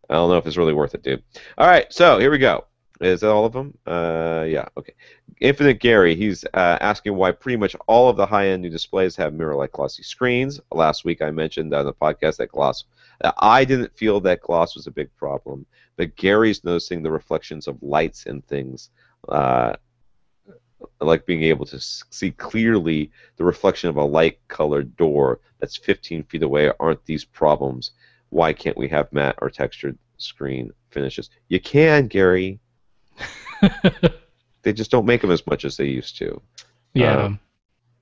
Speaker 1: I don't know if it's really worth it, dude. All right, so here we go. Is that all of them? Yeah, okay. Infinite Gary, he's asking why pretty much all of the high-end new displays have mirror-like glossy screens. Last week I mentioned on the podcast that I didn't feel that gloss was a big problem, but Gary's noticing the reflections of lights and things, like being able to see clearly the reflection of a light-colored door that's 15 feet away. Aren't these problems? Why can't we have matte or textured screen finishes? You can, Gary. they just don't make them as much as they used to.
Speaker 2: Yeah.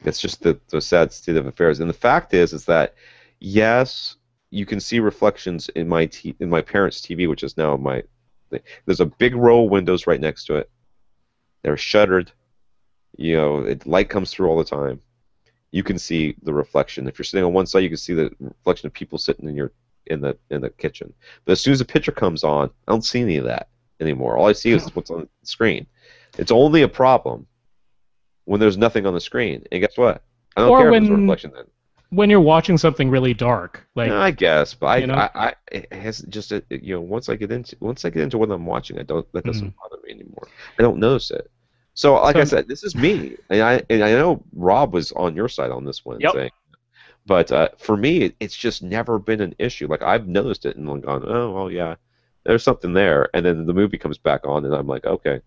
Speaker 1: It's just the sad state of affairs. And the fact is that yes, you can see reflections in my parents' TV, which is now my. There's a big row of windows right next to it. They're shuttered. You know, light comes through all the time. You can see the reflection. If you're sitting on one side, you can see the reflection of people sitting in the kitchen. But as soon as the picture comes on, I don't see any of that anymore. All I see is what's on the screen. It's only a problem when there's nothing on the screen. And guess what? I don't care if there's a reflection then.
Speaker 2: When you're watching something really dark, like
Speaker 1: I guess, but
Speaker 2: you know?
Speaker 1: it has just once I get into what I'm watching, that doesn't bother me anymore. I don't notice it. So like I said, this is me, and I know Rob was on your side on this one, saying, but for me, it's just never been an issue. Like I've noticed it and I'm gone, oh well, yeah, there's something there, and then the movie comes back on, and I'm like, okay,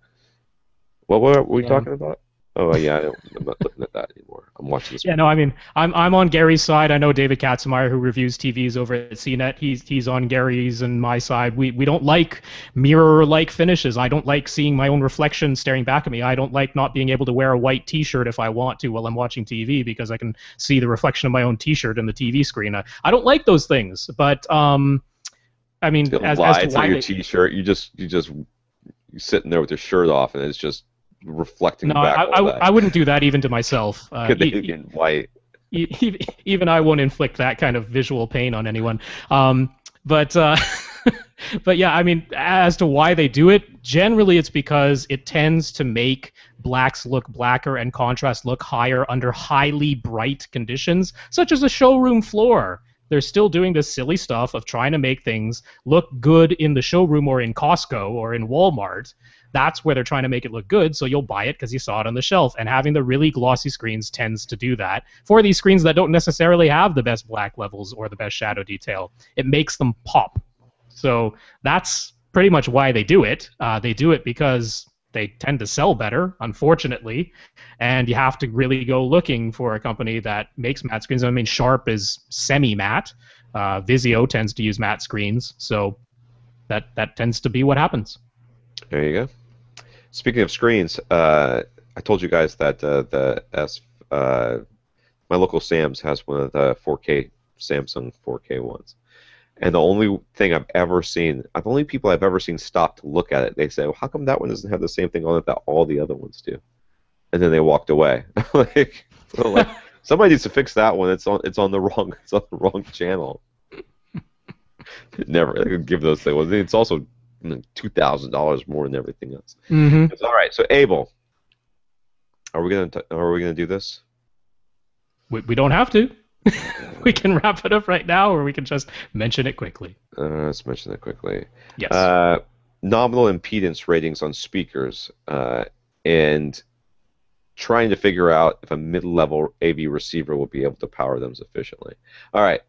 Speaker 1: what were we talking about? Oh yeah, I'm not looking at that anymore. I'm watching this.
Speaker 2: Yeah, no, I mean, I'm on Gary's side. I know David Katzenmeyer, who reviews TVs over at CNET. He's on Gary's and my side. We don't like mirror-like finishes. I don't like seeing my own reflection staring back at me. I don't like not being able to wear a white T-shirt if I want to while I'm watching TV because I can see the reflection of my own T-shirt in the TV screen. I don't like those things, but I mean, as to why
Speaker 1: your T-shirt, you you're sitting there with your shirt off, and it's just reflecting back.
Speaker 2: I wouldn't do that even to myself.
Speaker 1: White.
Speaker 2: Even I won't inflict that kind of visual pain on anyone. But yeah, I mean, as to why they do it, generally it's because it tends to make blacks look blacker and contrast look higher under highly bright conditions, such as a showroom floor. They're still doing this silly stuff of trying to make things look good in the showroom or in Costco or in Walmart. That's where they're trying to make it look good, so you'll buy it because you saw it on the shelf. And having the really glossy screens tends to do that. For these screens that don't necessarily have the best black levels or the best shadow detail, it makes them pop. So that's pretty much why they do it. They do it because they tend to sell better, unfortunately, and you have to really go looking for a company that makes matte screens. I mean, Sharp is semi-matte. Vizio tends to use matte screens, so that tends to be what happens.
Speaker 1: There you go. Speaking of screens, I told you guys that my local Sam's has one of the 4K Samsung 4K ones, and the only thing I've ever seen, the only people I've ever seen stop to look at it, they say, "Well, how come that one doesn't have the same thing on it that all the other ones do?" And then they walked away. like somebody needs to fix that one. It's on the wrong channel. Never give those things. It's also $2,000 more than everything else.
Speaker 2: Mm-hmm.
Speaker 1: All right, so Abel, are we gonna do this?
Speaker 2: We don't have to. We can wrap it up right now, or we can just mention it quickly.
Speaker 1: Let's mention it quickly.
Speaker 2: Yes.
Speaker 1: Nominal impedance ratings on speakers, and trying to figure out if a mid-level AV receiver will be able to power them sufficiently. All right,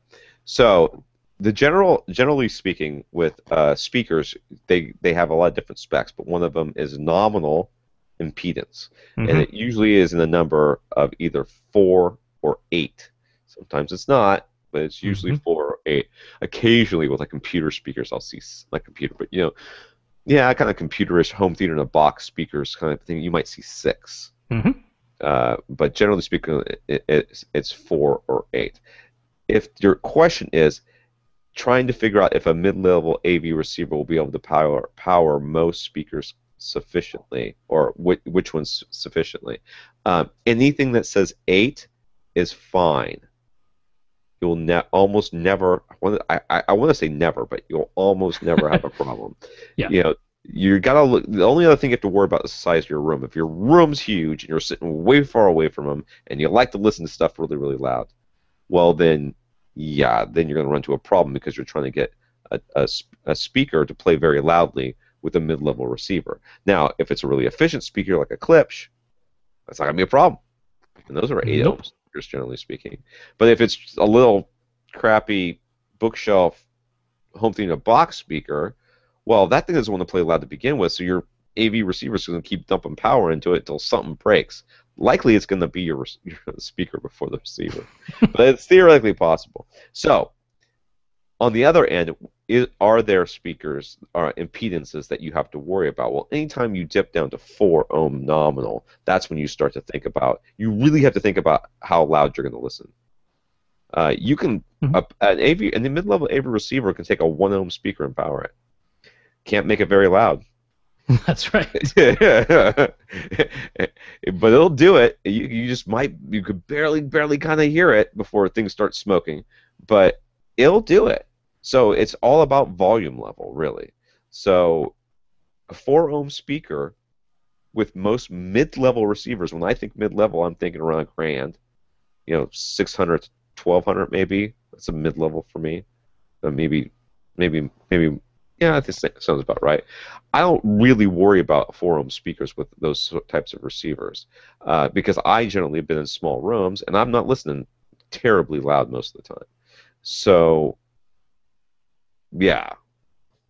Speaker 1: so generally speaking, with speakers, they have a lot of different specs, but one of them is nominal impedance, and it usually is in the number of either 4 or 8. Sometimes it's not, but it's usually 4 or 8. Occasionally, with like computer speakers, I'll see like computer, but kind of computerish home theater in a box speakers kind of thing. You might see 6, but generally speaking, it's 4 or 8. If your question is trying to figure out if a mid-level AV receiver will be able to power most speakers sufficiently, or which ones sufficiently, anything that says 8 is fine. You'll almost never. I want to say never, but you'll almost never have a problem.
Speaker 2: Yeah.
Speaker 1: You gotta look. The only other thing you have to worry about is the size of your room. If your room's huge and you're sitting way far away from them, and you like to listen to stuff really, really loud, well then you're going to run into a problem because you're trying to get a speaker to play very loudly with a mid-level receiver. Now, if it's a really efficient speaker like a Klipsch, that's not going to be a problem. And those are 8 ohm speakers, generally speaking. But if it's a little crappy bookshelf home theater box speaker, well, that thing doesn't want to play loud to begin with, so your AV receiver is going to keep dumping power into it until something breaks. Likely it's going to be your speaker before the receiver. But it's theoretically possible. So, on the other end, are there speakers or impedances that you have to worry about? Well, anytime you dip down to 4 ohm nominal, that's when you start to think about, you really have to think about how loud you're going to listen. You can, an mid-level AV receiver can take a 1 ohm speaker and power it. Can't make it very loud.
Speaker 2: That's right.
Speaker 1: But it'll do it. You could barely kind of hear it before things start smoking, but it'll do it. So it's all about volume level, really. So a 4 ohm speaker with most mid-level receivers, when I think mid-level, I'm thinking around $1,000, 600 to 1,200 maybe. That's a mid-level for me. Maybe, yeah, this sounds about right. I don't really worry about 4 ohm speakers with those types of receivers because I generally have been in small rooms and I'm not listening terribly loud most of the time. So, yeah,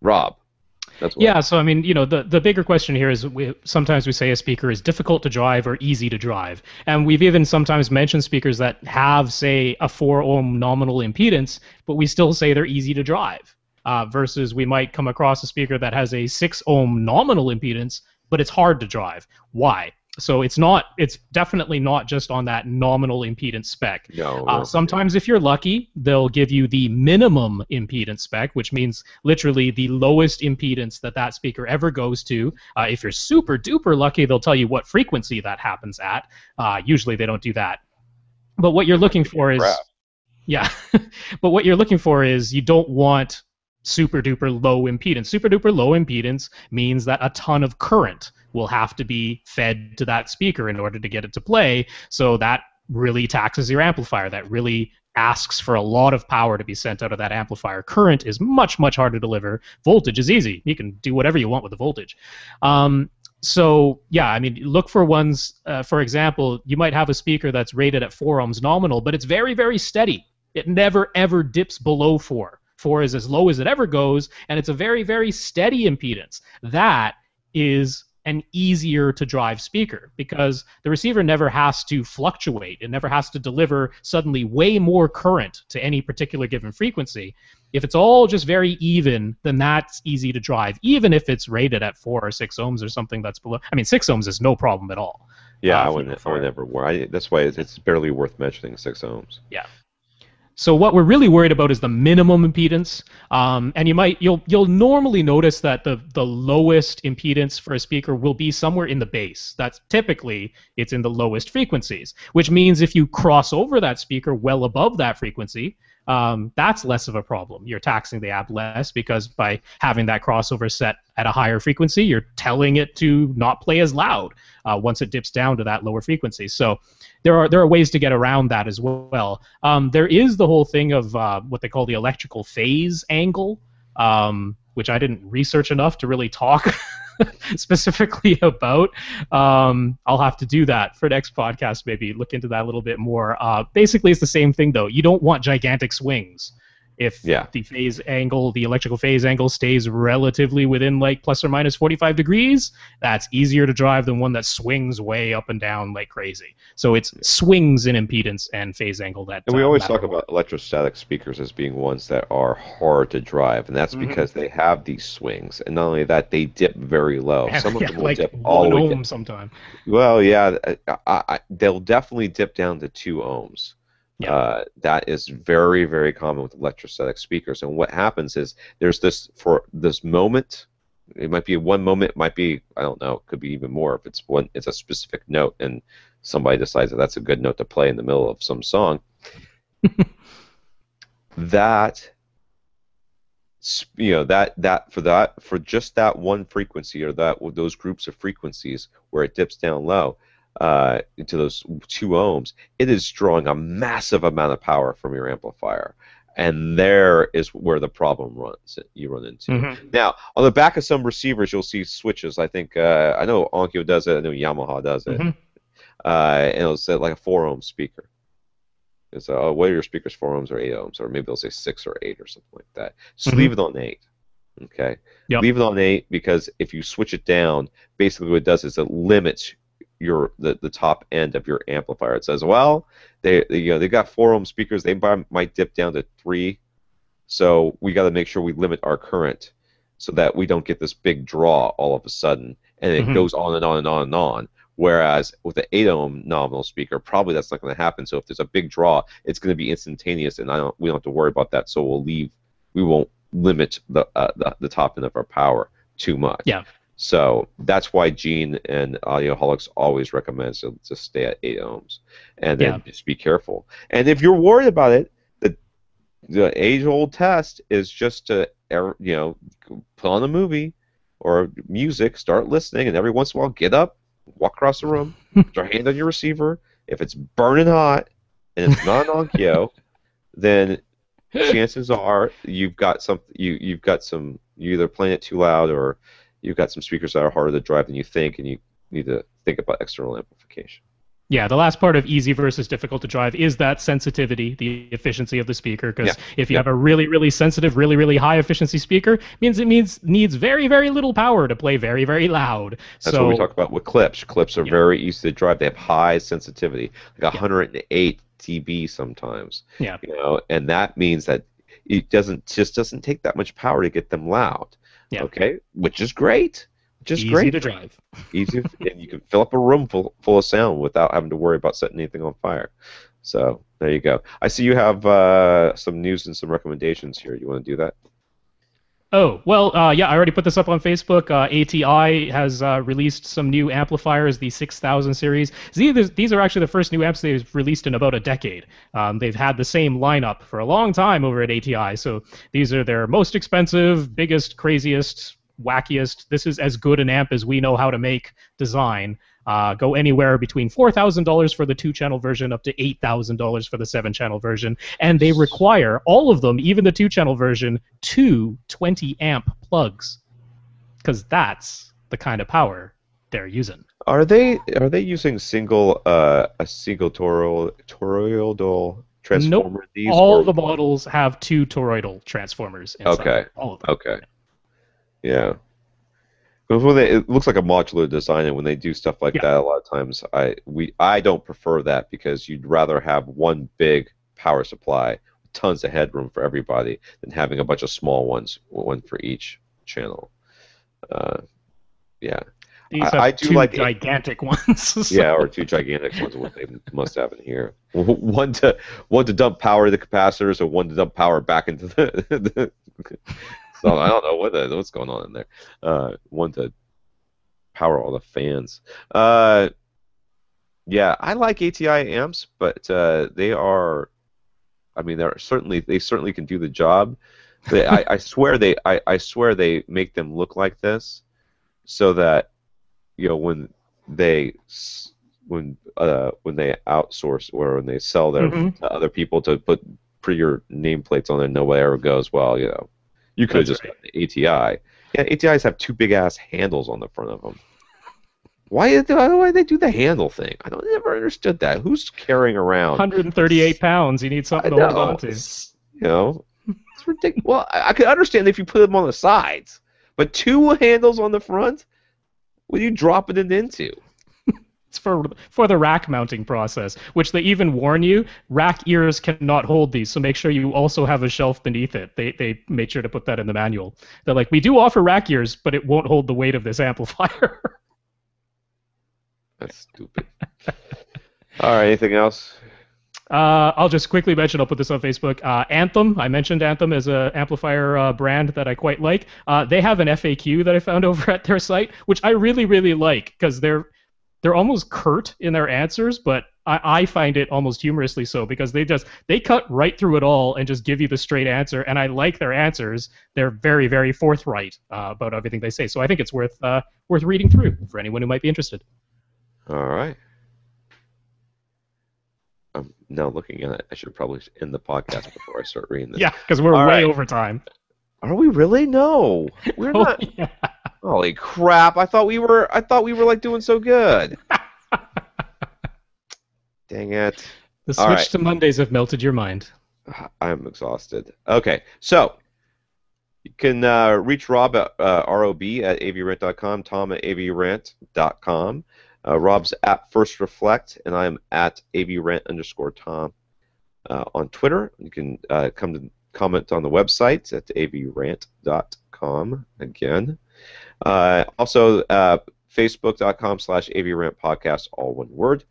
Speaker 1: Rob.
Speaker 2: Yeah, so I mean, the bigger question here is sometimes we say a speaker is difficult to drive or easy to drive. And we've even sometimes mentioned speakers that have, say, a 4 ohm nominal impedance, but we still say they're easy to drive. Versus we might come across a speaker that has a 6 ohm nominal impedance, but it's hard to drive. Why? So it's definitely not just on that nominal impedance spec.
Speaker 1: No,
Speaker 2: sometimes if you're lucky, they'll give you the minimum impedance spec, which means literally the lowest impedance that speaker ever goes to. If you're super duper lucky, they'll tell you what frequency that happens at. Usually they don't do that. But what you're looking for is... Yeah. But what you're looking for is you don't want super duper low impedance. Super duper low impedance means that a ton of current will have to be fed to that speaker in order to get it to play, so that really taxes your amplifier. That really asks for a lot of power to be sent out of that amplifier. Current is much, much harder to deliver. Voltage is easy. You can do whatever you want with the voltage. So, yeah, I mean, look for ones, for example, you might have a speaker that's rated at 4 ohms nominal, but it's very, very steady. It never, ever dips below 4. 4 is as low as it ever goes, and it's a very, very steady impedance. That is an easier to drive speaker because the receiver never has to fluctuate. It never has to deliver suddenly way more current to any particular given frequency. If it's all just very even, then that's easy to drive, even if it's rated at 4 or 6 ohms or something that's below. I mean, 6 ohms is no problem at all.
Speaker 1: Yeah, I would never worry. That's why it's barely worth mentioning 6 ohms.
Speaker 2: Yeah. So what we're really worried about is the minimum impedance, and you'll normally notice that the lowest impedance for a speaker will be somewhere in the bass. That's typically it's in the lowest frequencies, which means if you cross over that speaker well above that frequency, that's less of a problem. You're taxing the amp less because by having that crossover set at a higher frequency, you're telling it to not play as loud once it dips down to that lower frequency. So there are ways to get around that as well. There is the whole thing of what they call the electrical phase angle, which I didn't research enough to really talk specifically about. I'll have to do that for next podcast, maybe look into that a little bit more. Basically, it's the same thing, though. You don't want gigantic swings. If the phase angle, the electrical phase angle stays relatively within like plus or minus 45 degrees, that's easier to drive than one that swings way up and down like crazy. So it's swings in impedance and phase angle that.
Speaker 1: And we always talk about electrostatic speakers as being ones that are hard to drive, and that's because they have these swings, and not only that, they dip very low. Some of them will dip all the way down. Sometimes. Well, yeah, they'll definitely dip down to 2 ohms. Yeah. That is very, very common with electrostatic speakers. And what happens is there's this moment. It might be one moment. It might be, I don't know. It could be even more if it's a specific note and somebody decides that that's a good note to play in the middle of some song. that for just that one frequency or those groups of frequencies where it dips down low. Into those 2 ohms, it is drawing a massive amount of power from your amplifier, and there is where the problem you run into. Now, on the back of some receivers, you'll see switches. I think I know Onkyo does it. I know Yamaha does it, and it'll say like a 4 ohm speaker. It's what are your speakers, 4 ohms or 8 ohms, or maybe they'll say 6 or 8 or something like that. Just leave it on 8. Okay, leave it on 8 because if you switch it down, basically what it does is it limits the top end of your amplifier. It says, well, they got 4 ohm speakers. They might dip down to 3 So we got to make sure we limit our current so that we don't get this big draw all of a sudden, and it
Speaker 2: Hmm.
Speaker 1: goes on and on and on and on. Whereas with the 8 ohm nominal speaker, probably that's not going to happen. So if there's a big draw, it's going to be instantaneous, and we don't have to worry about that. So we won't limit the top end of our power too much.
Speaker 2: Yeah.
Speaker 1: So that's why Gene and Audioholics always recommends to just stay at 8 ohms, and then just be careful. And if you're worried about it, the age-old test is just to put on a movie or music, start listening, and every once in a while get up, walk across the room, put your hand on your receiver. If it's burning hot and it's not an Onkyo, then chances are you've got some you're either playing it too loud or you've got some speakers that are harder to drive than you think, and you need to think about external amplification.
Speaker 2: Yeah, the last part of easy versus difficult to drive is that sensitivity, the efficiency of the speaker. Because if you have a really, really sensitive, really, really high efficiency speaker, it needs very, very little power to play very, very loud.
Speaker 1: That's what we talk about with clips. Clips are very easy to drive. They have high sensitivity, like 108 dB sometimes.
Speaker 2: Yeah.
Speaker 1: And that means that it doesn't take that much power to get them loud.
Speaker 2: Yeah.
Speaker 1: Okay, which is great.
Speaker 2: Easy to drive.
Speaker 1: Easy, and you can fill up a room full of sound without having to worry about setting anything on fire. So there you go. I see you have some news and some recommendations here. You want to do that?
Speaker 2: Oh, well, yeah, I already put this up on Facebook. ATI has released some new amplifiers, the 6000 series. These are actually the first new amps they've released in about a decade. They've had the same lineup for a long time over at ATI, so these are their most expensive, biggest, craziest, wackiest, this is as good an amp as we know how to make design. Go anywhere between $4,000 for the 2-channel version up to $8,000 for the 7-channel version. And they require, all of them, even the 2-channel version, 2 20-amp plugs. Because that's the kind of power they're using.
Speaker 1: Are they using a single toroidal transformer?
Speaker 2: Nope. All the models have 2 toroidal transformers inside.
Speaker 1: Okay.
Speaker 2: All of them.
Speaker 1: Okay. Yeah. Because it looks like a modular design, and when they do stuff like that, a lot of times I don't prefer that, because you'd rather have one big power supply with tons of headroom for everybody than having a bunch of small ones, one for each channel. Yeah.
Speaker 2: These have 2 gigantic ones.
Speaker 1: Yeah, or 2 gigantic ones, what they must have in here. One to dump power to the capacitors, or one to dump power back into the so I don't know what's going on in there. One to power all the fans. Yeah, I like ATI amps, but they certainly can do the job. I swear they make them look like this, so that when they outsource or when they sell their to other people to put your nameplates on there, nobody ever goes, well, you could have just gotten the ATI. Yeah, ATIs have 2 big ass handles on the front of them. Why do they do the handle thing? I never understood that. Who's carrying around
Speaker 2: 138 pounds? You need something to hold on to.
Speaker 1: It's ridiculous. Well, I could understand if you put them on the sides, but 2 handles on the front. What are you dropping it into?
Speaker 2: It's for the rack mounting process, which they even warn you, rack ears cannot hold these, so make sure you also have a shelf beneath it. They made sure to put that in the manual. They're like, we do offer rack ears, but it won't hold the weight of this amplifier.
Speaker 1: That's stupid. All right, anything else?
Speaker 2: I'll just quickly mention, I'll put this on Facebook, Anthem. I mentioned Anthem as an amplifier brand that I quite like. They have an FAQ that I found over at their site, which I really, really like, because they're almost curt in their answers, but I find it almost humorously so, because they cut right through it all and just give you the straight answer, and I like their answers. They're very, very forthright about everything they say, so I think it's worth reading through for anyone who might be interested.
Speaker 1: All right. I'm now looking at it. I should probably end the podcast before I start reading this.
Speaker 2: Yeah, because we're way over time.
Speaker 1: Are we really? No, we're not. Yeah. Holy crap! I thought we were like doing so good. Dang it!
Speaker 2: The switch to Mondays have melted your mind.
Speaker 1: I'm exhausted. Okay, so you can reach Rob at rob@avrant.com, Tom at avrant.com. Rob's at First Reflect, and I'm at avrant_Tom on Twitter. You can come comment on the website at avrant.com again. Also, facebook.com/avrantpodcast, all one word.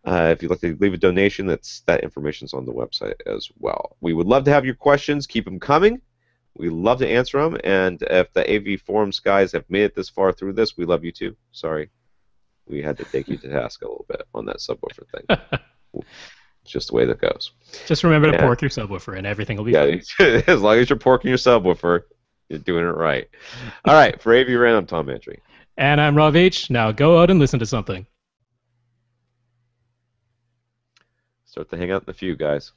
Speaker 1: If you'd like to leave a donation, that information's on the website as well. We would love to have your questions. Keep them coming. We love to answer them. And if the AV Forums guys have made it this far through this, we love you too. Sorry. We had to take you to task a little bit on that subwoofer thing. It's just the way that goes.
Speaker 2: Just remember to pork your subwoofer and everything will be fine.
Speaker 1: As long as you're porking your subwoofer, you're doing it right. All right, for AV Rant, I'm Tom Mantry.
Speaker 2: And I'm Rob H. Now go out and listen to something.
Speaker 1: Start the Hangout in a few, guys.